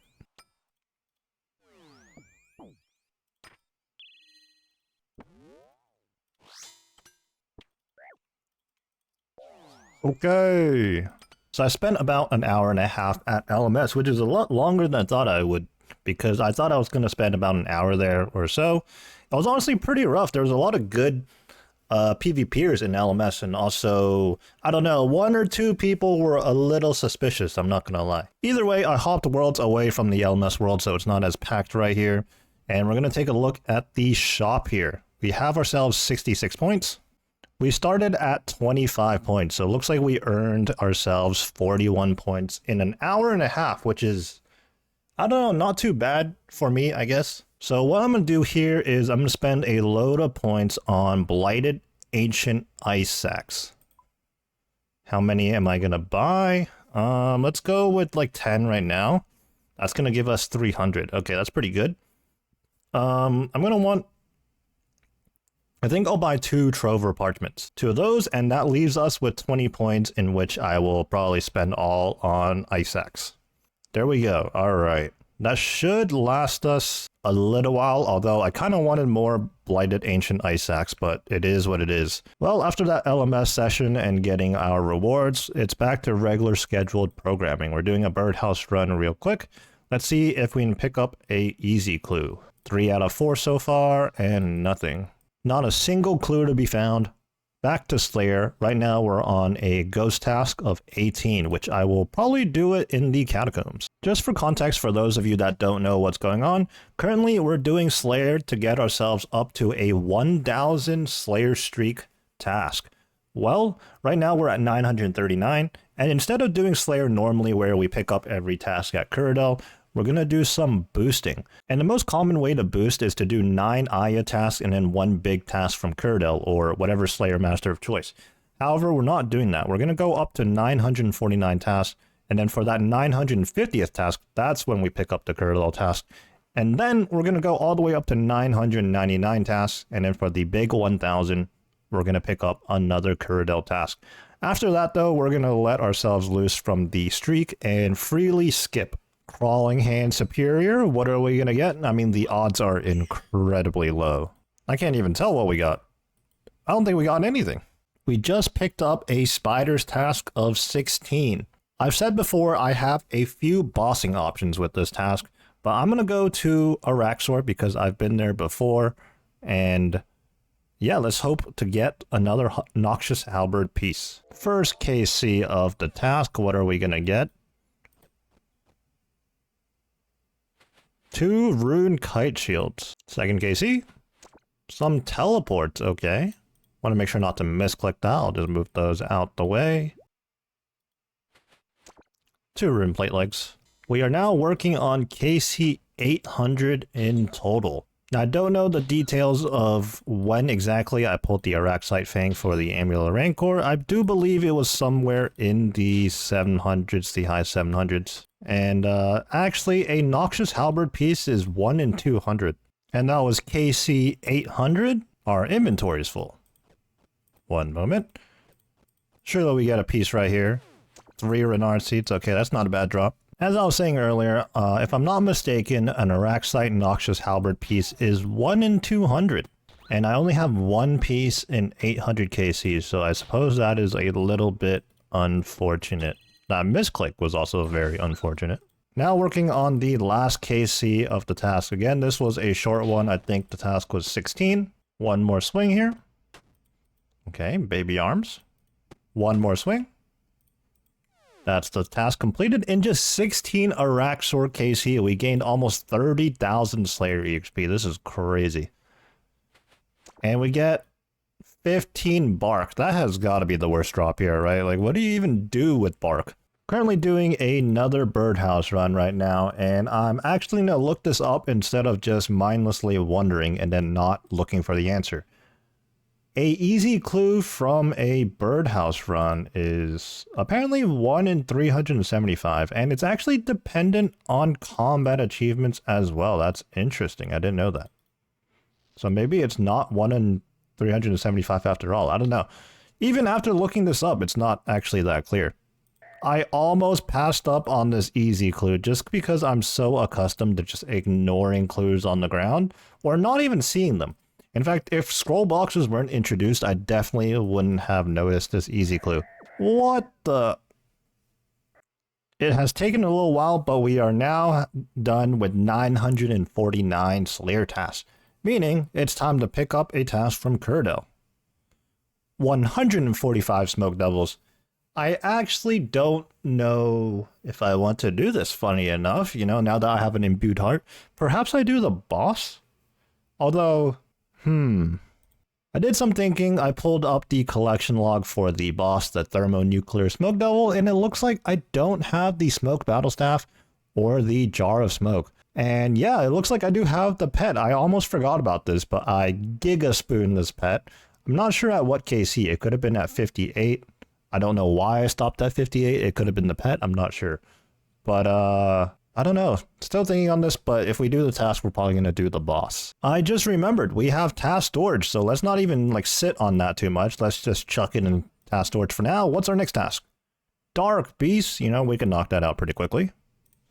Okay. So I spent about an hour and a half at LMS, which is a lot longer than I thought I would, because I thought I was going to spend about an hour there or so. It was honestly pretty rough. There was a lot of good PvPers in LMS, and also, I don't know, one or two people were a little suspicious, I'm not going to lie. Either way, I hopped worlds away from the LMS world, so it's not as packed right here. And we're going to take a look at the shop here. We have ourselves 66 points. We started at 25 points, so it looks like we earned ourselves 41 points in an hour and a half, which is, I don't know, not too bad for me, I guess. So what I'm going to do here is I'm going to spend a load of points on Blighted Ancient Ice Sacks. How many am I going to buy? Let's go with like 10 right now. That's going to give us 300. Okay, that's pretty good. I'm going to want, I think I'll buy 2 Trover Parchments. 2 of those, and that leaves us with 20 points, in which I will probably spend all on Ice Sacks. There we go. All right. That should last us a little while, although I kind of wanted more Blighted Ancient Ice Sacks, but it is what it is. Well, after that LMS session and getting our rewards, it's back to regular scheduled programming. We're doing a birdhouse run real quick. Let's see if we can pick up a easy clue. 3 out of 4 so far, and nothing. Not a single clue to be found. Back to Slayer. Right now we're on a ghost task of 18, which I will probably do it in the catacombs. Just for context, for those of you that don't know what's going on, currently we're doing Slayer to get ourselves up to a 1,000 Slayer streak task. Well, right now we're at 939, and instead of doing Slayer normally where we pick up every task at Cyrodiil, we're going to do some boosting. And the most common way to boost is to do 9 Aya tasks and then 1 big task from Cyrodiil or whatever Slayer Master of choice. However, we're not doing that. We're going to go up to 949 tasks, and then for that 950th task, that's when we pick up the Cyrodiil task. And then we're going to go all the way up to 999 tasks, and then for the big 1000, we're going to pick up another Cyrodiil task. After that, though, we're going to let ourselves loose from the streak and freely skip. Crawling Hand Superior, what are we going to get? I mean, the odds are incredibly low. I can't even tell what we got. I don't think we got anything. We just picked up a Spider's task of 16. I've said before I have a few bossing options with this task, but I'm going to go to Araxor because I've been there before, and yeah, let's hope to get another Noxious Halberd piece. First KC of the task, what are we going to get? 2 Rune Kite Shields. Second KC. Some teleports, okay. Want to make sure not to misclick that. I'll just move those out the way. 2 Rune Plate Legs. We are now working on KC 800 in total. Now, I don't know the details of when exactly I pulled the Araxite Fang for the Amulet Rancor. I do believe it was somewhere in the 700s, the high 700s. And actually, a Noxious Halberd piece is 1 in 200. And that was KC 800. Our inventory is full. One moment. Surely we get a piece right here. 3 Renard Seeds. Okay, that's not a bad drop. As I was saying earlier, if I'm not mistaken, an Araxite Noxious Halberd piece is 1 in 200. And I only have 1 piece in 800 KCs, so I suppose that is a little bit unfortunate. That misclick was also very unfortunate. Now working on the last KC of the task. Again, this was a short one. I think the task was 16. 1 more swing here. Okay, baby arms. 1 more swing. That's the task completed. In just 16 Araxor KC, we gained almost 30,000 Slayer EXP. This is crazy. And we get 15 bark. That has got to be the worst drop here, right? Like, what do you even do with bark? Currently doing another birdhouse run right now, and I'm actually going to look this up instead of just mindlessly wondering and then not looking for the answer. A easy clue from a birdhouse run is apparently 1 in 375, and it's actually dependent on combat achievements as well. That's interesting. I didn't know that. So maybe it's not 1 in 375 after all. I don't know. Even after looking this up, it's not actually that clear. I almost passed up on this easy clue just because I'm so accustomed to just ignoring clues on the ground or not even seeing them. In fact, if scroll boxes weren't introduced, I definitely wouldn't have noticed this easy clue. What the? It has taken a little while, but we are now done with 949 Slayer tasks, meaning it's time to pick up a task from Curdell. 145 Smoke Devils. I actually don't know if I want to do this, funny enough, you know, now that I have an imbued heart. Perhaps I do the boss? Although, I did some thinking. I pulled up the collection log for the boss, the Thermonuclear Smoke Devil, and it looks like I don't have the Smoke Battle Staff or the Jar of Smoke. And yeah, it looks like I do have the pet. I almost forgot about this, but I Giga Spoon this pet. I'm not sure at what KC. It could have been at 58. I don't know why I stopped at 58. It could have been the pet. I'm not sure. But, I don't know. Still thinking on this, but if we do the task, we're probably going to do the boss. I just remembered we have task storage, so let's not even like sit on that too much. Let's just chuck it in task storage for now. What's our next task? Dark Beast. You know, we can knock that out pretty quickly.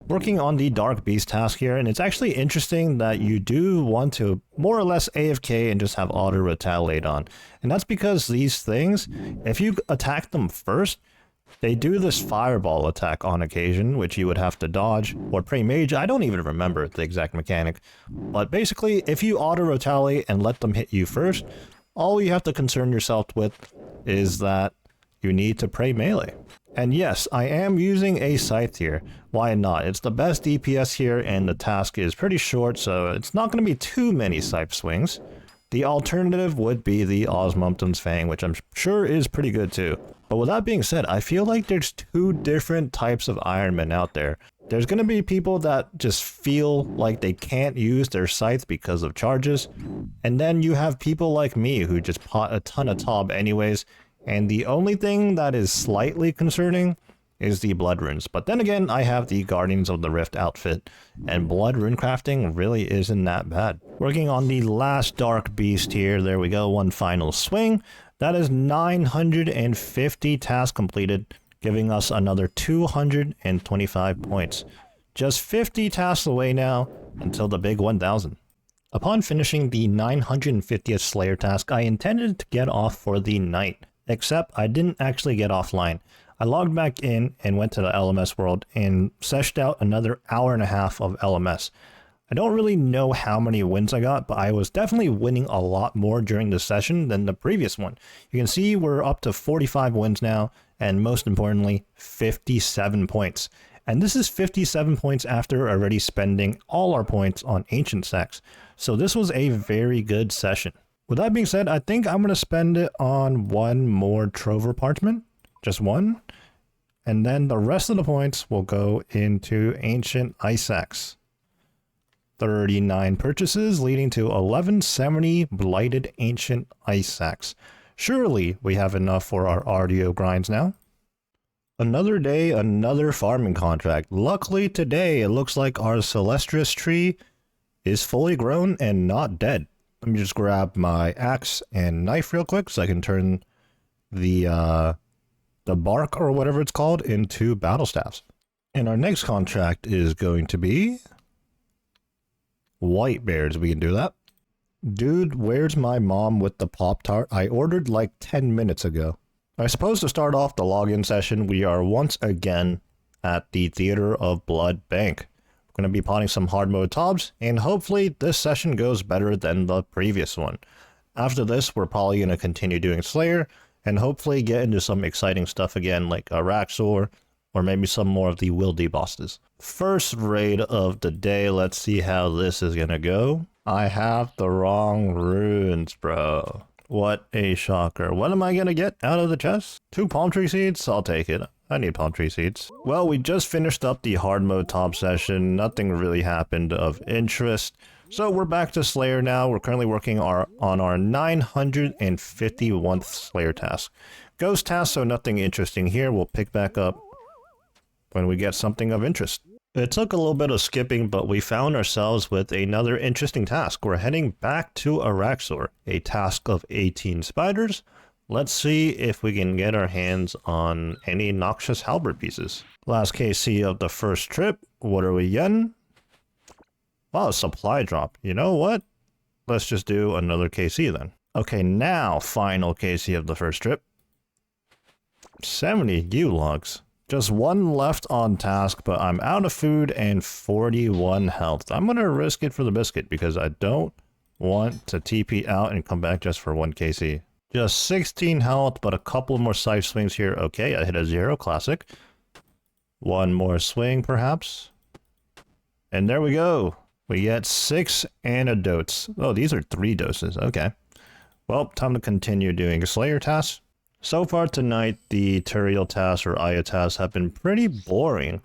Working on the Dark Beast task here, and it's actually interesting that you do want to more or less AFK and just have auto retaliate on. And that's because these things, if you attack them first, they do this fireball attack on occasion, which you would have to dodge or pray mage. I don't even remember the exact mechanic. But basically, if you auto retaliate and let them hit you first, all you have to concern yourself with is that you need to pray melee. And yes, I am using a scythe here. Why not? It's the best DPS here, and the task is pretty short, so it's not going to be too many scythe swings. The alternative would be the Osmumten's Fang, which I'm sure is pretty good too. But with that being said, I feel like there's two different types of Ironmen out there. There's going to be people that just feel like they can't use their scythe because of charges. And then you have people like me who just pot a ton of Tob anyways. And the only thing that is slightly concerning is the blood runes. But then again, I have the Guardians of the Rift outfit, and blood rune crafting really isn't that bad. Working on the last Dark Beast here, there we go, one final swing. That is 950 tasks completed, giving us another 225 points. Just 50 tasks away now until the big 1000. Upon finishing the 950th Slayer task, I intended to get off for the night. Except I didn't actually get offline. I logged back in and went to the LMS world and seshed out another hour and a half of LMS. I don't really know how many wins I got, but I was definitely winning a lot more during the session than the previous one. You can see we're up to 45 wins now, and most importantly, 57 points. And this is 57 points after already spending all our points on Ancient Sex. So this was a very good session. With that being said, I think I'm going to spend it on one more Trover Parchment. Just one. And then the rest of the points will go into Ancient Ice Axe. 39 purchases leading to 1170 Blighted Ancient Ice Axe. Surely we have enough for our RDO grinds now. Another day, another farming contract. Luckily today it looks like our Celestris tree is fully grown and not dead. Let me just grab my axe and knife real quick so I can turn the bark or whatever it's called into battle staffs. And our next contract is going to be white bears. We can do that. Dude, where's my mom with the Pop-Tart? I ordered like 10 minutes ago. I suppose to start off the login session, we are once again at the Theater of Blood Bank. Going to be potting some hard mode Tobs, and hopefully this session goes better than the previous one. After this, we're probably going to continue doing Slayer, and hopefully get into some exciting stuff again, like Araxor, or maybe some more of the Wildy bosses. First raid of the day, let's see how this is going to go. I have the wrong runes, bro. What a shocker. What am I going to get out of the chest? 2 palm tree seeds? I'll take it. I need palm tree seeds. Well, we just finished up the hard mode top session. Nothing really happened of interest. So we're back to Slayer now. We're currently working on our 951st Slayer task. Ghost task, so nothing interesting here. We'll pick back up when we get something of interest. It took a little bit of skipping, but we found ourselves with another interesting task. We're heading back to Araxor, a task of 18 spiders. Let's see if we can get our hands on any noxious halberd pieces. Last KC of the first trip. What are we getting? Wow, supply drop. You know what? Let's just do another KC then. Okay, now final KC of the first trip. 70 U-logs. Just one left on task, but I'm out of food and 41 health. I'm going to risk it for the biscuit because I don't want to TP out and come back just for 1 KC. Just 16 health, but a couple more side swings here. Okay, I hit a 0, classic. One more swing, perhaps. And there we go. We get 6 antidotes. Oh, these are 3 doses. Okay. Well, time to continue doing Slayer tasks. So far tonight, the Turiel tasks or Aya tasks have been pretty boring.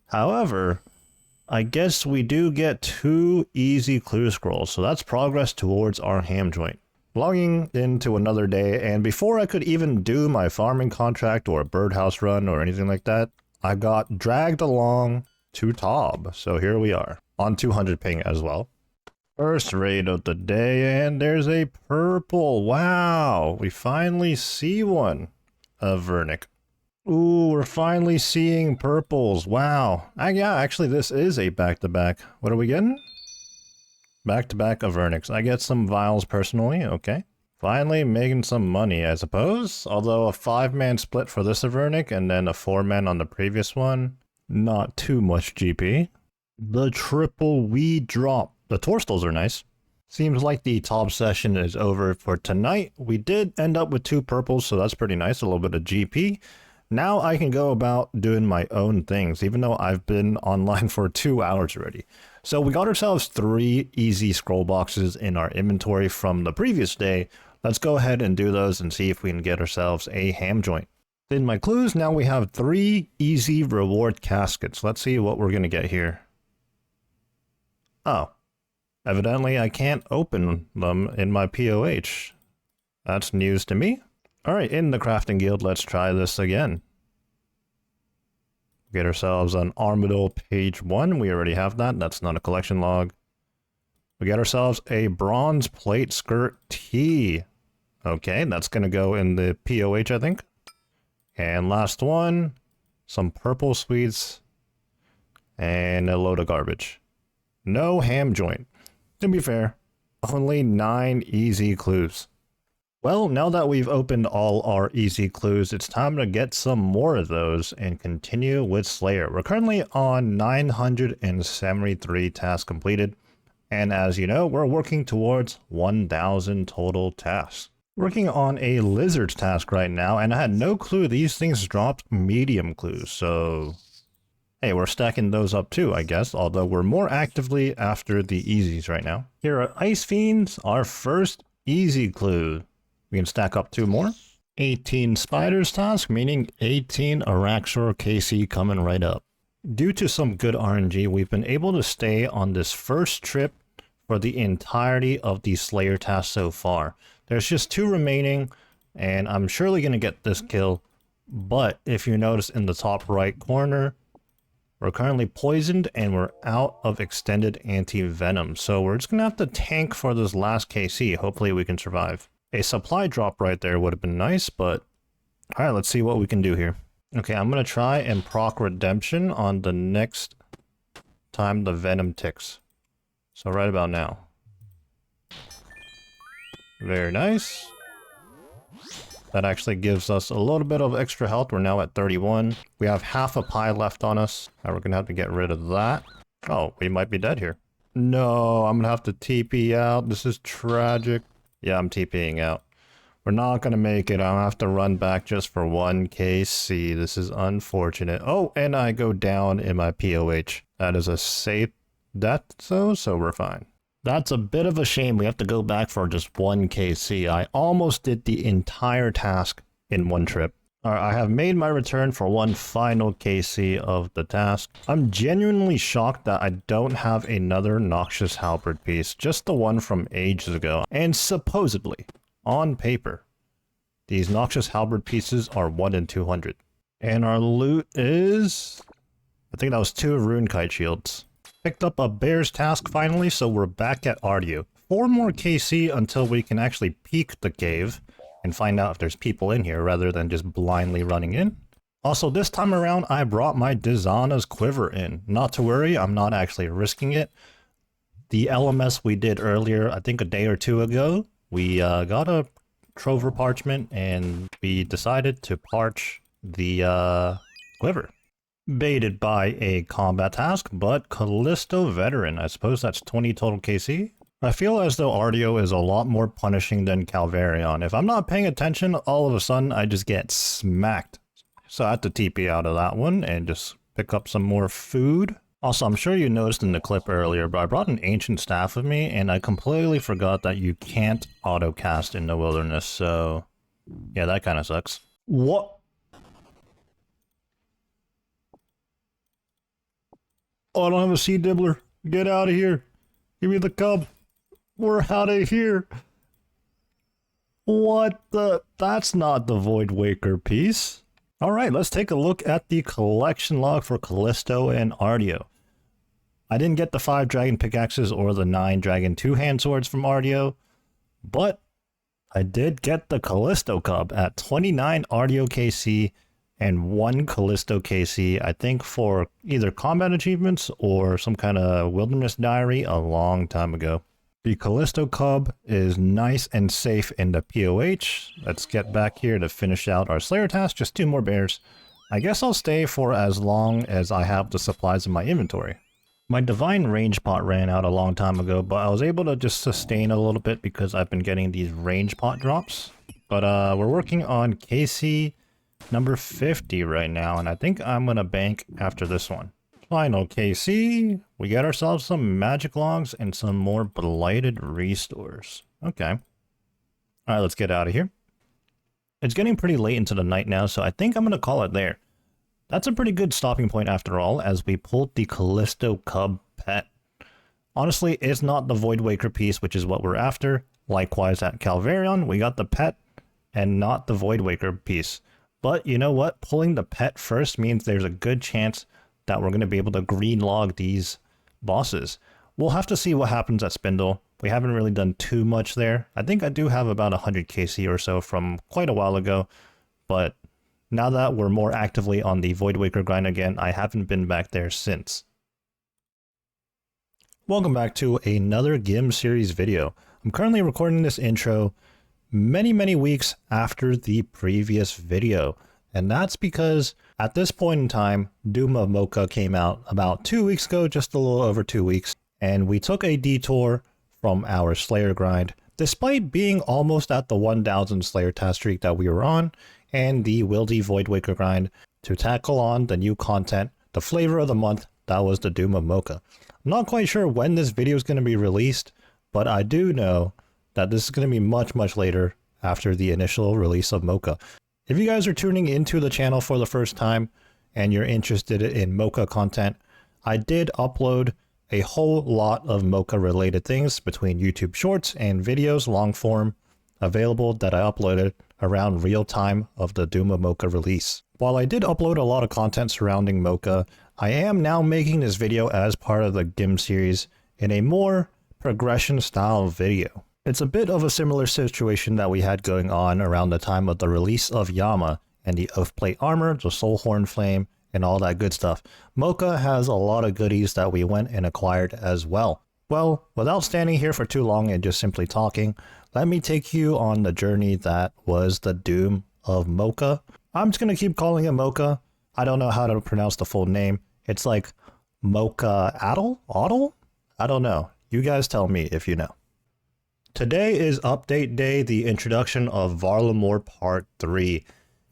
However, I guess we do get 2 easy clue scrolls, so that's progress towards our ham joint. Logging into another day, and before I could even do my farming contract or a birdhouse run or anything like that, I got dragged along to Tob. So here we are, on 200 ping as well. First raid of the day, and there's a purple. Wow, we finally see one of Vernic. Ooh, we're finally seeing purples. Wow. Yeah, actually, this is a back-to-back. What are we getting? Back-to-back of Vernix. I get some vials personally. Okay. Finally making some money, I suppose. Although a 5-man split for this Avernic and then a 4-man on the previous one. Not too much GP. The triple weed drop. The Torstals are nice. Seems like the top session is over for tonight. We did end up with 2 purples, so that's pretty nice. A little bit of GP. Now I can go about doing my own things, even though I've been online for 2 hours already. So we got ourselves 3 easy scroll boxes in our inventory from the previous day. Let's go ahead and do those and see if we can get ourselves a ham joint. In my clues, now we have 3 easy reward caskets. Let's see what we're going to get here. Oh. Evidently, I can't open them in my POH. That's news to me. Alright, in the crafting guild, let's try this again. Get ourselves an Armadillo page 1. We already have that. That's not a collection log. We get ourselves a bronze plate skirt T. Okay, that's going to go in the POH, I think. And last one, some purple sweets and a load of garbage. No ham joint. To be fair, only 9 easy clues. Well, now that we've opened all our easy clues, it's time to get some more of those and continue with Slayer. We're currently on 973 tasks completed, and as you know, we're working towards 1,000 total tasks. Working on a lizard task right now, and I had no clue these things dropped medium clues, so hey, we're stacking those up too, I guess, although we're more actively after the easies right now. Here are Ice Fiends, our first easy clue. We can stack up 2 more. 18 spiders task, meaning 18 Araxor KC coming right up. Due to some good RNG, we've been able to stay on this first trip for the entirety of the Slayer task so far. There's just 2 remaining, and I'm surely going to get this kill, but if you notice in the top right corner, we're currently poisoned and we're out of extended anti-venom. So we're just going to have to tank for this last KC. Hopefully we can survive. A supply drop right there would have been nice, but alright, let's see what we can do here. Okay, I'm going to try and proc redemption on the next time the venom ticks. So right about now. Very nice. That actually gives us a little bit of extra health. We're now at 31. We have half a pie left on us. Now we're going to have to get rid of that. Oh, we might be dead here. No, I'm going to have to TP out. This is tragic. Yeah, I'm TPing out. We're not going to make it. I'll have to run back just for 1 KC. This is unfortunate. Oh, and I go down in my POH. That is a safe death, so we're fine. That's a bit of a shame. We have to go back for just 1 KC. I almost did the entire task in 1 trip. Alright, I have made my return for one final KC of the task. I'm genuinely shocked that I don't have another Noxious Halberd piece, just the one from ages ago. And supposedly, on paper, these Noxious Halberd pieces are 1 in 200. And our loot is... I think that was 2 Rune Kite Shields. Picked up a Bear's Task finally, so we're back at Ardio. 4 more KC until we can actually peek the cave and find out if there's people in here rather than just blindly running in. Also, this time around, I brought my Dizana's Quiver in. Not to worry, I'm not actually risking it. The LMS we did earlier, I think a day or 2 ago, we got a Trover Parchment and we decided to parch the Quiver. Baited by a combat task, but Callisto Veteran. I suppose that's 20 total KC? I feel as though Ardio is a lot more punishing than Calvarion. If I'm not paying attention, all of a sudden I just get smacked. So I had to TP out of that one and just pick up some more food. Also, I'm sure you noticed in the clip earlier, but I brought an ancient staff with me and I completely forgot that you can't auto-cast in the wilderness, so yeah, that kind of sucks. What? Oh, I don't have a Sea Dibbler. Get out of here. Give me the cub. We're out of here. What the? That's not the Void Waker piece. Alright, let's take a look at the collection log for Callisto and Ardio. I didn't get the 5 Dragon Pickaxes or the 9 Dragon 2-hand swords from Ardio, but I did get the Callisto Cub at 29 Ardio KC and 1 Callisto KC, I think for either combat achievements or some kind of wilderness diary a long time ago. The Callisto Cub is nice and safe in the POH. Let's get back here to finish out our Slayer task, just 2 more bears. I guess I'll stay for as long as I have the supplies in my inventory. My Divine Range Pot ran out a long time ago, but I was able to just sustain a little bit because I've been getting these Range Pot drops. But we're working on KC number 50 right now, and I think I'm gonna bank after this one. Final KC, we got ourselves some magic logs and some more blighted restores. Okay. Alright, let's get out of here. It's getting pretty late into the night now, so I think I'm gonna call it there. That's a pretty good stopping point after all, as we pulled the Callisto Cub pet. Honestly, it's not the Void Waker piece, which is what we're after. Likewise at Calvarion, we got the pet and not the Void Waker piece. But you know what? Pulling the pet first means there's a good chance that we're going to be able to green log these bosses. We'll have to see what happens at Spindle. We haven't really done too much there. I think I do have about 100 KC or so from quite a while ago, but now that we're more actively on the Void Waker grind again, I haven't been back there since. Welcome back to another GIM series video. I'm currently recording this intro many weeks after the previous video. And that's because at this point in time, Doom of Mocha came out about 2 weeks ago, just a little over 2 weeks. And we took a detour from our Slayer grind, despite being almost at the 1000 Slayer task streak that we were on, and the Wildy Void Waker grind to tackle on the new content, the flavor of the month, that was the Doom of Mocha. I'm not quite sure when this video is going to be released, but I do know that this is going to be much later after the initial release of Mocha. If you guys are tuning into the channel for the first time and you're interested in Mocha content, I did upload a whole lot of Mocha related things between YouTube shorts and videos long form available that I uploaded around real time of the Doom of Mocha release. While I did upload a lot of content surrounding Mocha, I am now making this video as part of the GIM series in a more progression style video. It's a bit of a similar situation that we had going on around the time of the release of Yama and the Oath Plate Armor, the Soul Horn Flame, and all that good stuff. Mocha has a lot of goodies that we went and acquired as well. Well, without standing here for too long and just simply talking, let me take you on the journey that was the Doom of Mocha. I'm just going to keep calling it Mocha. I don't know how to pronounce the full name. It's like Mocha Addle? I don't know. You guys tell me if you know. Today is update day, the introduction of Varlamore Part 3,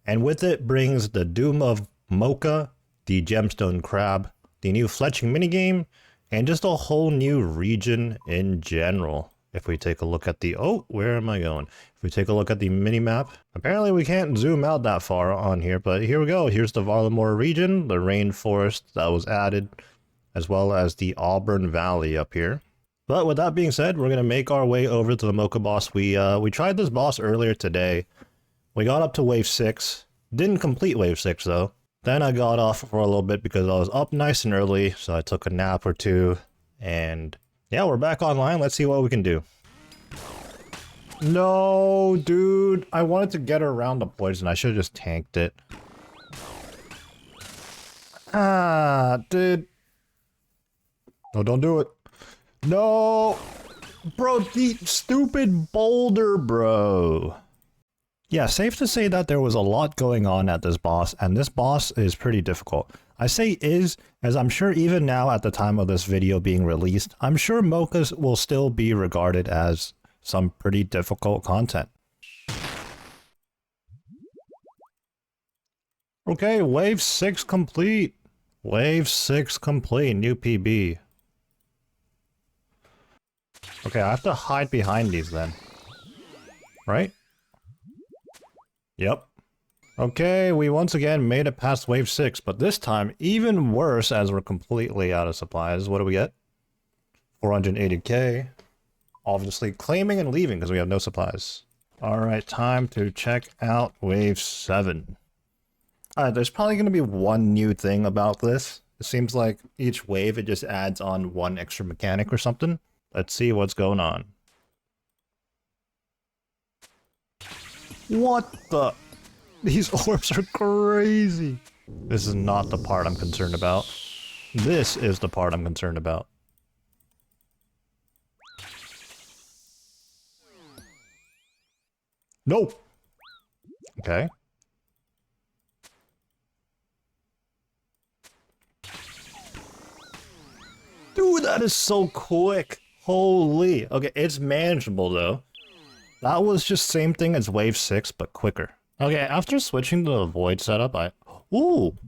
and with it brings the Doom of Mocha, the Gemstone Crab, the new fletching minigame, and just a whole new region in general. If we take a look at the, oh, where am I going? If we take a look at the mini-map, apparently we can't zoom out that far on here, but here we go. Here's the Varlamore region, the rainforest that was added, as well as the Auburn Valley up here. But with that being said, we're going to make our way over to the Mocha boss. We tried this boss earlier today. We got up to wave 6. Didn't complete wave 6 though. Then I got off for a little bit because I was up nice and early, so I took a nap or two, and yeah, we're back online. Let's see what we can do. No, dude. I wanted to get around the poison. I should have just tanked it. Ah, dude. No, don't do it. No. Bro, the stupid boulder, bro. Yeah, safe to say that there was a lot going on at this boss, and this boss is pretty difficult. I say is, as I'm sure even now at the time of this video being released, I'm sure Mochas will still be regarded as some pretty difficult content. Okay, wave 6 complete. Wave 6 complete, new PB. Okay, I have to hide behind these then. Right? Yep. Okay, we once again made it past wave 6, but this time even worse as we're completely out of supplies. What do we get? 480k. Obviously claiming and leaving because we have no supplies. Alright, time to check out wave 7. Alright, there's probably going to be one new thing about this. It seems like each wave it just adds on one extra mechanic or something. Let's see what's going on. What the? These orbs are crazy. This is not the part I'm concerned about. This is the part I'm concerned about. No. Okay. Dude, that is so quick. Holy. Okay, it's manageable though. That was just same thing as wave 6, but quicker. Okay, after switching to the void setup, ooh!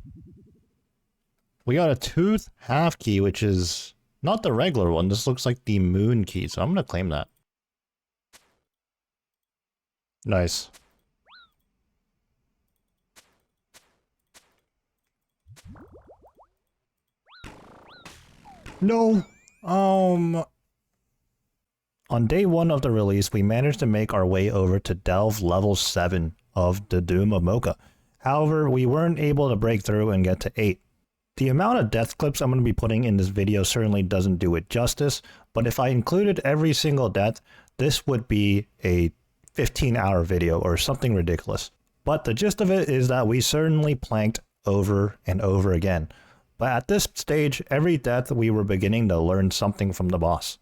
We got a tooth half key, which is not the regular one. This looks like the moon key, so I'm gonna claim that. Nice. No! On day 1 of the release, we managed to make our way over to Delve level 7 of the Doom of Mocha. However, we weren't able to break through and get to 8. The amount of death clips I'm going to be putting in this video certainly doesn't do it justice, but if I included every single death, this would be a 15-hour video or something ridiculous. But the gist of it is that we certainly planked over and over again. But at this stage, every death we were beginning to learn something from the boss.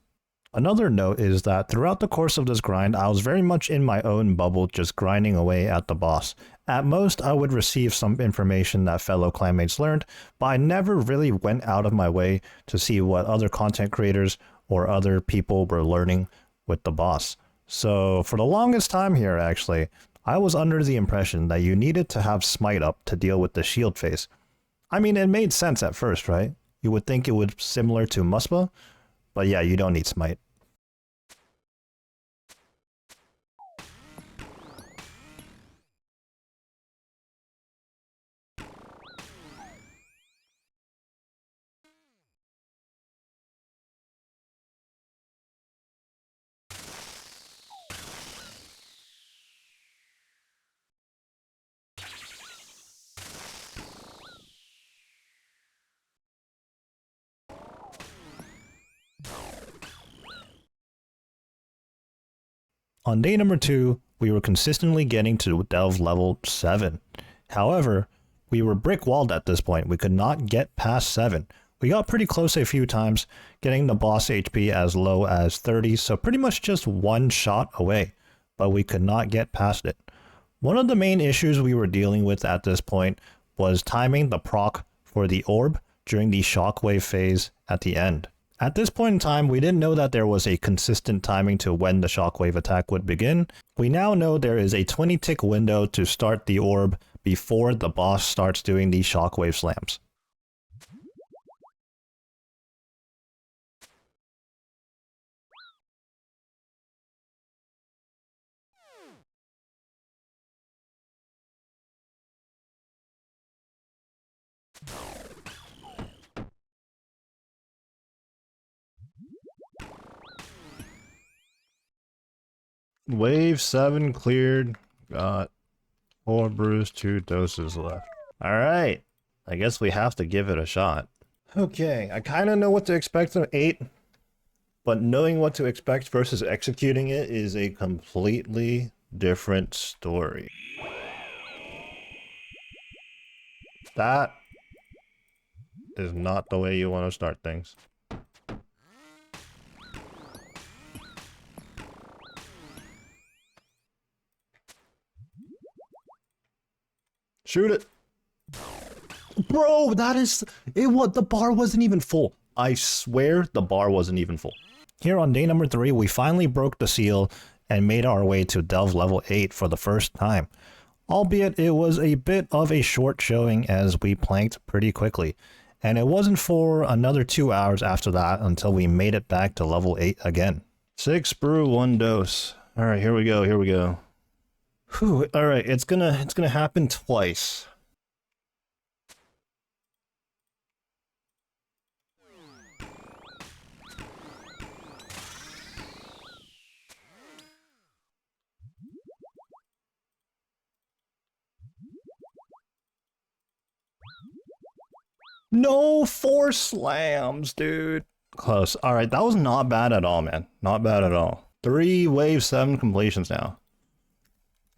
Another note is that throughout the course of this grind, I was very much in my own bubble just grinding away at the boss. At most, I would receive some information that fellow clanmates learned, but I never really went out of my way to see what other content creators or other people were learning with the boss. So for the longest time here, actually, I was under the impression that you needed to have smite up to deal with the shield phase. I mean, it made sense at first, right? You would think it would similar to Muspa, but yeah, you don't need smite. On day number 2, we were consistently getting to Delve level 7. However, we were brick walled at this point. We could not get past 7. We got pretty close a few times, getting the boss HP as low as 30, so pretty much just one shot away, but we could not get past it. One of the main issues we were dealing with at this point was timing the proc for the orb during the shockwave phase at the end. At this point in time, we didn't know that there was a consistent timing to when the shockwave attack would begin. We now know there is a 20 tick window to start the orb before the boss starts doing the shockwave slams. Wave 7 cleared. Got 4 brews, 2 doses left. Alright. I guess we have to give it a shot. Okay, I kind of know what to expect from 8. But knowing what to expect versus executing it is a completely different story. That is not the way you want to start things. Shoot it. Bro, that is... the bar wasn't even full. I swear the bar wasn't even full. Here on day number 3, we finally broke the seal and made our way to Delve level 8 for the first time. Albeit it was a bit of a short showing as we planked pretty quickly. And it wasn't for another 2 hours after that until we made it back to level 8 again. 6 brew, 1 dose. Alright, here we go, here we go. Whew, alright, it's gonna happen twice. No, 4 slams, dude. Close. Alright, that was not bad at all, man. Not bad at all. 3 wave 7 completions now.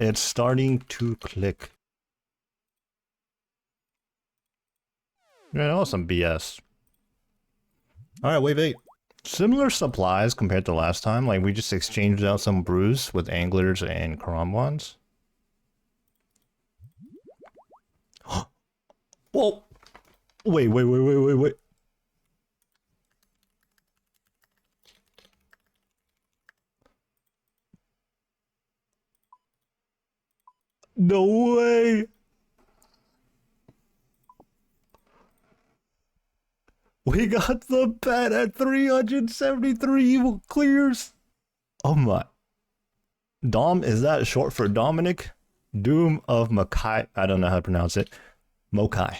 It's starting to click. Yeah, that was some BS. Alright, wave 8. Similar supplies compared to last time. Like, we just exchanged out some brews with anglers and Karambwans. Whoa! Wait. No way! We got the bet at 373 clears. Oh my. Dom, is that short for Dominic? Doom of Makai. I don't know how to pronounce it. Mokai.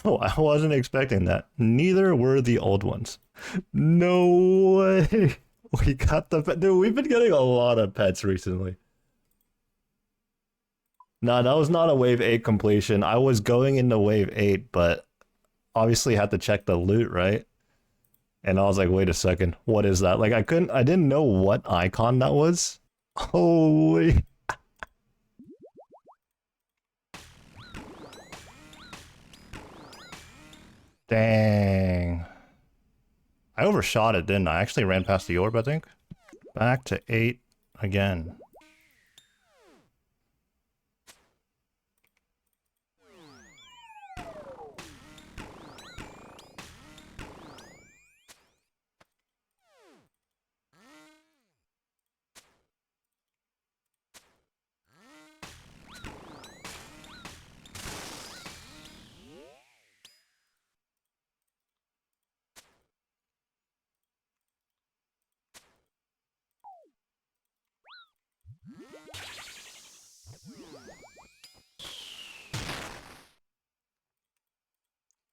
Oh, I wasn't expecting that. Neither were the old ones. No way. We got the pet. Dude, we've been getting a lot of pets recently. Nah, that was not a wave 8 completion. I was going into wave 8, but obviously had to check the loot, right? And I was like, wait a second, what is that? Like, I didn't know what icon that was. Holy. Dang. I overshot it, didn't I? I actually ran past the orb, I think. Back to 8 again.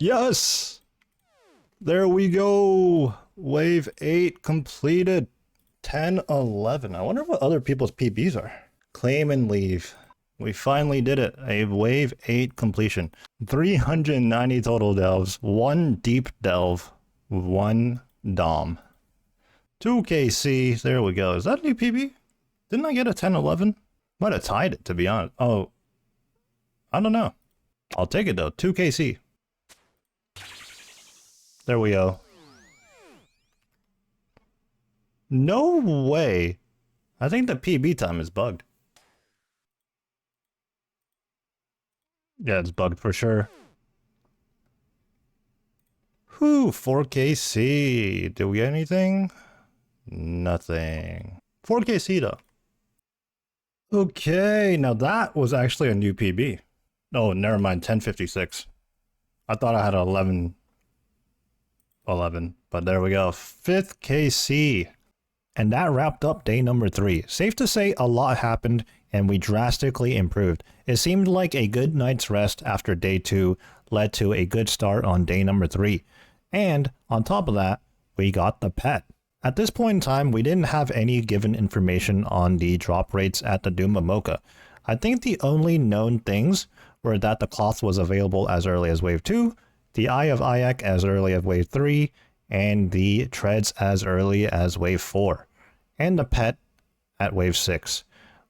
Yes! There we go! Wave 8 completed. 10-11. I wonder what other people's PBs are. Claim and leave. We finally did it. A wave 8 completion. 390 total delves. 1 deep delve. 1 dom. 2KC. There we go. Is that a new PB? Didn't I get a 10-11? Might have tied it, to be honest. Oh. I don't know. I'll take it though. 2KC. There we go. No way. I think the PB time is bugged. Yeah, it's bugged for sure. Whew, 4KC. Did we get anything? Nothing. 4KC though. Okay, now that was actually a new PB. Oh, never mind, 1056. I thought I had 11, but there we go. 5th KC. And that wrapped up day number 3. Safe to say a lot happened and we drastically improved. It seemed like a good night's rest after day 2 led to a good start on day number 3. And on top of that, we got the pet. At this point in time, we didn't have any given information on the drop rates at the Doom of Mocha. I think the only known things were that the cloth was available as early as wave 2, the Eye of Ayak as early as wave 3, and the treads as early as wave 4, and the pet at wave 6.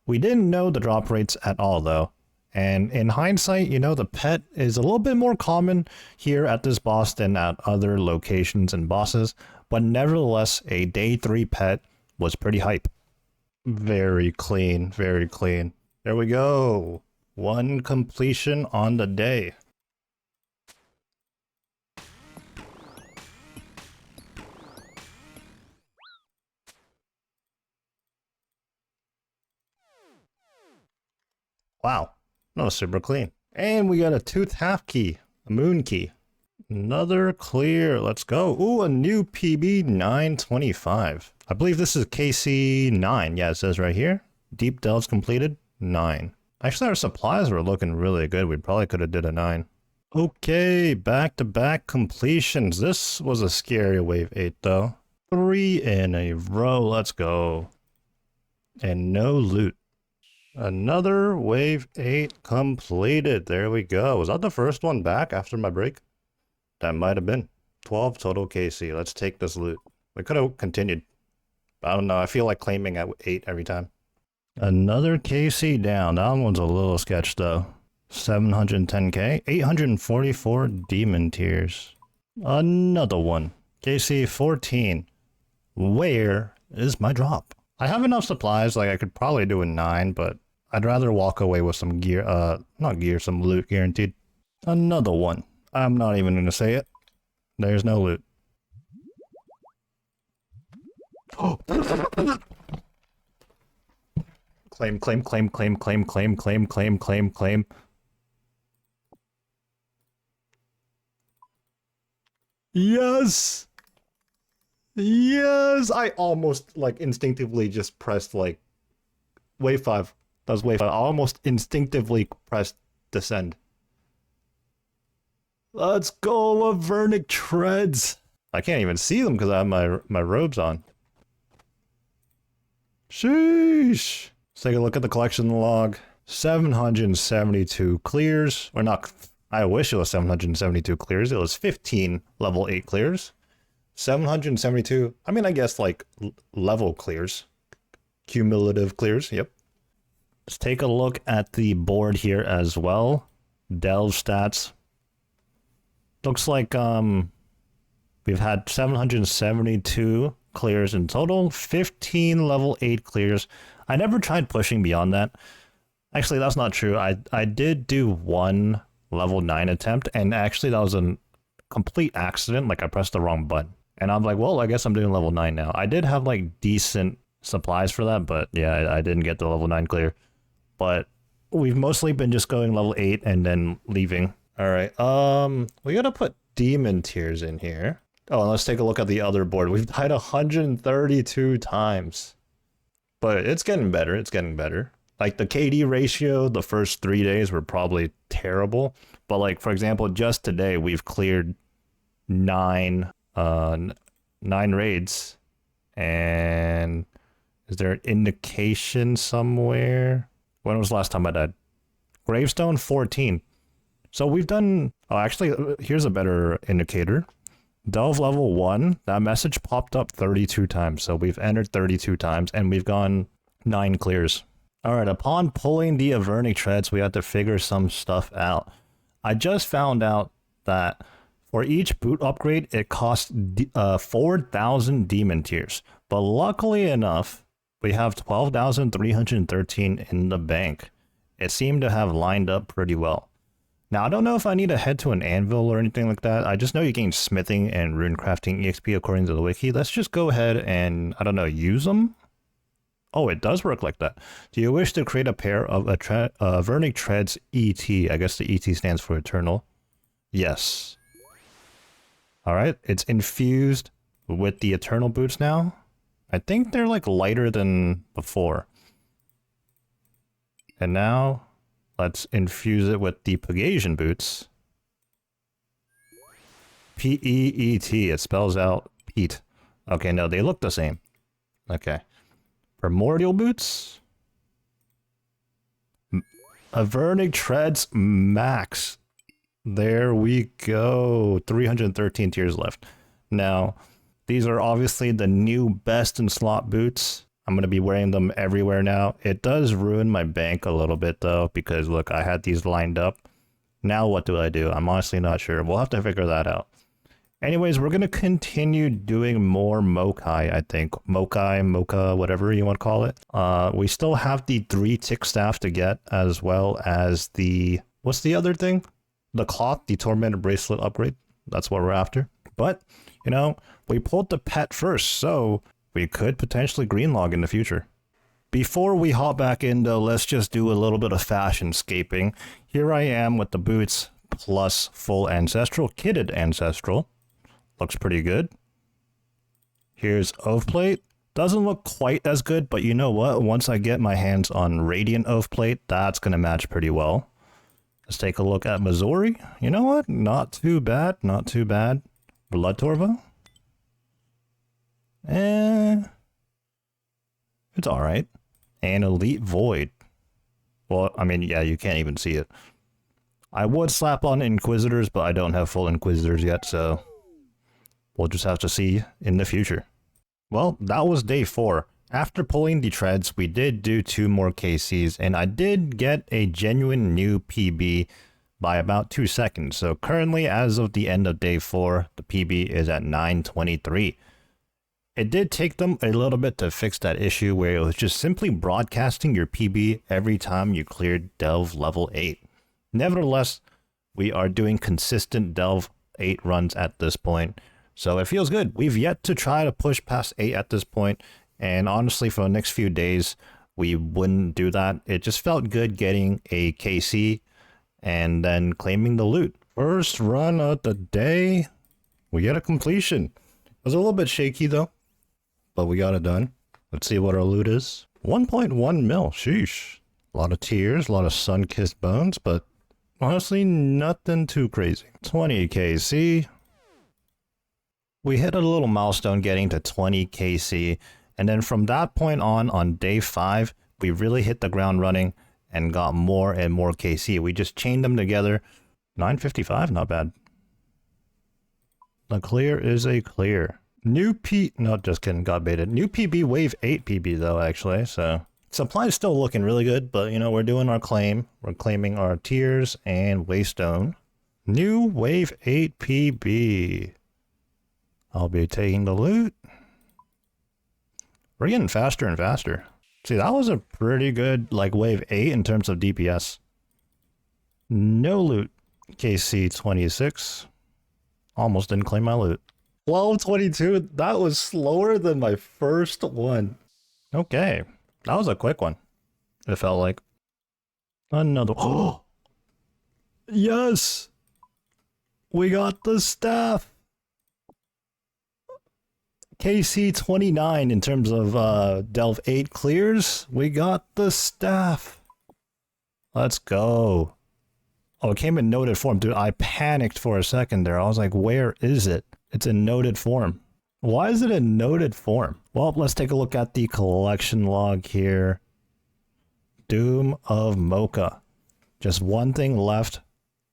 We didn't know the drop rates at all though, and in hindsight, you know, the pet is a little bit more common here at this boss than at other locations and bosses, but nevertheless, a day 3 pet was pretty hype. Very clean, very clean. There we go. 1 completion on the day. Wow, that was super clean. And we got a tooth half key, a moon key. Another clear, let's go. Ooh, a new PB 925. I believe this is KC 9. Yeah, it says right here. Deep delves completed, 9. Actually, our supplies were looking really good. We probably could have did a 9. Okay, back-to-back completions. This was a scary wave 8 though. 3 in a row, let's go. And no loot. Another wave 8 completed. There we go. Was that the first one back after my break? That might have been. 12 total KC. Let's take this loot. We could have continued. I don't know. I feel like claiming at 8 every time. Another KC down. That one's a little sketch though. 710k. 844 demon tears. Another one. KC 14. Where is my drop? I have enough supplies. Like I could probably do a 9, but I'd rather walk away with some gear, not gear, some loot guaranteed. Another one. I'm not even gonna say it. There's no loot. Claim, claim, claim, claim, claim, claim, claim, claim, claim, claim. Yes! Yes! I almost, like, instinctively just pressed, like, wave 5. That was wave 5. I almost instinctively pressed descend. Let's go, Avernic treads! I can't even see them because I have my robes on. Sheesh! Let's take a look at the collection log. 772 clears. Or not, I wish it was 772 clears. It was 15 level 8 clears. 772, I mean, I guess like level clears. Cumulative clears, yep. Let's take a look at the board here as well. Delve stats. Looks like we've had 772 clears in total, 15 level 8 clears. I never tried pushing beyond that. Actually, that's not true. I did do 1 level 9 attempt, and actually that was a complete accident. Like I pressed the wrong button. And I'm like, well, I guess I'm doing level 9 now. I did have like decent supplies for that, but yeah, I didn't get the level 9 clear. But we've mostly been just going level 8 and then leaving. All right, we gotta put demon tears in here. Oh, and let's take a look at the other board. We've died 132 times. But it's getting better, it's getting better. Like the KD ratio, the first 3 days were probably terrible. But like, for example, just today, we've cleared 9 raids. And is there an indication somewhere? When was the last time I died? Gravestone 14. So we've done, oh, actually, here's a better indicator. Delve level 1, that message popped up 32 times. So we've entered 32 times and we've gone 9 clears. All right, upon pulling the Avernic treads, we had to figure some stuff out. I just found out that for each boot upgrade, it costs 4,000 demon tears. But luckily enough, we have 12,313 in the bank. It seemed to have lined up pretty well. Now, I don't know if I need to head to an anvil or anything like that. I just know you gain smithing and runecrafting EXP according to the wiki. Let's just go ahead and, I don't know, use them? Oh, it does work like that. Do you wish to create a pair of Avernic treads ET? I guess the ET stands for eternal. Yes. All right, it's infused with the eternal boots now. I think they're like lighter than before. And now, let's infuse it with the Pegasian boots. P-E-E-T, it spells out Pete. Okay, no, they look the same. Okay. Primordial boots. Avernic treads max. There we go. 313 tiers left. Now, these are obviously the new best in slot boots. I'm going to be wearing them everywhere now. It does ruin my bank a little bit though, because look, I had these lined up. Now what do I do? I'm honestly not sure. We'll have to figure that out. Anyways, we're going to continue doing more Mokai, I think. Mocha, whatever you want to call it. We still have the 3 tick staff to get, as well as the... What's the other thing? The cloth, the Tormented Bracelet upgrade. That's what we're after. But, you know, we pulled the pet first, so we could potentially greenlog in the future. Before we hop back in, though, let's just do a little bit of fashion scaping. Here I am with the boots plus full Ancestral, kitted Ancestral. Looks pretty good. Here's Oath Plate. Doesn't look quite as good, but you know what? Once I get my hands on Radiant Oath Plate, that's going to match pretty well. Let's take a look at Missouri. You know what? Not too bad. Not too bad. Blood Torva. It's alright. And Elite Void. Well, I mean, yeah, you can't even see it. I would slap on Inquisitors, but I don't have full Inquisitors yet, so... we'll just have to see in the future. Well, that was day 4. After pulling the treads, we did do 2 more KCs, and I did get a genuine new PB by about 2 seconds. So currently, as of the end of day 4, the PB is at 923. It did take them a little bit to fix that issue where it was just simply broadcasting your PB every time you cleared Delve level 8. Nevertheless, we are doing consistent Delve 8 runs at this point. So it feels good. We've yet to try to push past 8 at this point, and honestly for the next few days we wouldn't do that. It just felt good getting a KC and then claiming the loot. First run of the day, we get a completion. It was a little bit shaky though, but we got it done. Let's see what our loot is. 1.1 mil, sheesh. A lot of tears, a lot of sun-kissed bones, but honestly nothing too crazy. 20 KC. We hit a little milestone getting to 20 KC, and then from that point on day 5, we really hit the ground running and got more and more KC. We just chained them together. 955, not bad. The clear is a clear. New P... no, just kidding, got baited. New PB, wave 8 PB though, actually, so... supply is still looking really good, but you know, we're doing our claim. We're claiming our tears and waystone. New wave 8 PB. I'll be taking the loot. We're getting faster and faster. See, that was a pretty good, like, wave 8 in terms of DPS. No loot. KC 26. Almost didn't claim my loot. 1222. That was slower than my first one. Okay. That was a quick one. It felt like. Another. Oh! Yes! We got the staff! KC 29 in terms of Delve 8 clears. We got the staff. Let's go. Oh, it came in noted form. Dude, I panicked for a second there. I was like, where is it? It's in noted form. Why is it in noted form? Well, let's take a look at the collection log here. Doom of Mocha. Just one thing left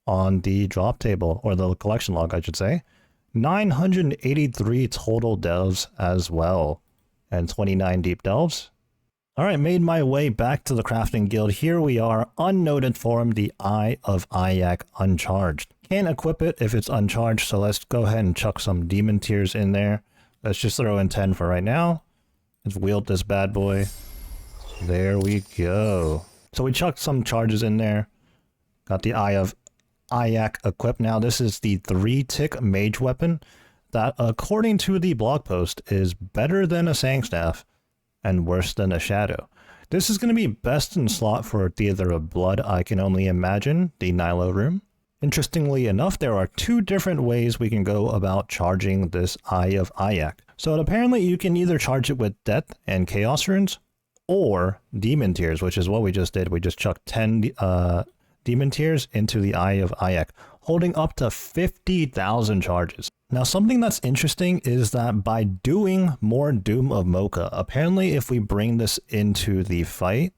on the drop table, or the collection log, I should say. 983 total delves as well, and 29 deep delves. Alright, made my way back to the crafting guild. Here we are, unnoted form, the Eye of Ayak uncharged. Can't equip it if it's uncharged, so let's go ahead and chuck some demon tears in there. Let's just throw in 10 for right now. Let's wield this bad boy. There we go. So we chucked some charges in there. Got the Eye of Ayak equipped. Now this is the 3-tick mage weapon that, according to the blog post, is better than a Sangstaff and worse than a Shadow. This is going to be best in slot for Theater of Blood, I can only imagine, the Nilo room. Interestingly enough, there are two different ways we can go about charging this Eye of Ayak. So apparently you can either charge it with Death and Chaos Runes, or Demon Tears, which is what we just did. We just chucked 10 Demon Tears into the Eye of Ayak, holding up to 50,000 charges. Now, something that's interesting is that by doing more Doom of Mocha, apparently if we bring this into the fight,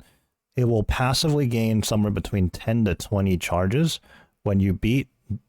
it will passively gain somewhere between 10 to 20 charges when you beat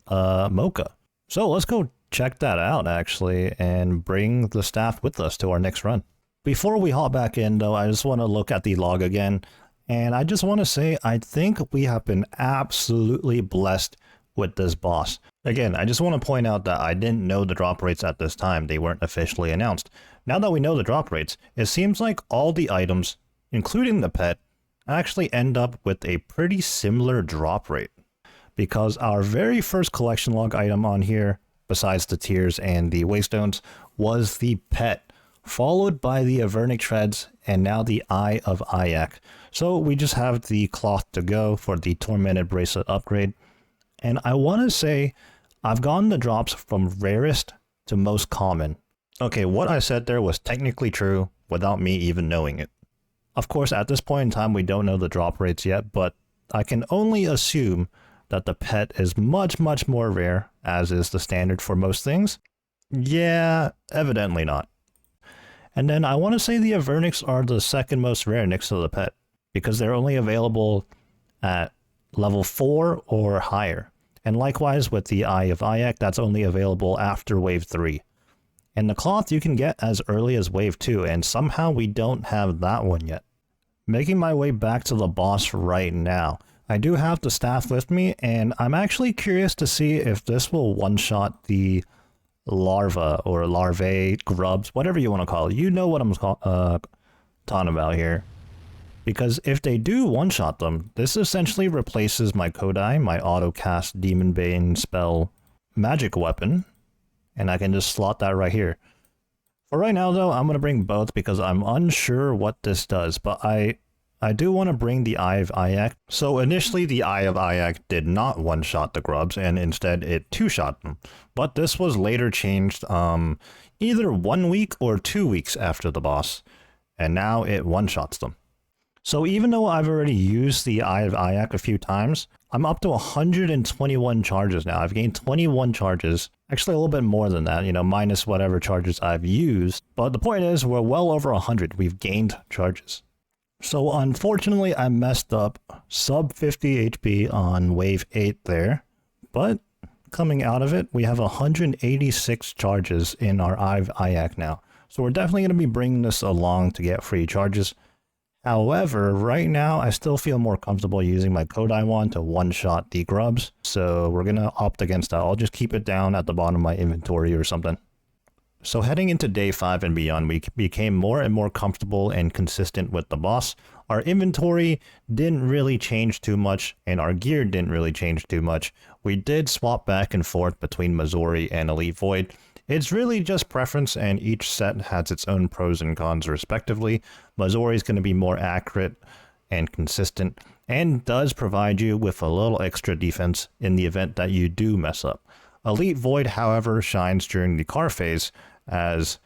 Mocha. So let's go check that out, actually, and bring the staff with us to our next run. Before we hop back in, though, I just want to look at the log again, and I just want to say I think we have been absolutely blessed with this boss. Again, I just want to point out that I didn't know the drop rates at this time. They weren't officially announced. Now that we know the drop rates, it seems like all the items, including the pet, actually end up with a pretty similar drop rate. Because our very first collection log item on here, besides the tears and the waystones, was the pet, followed by the Avernic Treads, and now the Eye of Ayak. So we just have the cloth to go for the Tormented Bracelet upgrade. And I want to say, I've gotten the drops from rarest to most common. Okay, what I said there was technically true without me even knowing it. Of course, at this point in time, we don't know the drop rates yet, but I can only assume that the pet is much, much more rare, as is the standard for most things. Yeah, evidently not. And then I want to say the Avernics are the second most rare next to the pet, because they're only available at level 4 or higher. And likewise with the Eye of Ayak, that's only available after wave 3. And the cloth you can get as early as wave 2, and somehow we don't have that one yet. Making my way back to the boss right now. I do have the staff with me, and I'm actually curious to see if this will one-shot the larva or larvae, grubs, whatever you want to call it. You know what I'm talking about here. Because if they do one-shot them, this essentially replaces my Kodai, my auto-cast Demon Bane spell magic weapon, and I can just slot that right here. For right now, though, I'm going to bring both because I'm unsure what this does, but I do want to bring the Eye of Ayak. So initially, the Eye of Ayak did not one-shot the grubs, and instead it two-shot them. But this was later changed either 1 week or 2 weeks after the boss, and now it one-shots them. So even though I've already used the Eye of Ayak a few times, I'm up to 121 charges now. I've gained 21 charges. Actually, a little bit more than that, minus whatever charges I've used. But the point is, we're well over 100. We've gained charges. So unfortunately, I messed up sub 50 HP on wave 8 there. But coming out of it, we have 186 charges in our Eye of Ayak now. So we're definitely going to be bringing this along to get free charges. However, right now, I still feel more comfortable using my Kodai wand to one-shot the grubs, so we're going to opt against that. I'll just keep it down at the bottom of my inventory or something. So heading into day 5 and beyond, we became more and more comfortable and consistent with the boss. Our inventory didn't really change too much, and our gear didn't really change too much. We did swap back and forth between Missouri and Elite Void. It's really just preference, and each set has its own pros and cons respectively. Missouri is going to be more accurate and consistent, and does provide you with a little extra defense in the event that you do mess up. Elite Void, however, shines during the car phase, as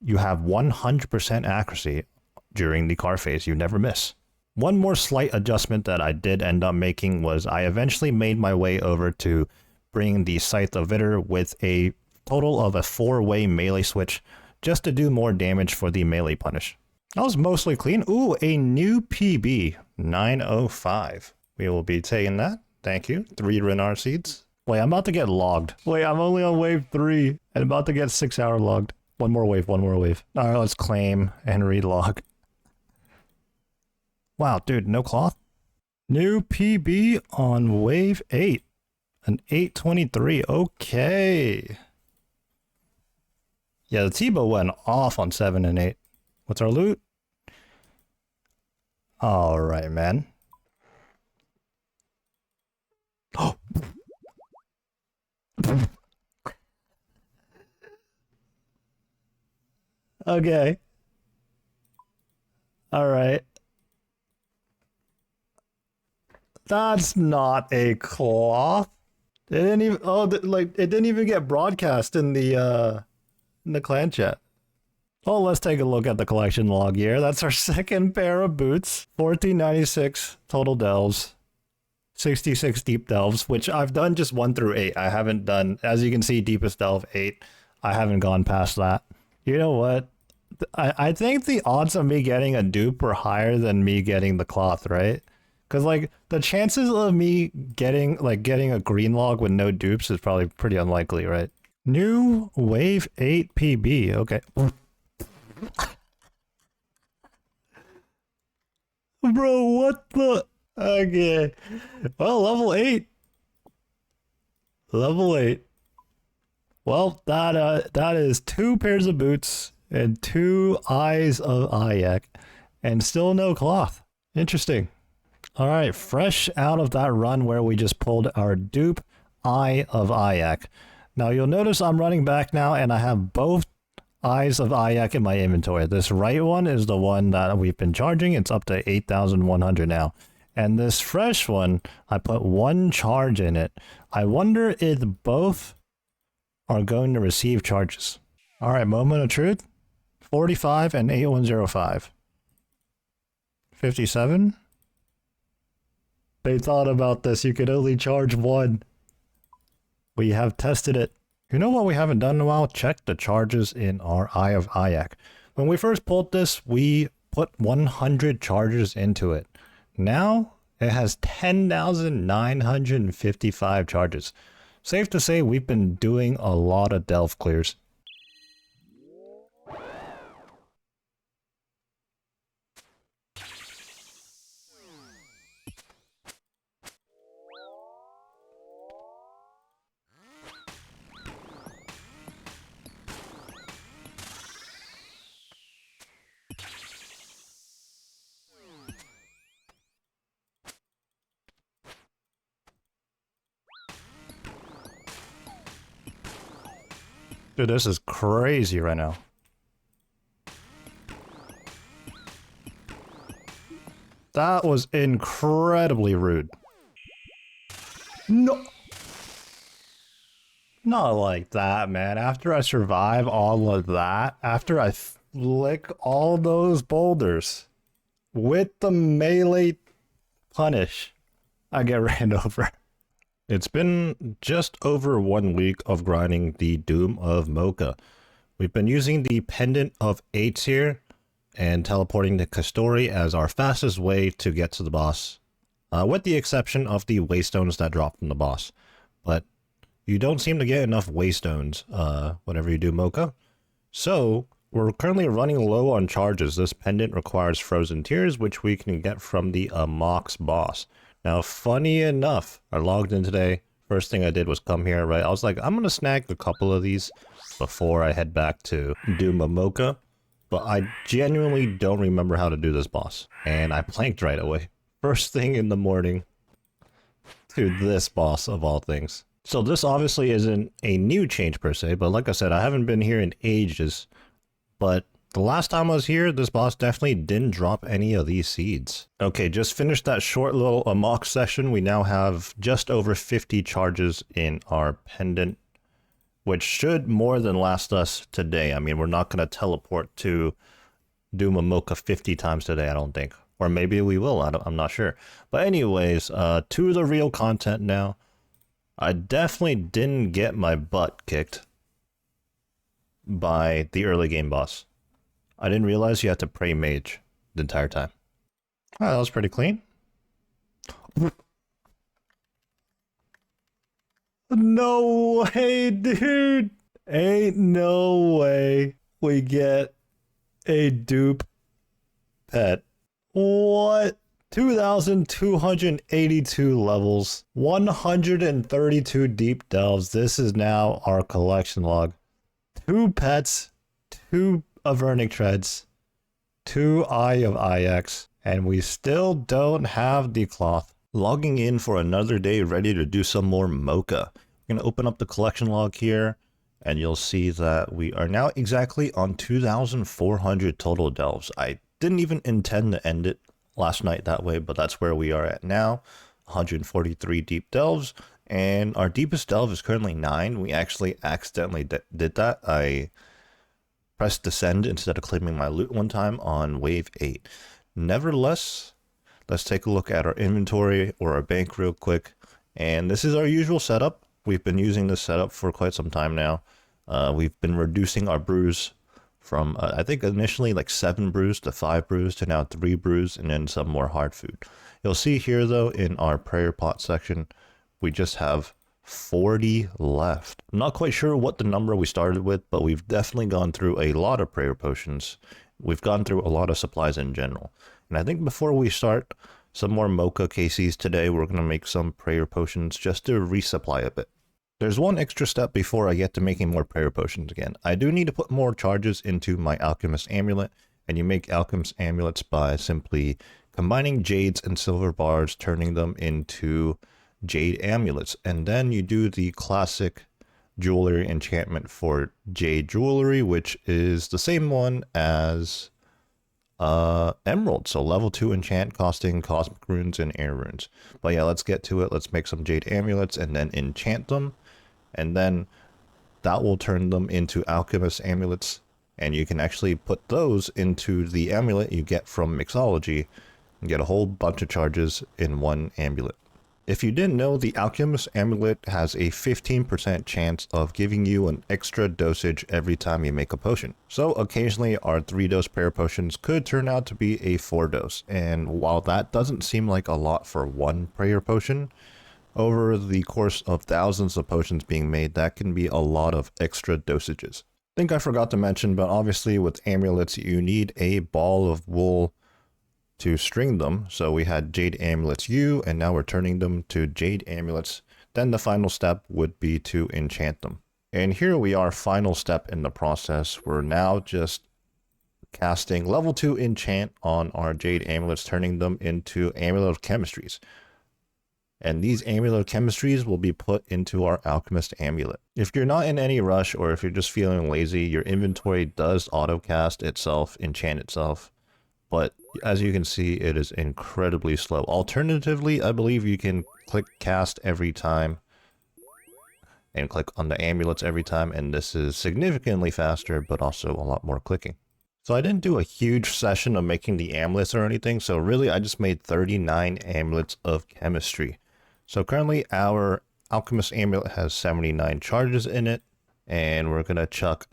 you have 100% accuracy during the car phase. You never miss. One more slight adjustment that I did end up making was I eventually made my way over to bring the Scythe of Vitter with a total of a 4-way melee switch, just to do more damage for the melee punish. That was mostly clean. Ooh, a new PB, 905. We will be taking that. Thank you. 3 Renar seeds. Wait, I'm about to get logged. Wait, I'm only on wave 3 and about to get 6 hour logged. One more wave. Alright, let's claim and relog. Wow, dude, no cloth? New PB on wave 8. An 823. Okay. Yeah, the T-bow went off on 7 and 8. What's our loot? Alright, man. Oh! Okay. Alright. That's not a cloth. It didn't even like it didn't even get broadcast in the clan chat. Oh, let's take a look at the collection log here. That's our second pair of boots. 1496 total delves. 66 deep delves, which I've done just 1 through 8. I haven't done, as you can see, deepest delve 8. I haven't gone past that. You know what? I think the odds of me getting a dupe were higher than me getting the cloth, right? Because like the chances of me getting a green log with no dupes is probably pretty unlikely, right? New wave 8 PB. Okay. Bro, what the? Okay. Well, level 8. Level 8. Well, that is 2 pairs of boots and 2 eyes of Ayak and still no cloth. Interesting. All right, fresh out of that run where we just pulled our dupe Eye of Ayak. Now you'll notice I'm running back now and I have both Eyes of Ayak in my inventory. This right one is the one that we've been charging. It's up to 8,100 now. And this fresh one, I put 1 charge in it. I wonder if both are going to receive charges. All right, moment of truth. 45 and 8105. 57. They thought about this. You could only charge 1. We have tested it. You know what we haven't done in a while? Check the charges in our Eye of Ayak. When we first pulled this, we put 100 charges into it. Now, it has 10,955 charges. Safe to say we've been doing a lot of delve clears. Dude, this is crazy right now. That was incredibly rude. No. Not like that, man. After I survive all of that, after I flick all those boulders with the melee punish, I get ran over. It's been just over 1 week of grinding the Doom of Mocha. We've been using the Pendant of 8s here and teleporting to Kastori as our fastest way to get to the boss, with the exception of the Waystones that drop from the boss. But you don't seem to get enough Waystones whenever you do Mocha. So we're currently running low on charges. This pendant requires Frozen Tears, which we can get from the Mox boss. Now, funny enough, I logged in today. First thing I did was come here, right? I was like, I'm going to snag a couple of these before I head back to Doom of Mocha. But I genuinely don't remember how to do this boss. And I planked right away. First thing in the morning to this boss of all things. So this obviously isn't a new change per se, but like I said, I haven't been here in ages. But the last time I was here, this boss definitely didn't drop any of these seeds. Okay, just finished that short little mock session. We now have just over 50 charges in our pendant, which should more than last us today. I mean, we're not going to teleport to Doom of Mocha 50 times today, I don't think. Or maybe we will, I'm not sure. But anyways, to the real content now. I definitely didn't get my butt kicked by the early game boss. I didn't realize you had to pray mage the entire time. Oh, that was pretty clean. No way, dude. Ain't no way we get a dupe pet. What? 2,282 levels, 132 deep delves. This is now our collection log. 2 pets, 2 Avernic Treads, 2 Eye of Ix, and we still don't have the cloth. Logging in for another day, ready to do some more Mocha. We're going to open up the collection log here, and you'll see that we are now exactly on 2,400 total delves. I didn't even intend to end it last night that way, but that's where we are at now. 143 deep delves And our deepest delve is currently 9. We actually accidentally did that. I pressed descend instead of claiming my loot one time on wave 8. Nevertheless, let's take a look at our inventory or our bank real quick. And this is our usual setup. We've been using this setup for quite some time now. We've been reducing our brews from, I think initially like 7 brews to 5 brews to now 3 brews and then some more hard food. You'll see here though in our prayer pot section, we just have 40 left. I'm not quite sure what the number we started with, but we've definitely gone through a lot of prayer potions. We've gone through a lot of supplies in general. And I think before we start some more mocha cases today, we're going to make some prayer potions just to resupply a bit. There's one extra step before I get to making more prayer potions again. I do need to put more charges into my alchemist amulet, and you make alchemist amulets by simply combining jades and silver bars, turning them into jade amulets, and then you do the classic jewelry enchantment for jade jewelry, which is the same one as emerald, so level 2 enchant costing cosmic runes and air runes. But yeah, let's get to it. Let's make some jade amulets and then enchant them, and then that will turn them into alchemist amulets, and you can actually put those into the amulet you get from mixology and get a whole bunch of charges in one amulet. If you didn't know, the Alchemist Amulet has a 15% chance of giving you an extra dosage every time you make a potion. So occasionally our 3-dose prayer potions could turn out to be a 4-dose. And while that doesn't seem like a lot for one prayer potion, over the course of thousands of potions being made, that can be a lot of extra dosages. I think I forgot to mention, but obviously with amulets, you need a ball of wool to string them. So we had jade amulets U, and now we're turning them to jade amulets. Then the final step would be to enchant them. And here we are, final step in the process. We're now just casting level 2 enchant on our jade amulets, turning them into amulet of chemistries. And these amulet of chemistries will be put into our alchemist amulet. If you're not in any rush, or if you're just feeling lazy, your inventory does auto cast itself, enchant itself. But as you can see, it is incredibly slow. Alternatively, I believe you can click cast every time and click on the amulets every time, and this is significantly faster, but also a lot more clicking. So I didn't do a huge session of making the amulets or anything, so really I just made 39 amulets of chemistry. So currently our alchemist amulet has 79 charges in it, and we're going to chuck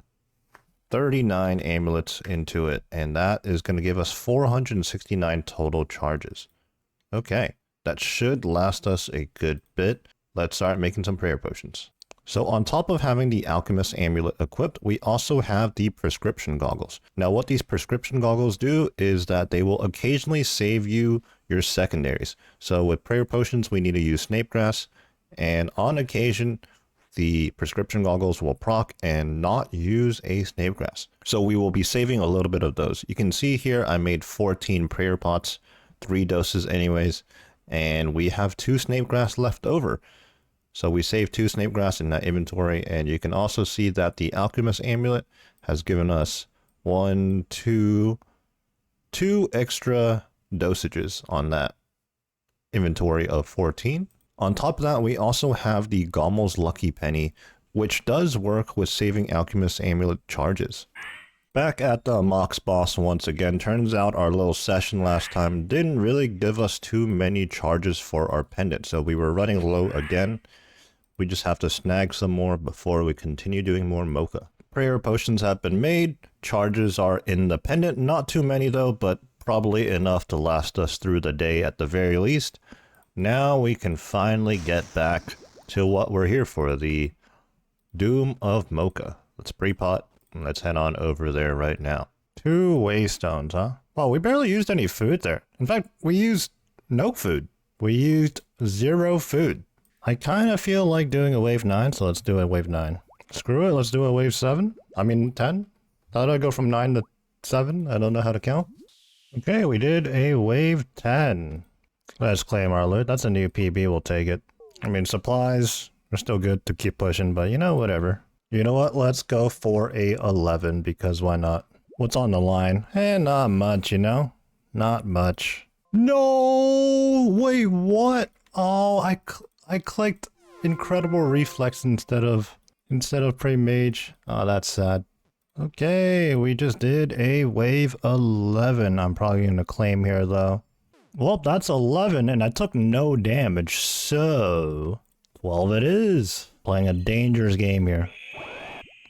39 amulets into it, and that is going to give us 469 total charges. Okay, that should last us a good bit. Let's start making some prayer potions. So on top of having the alchemist amulet equipped, we also have the prescription goggles. Now what these prescription goggles do is that they will occasionally save you your secondaries. So with prayer potions, we need to use snapegrass, and on occasion, the prescription goggles will proc and not use a snapegrass. So we will be saving a little bit of those. You can see here I made 14 prayer pots, 3 doses anyways, and we have 2 snapegrass left over. So we saved 2 snapegrass in that inventory, and you can also see that the alchemist amulet has given us 2 extra dosages on that inventory of 14. On top of that, we also have the Gommel's Lucky Penny, which does work with saving Alchemist Amulet charges. Back at the Mox boss once again, turns out our little session last time didn't really give us too many charges for our pendant, so we were running low again. We just have to snag some more before we continue doing more mocha. Prayer potions have been made, charges are in the pendant, not too many though, but probably enough to last us through the day at the very least. Now we can finally get back to what we're here for, the Doom of Mocha. Let's pre-pot, and let's head on over there right now. 2 waystones, huh? Well, we barely used any food there. In fact, we used no food. We used 0 food. I kind of feel like doing a wave 9, so let's do a wave 9. Screw it, let's do a wave 7. I mean 10. How did I go from 9 to 7? I don't know how to count. Okay, we did a wave 10. Let's claim our loot. That's a new PB, we'll take it. I mean, supplies are still good to keep pushing, but you know, whatever. You know what? Let's go for a 11, because why not? What's on the line? Not much, you know? Not much. No! Wait, what? Oh, I clicked incredible reflex instead of Prey Mage. Oh, that's sad. Okay, we just did a wave 11. I'm probably gonna claim here though. Well, that's 11 and I took no damage, so 12 it is. Playing a dangerous game here.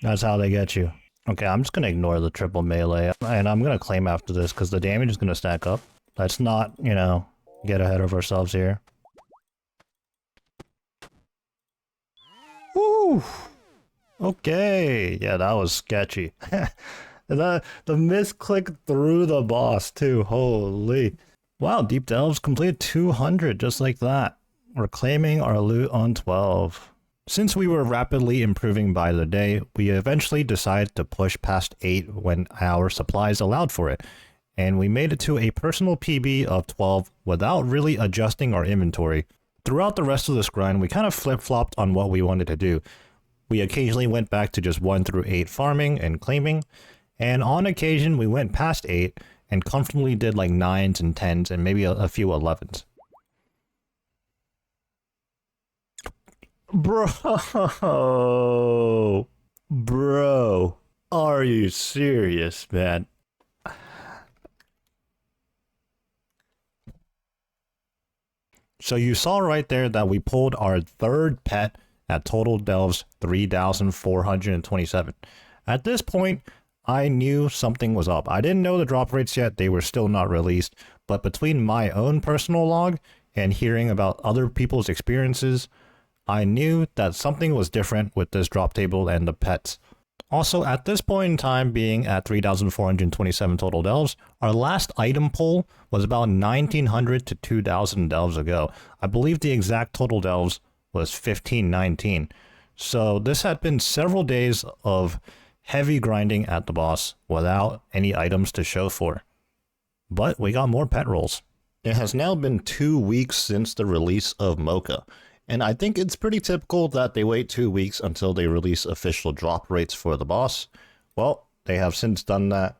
That's how they get you. Okay, I'm just gonna ignore the triple melee and I'm gonna claim after this because the damage is gonna stack up. Let's not, you know, get ahead of ourselves here. Woo! Okay, yeah, that was sketchy. The misclick through the boss too, holy. Wow, Deep Delves completed 200 just like that. We're claiming our loot on 12. Since we were rapidly improving by the day, we eventually decided to push past 8 when our supplies allowed for it. And we made it to a personal PB of 12 without really adjusting our inventory. Throughout the rest of this grind, we kind of flip-flopped on what we wanted to do. We occasionally went back to just 1 through 8 farming and claiming, and on occasion we went past 8 and comfortably did like 9s and 10s and maybe a few 11s. Bro, are you serious, man? So you saw right there that we pulled our third pet at total delves 3,427. At this point, I knew something was up. I didn't know the drop rates yet, they were still not released, but between my own personal log and hearing about other people's experiences, I knew that something was different with this drop table and the pets. Also, at this point in time, being at 3,427 total delves, our last item pull was about 1,900 to 2,000 delves ago. I believe the exact total delves was 1519. So this had been several days of heavy grinding at the boss without any items to show for. But we got more pet rolls. It has now been 2 weeks since the release of Mocha, and I think it's pretty typical that they wait 2 weeks until they release official drop rates for the boss. Well, they have since done that,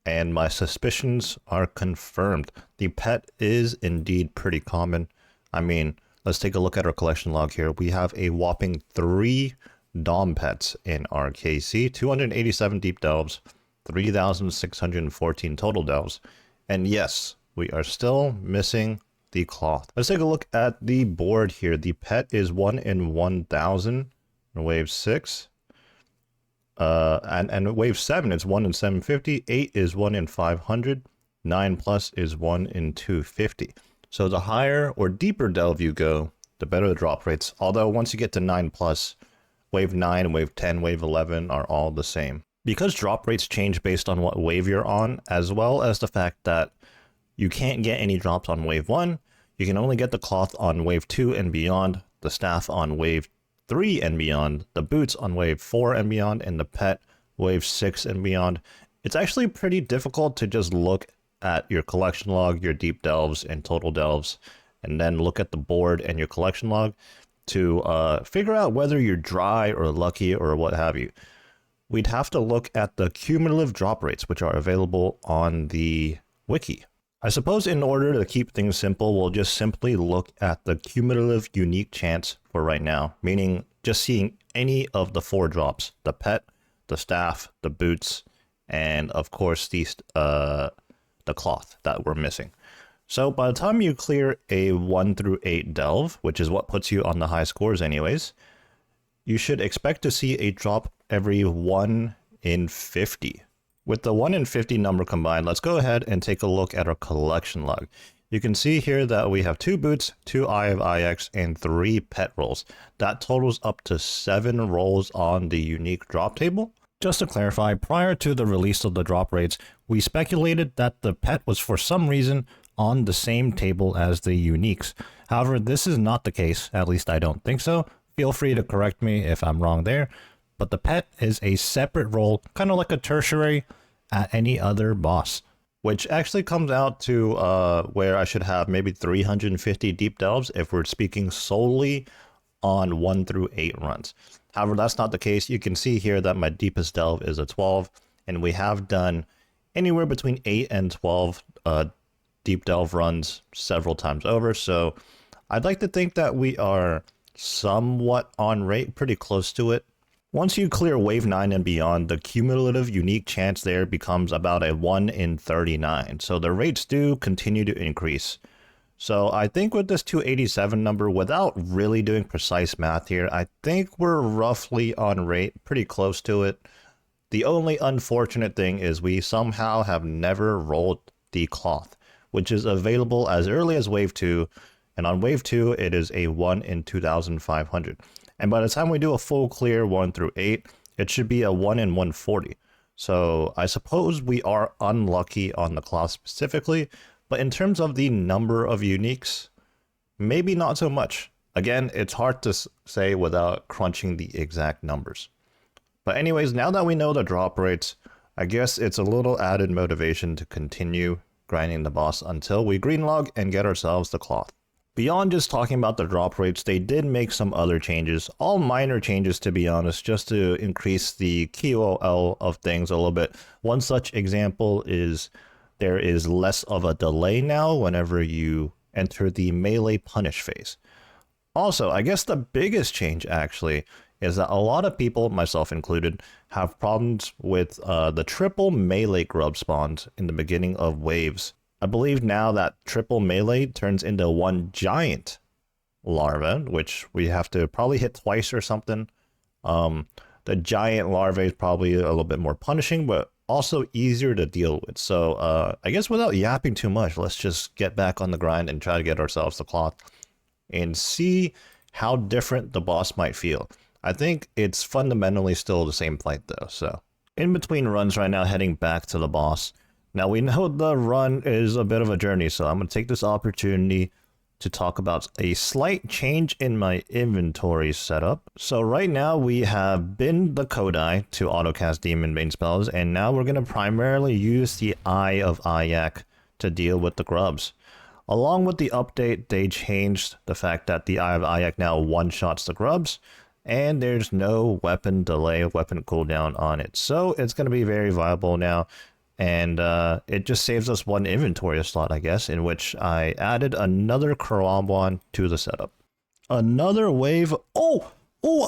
and my suspicions are confirmed. The pet is indeed pretty common. I mean, let's take a look at our collection log here. We have a whopping 3 Dom pets in our KC, 287 deep delves, 3,614 total delves, and yes, we are still missing the cloth. Let's take a look at the board here. The pet is 1 in 1,000 in wave 6. And wave 7 is 1 in 750, 8 is 1 in 500, 9 plus is 1 in 250. So the higher or deeper delve you go, the better the drop rates. Although once you get to 9 plus, wave 9, wave 10, wave 11 are all the same. Because drop rates change based on what wave you're on, as well as the fact that you can't get any drops on wave 1, you can only get the cloth on wave 2 and beyond, the staff on wave 3 and beyond, the boots on wave 4 and beyond, and the pet wave 6 and beyond. It's actually pretty difficult to just look at your collection log, your deep delves and total delves, and then look at the board and your collection log to figure out whether you're dry or lucky or what have you. We'd have to look at the cumulative drop rates, which are available on the wiki. I suppose in order to keep things simple, we'll just simply look at the cumulative unique chance for right now, meaning just seeing any of the 4 drops, the pet, the staff, the boots, and of course the cloth that we're missing. So by the time you clear a 1 through 8 delve, which is what puts you on the high scores anyways, you should expect to see a drop every 1 in 50. With the 1 in 50 number combined, let's go ahead and take a look at our collection log. You can see here that we have 2 boots, 2 Eye of IX, and 3 pet rolls. That totals up to 7 rolls on the unique drop table. Just to clarify, prior to the release of the drop rates, we speculated that the pet was for some reason on the same table as the uniques. However, this is not the case, at least I don't think so. Feel free to correct me if I'm wrong there. But the pet is a separate role, kind of like a tertiary at any other boss, which actually comes out to where I should have maybe 350 deep delves if we're speaking solely on 1 through 8 runs. However, that's not the case. You can see here that my deepest delve is a 12, and we have done anywhere between 8 and 12 deep delve runs several times over. So I'd like to think that we are somewhat on rate, pretty close to it. Once you clear wave 9 and beyond, the cumulative unique chance there becomes about a 1 in 39. So the rates do continue to increase. So I think with this 287 number, without really doing precise math here, I think we're roughly on rate, pretty close to it. The only unfortunate thing is we somehow have never rolled the cloth, which is available as early as wave 2. And on wave 2, it is a 1 in 2,500. And by the time we do a full clear 1 through 8, it should be a 1 in 140. So I suppose we are unlucky on the cloth specifically, but in terms of the number of uniques, maybe not so much. Again, it's hard to say without crunching the exact numbers. But anyways, now that we know the drop rates, I guess it's a little added motivation to continue grinding the boss until we greenlog and get ourselves the cloth. Beyond just talking about the drop rates, they did make some other changes, all minor changes to be honest, just to increase the QOL of things a little bit. One such example is there is less of a delay now whenever you enter the melee punish phase. Also, I guess the biggest change actually is that a lot of people, myself included, have problems with the triple melee grub spawns in the beginning of waves. I believe now that triple melee turns into one giant larva, which we have to probably hit twice or something. The giant larva is probably a little bit more punishing, but also easier to deal with. So I guess without yapping too much, let's just get back on the grind and try to get ourselves the cloth and see how different the boss might feel. I think it's fundamentally still the same fight though. So in between runs right now, heading back to the boss. Now we know the run is a bit of a journey, so I'm going to take this opportunity to talk about a slight change in my inventory setup. So right now we have binned the Kodai to autocast demon main spells, and now we're going to primarily use the Eye of Ayak to deal with the grubs. Along with the update, they changed the fact that the Eye of Ayak now one-shots the grubs, and there's no weapon delay, weapon cooldown on it. So it's going to be very viable now. And it just saves us one inventory slot, I guess, in which I added another Karamwan to the setup. Another wave. Oh,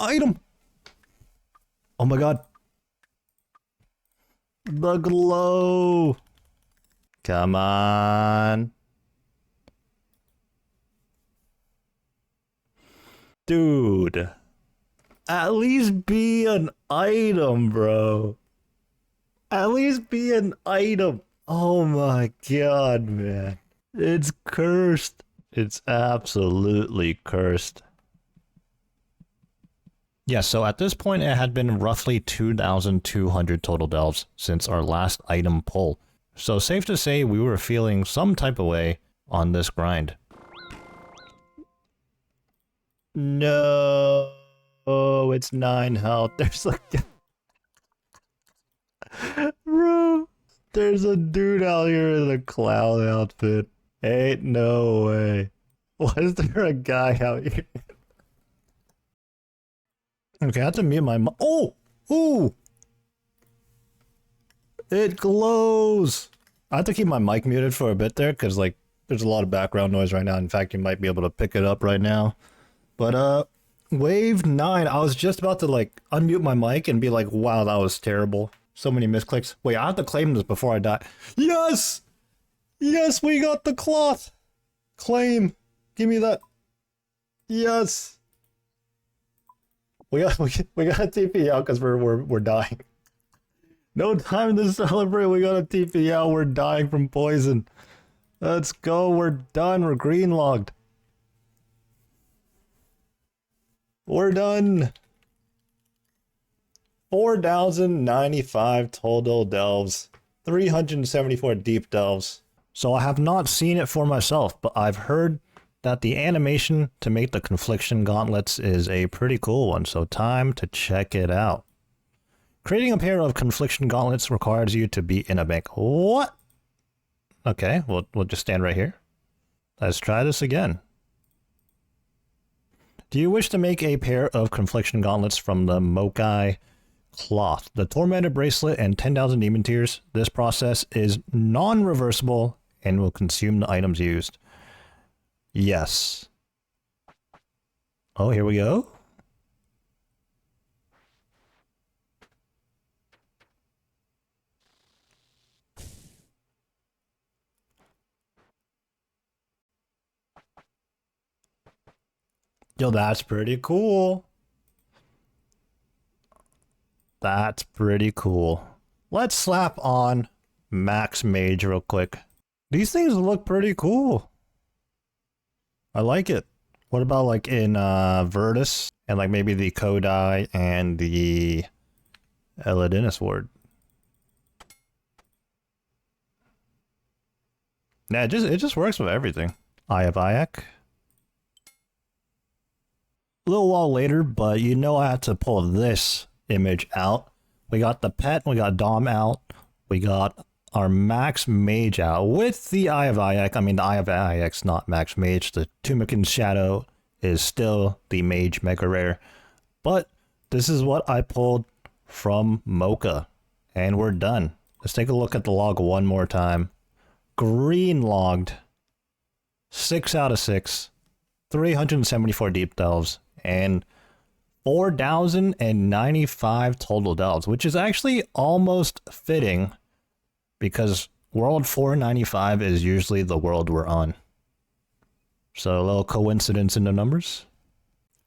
item. Oh my god. The glow. Come on. Dude. At least be an item, bro. At least be an item. Oh my god, man. It's cursed. It's absolutely cursed. Yeah, so at this point it had been roughly 2,200 total delves since our last item pull. So safe to say we were feeling some type of way on this grind. No, it's 9 health. There's like... Bro, there's a dude out here in a clown outfit. Ain't no way. Why is there a guy out here? Okay, I have to mute my mic. Oh! Ooh! It glows! I have to keep my mic muted for a bit there, because, like, there's a lot of background noise right now. In fact, you might be able to pick it up right now. But, wave 9, I was just about to, like, unmute my mic and be like, wow, that was terrible. So many misclicks. Wait, I have to claim this before I die. Yes! Yes, we got the cloth! Claim! Give me that. Yes! We got TP out because we're dying. No time to celebrate, we got a TP out, we're dying from poison. Let's go, we're done, we're green logged. We're done. 4,095 total delves, 374 deep delves. So I have not seen it for myself, but I've heard that the animation to make the Confliction Gauntlets is a pretty cool one, so time to check it out. Creating a pair of Confliction Gauntlets requires you to be in a bank. What? Okay, we'll just stand right here. Let's try this again. Do you wish to make a pair of Confliction Gauntlets from the Mokai cloth, the Tormented Bracelet, and 10,000 Demon Tears? This process is non-reversible and will consume the items used. Yes. Oh, here we go. Yo, that's pretty cool. That's pretty cool. Let's slap on Max Mage real quick. These things look pretty cool. I like it. What about like in Virtus and like maybe the Kodai and the Eladina Sword? Yeah, it just works with everything. Eye of Ayak. A little while later, but you know I had to pull this image out. We got the pet, we got Dom out, we got our Max Mage out with the Eye of Ayak. I mean, the Eye of Ayak's not Max Mage. The Tumican Shadow is still the Mage Mega Rare. But this is what I pulled from Mocha. And we're done. Let's take a look at the log one more time. Green logged. 6 out of 6. 374 deep delves. And 4,095 total delves, which is actually almost fitting because World 495 is usually the world we're on. So a little coincidence in the numbers.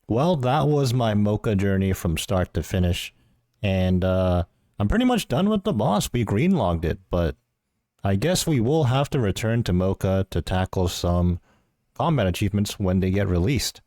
Well, that was my Mocha journey from start to finish. And I'm pretty much done with the boss. We greenlogged it, but I guess we will have to return to Mocha to tackle some combat achievements when they get released.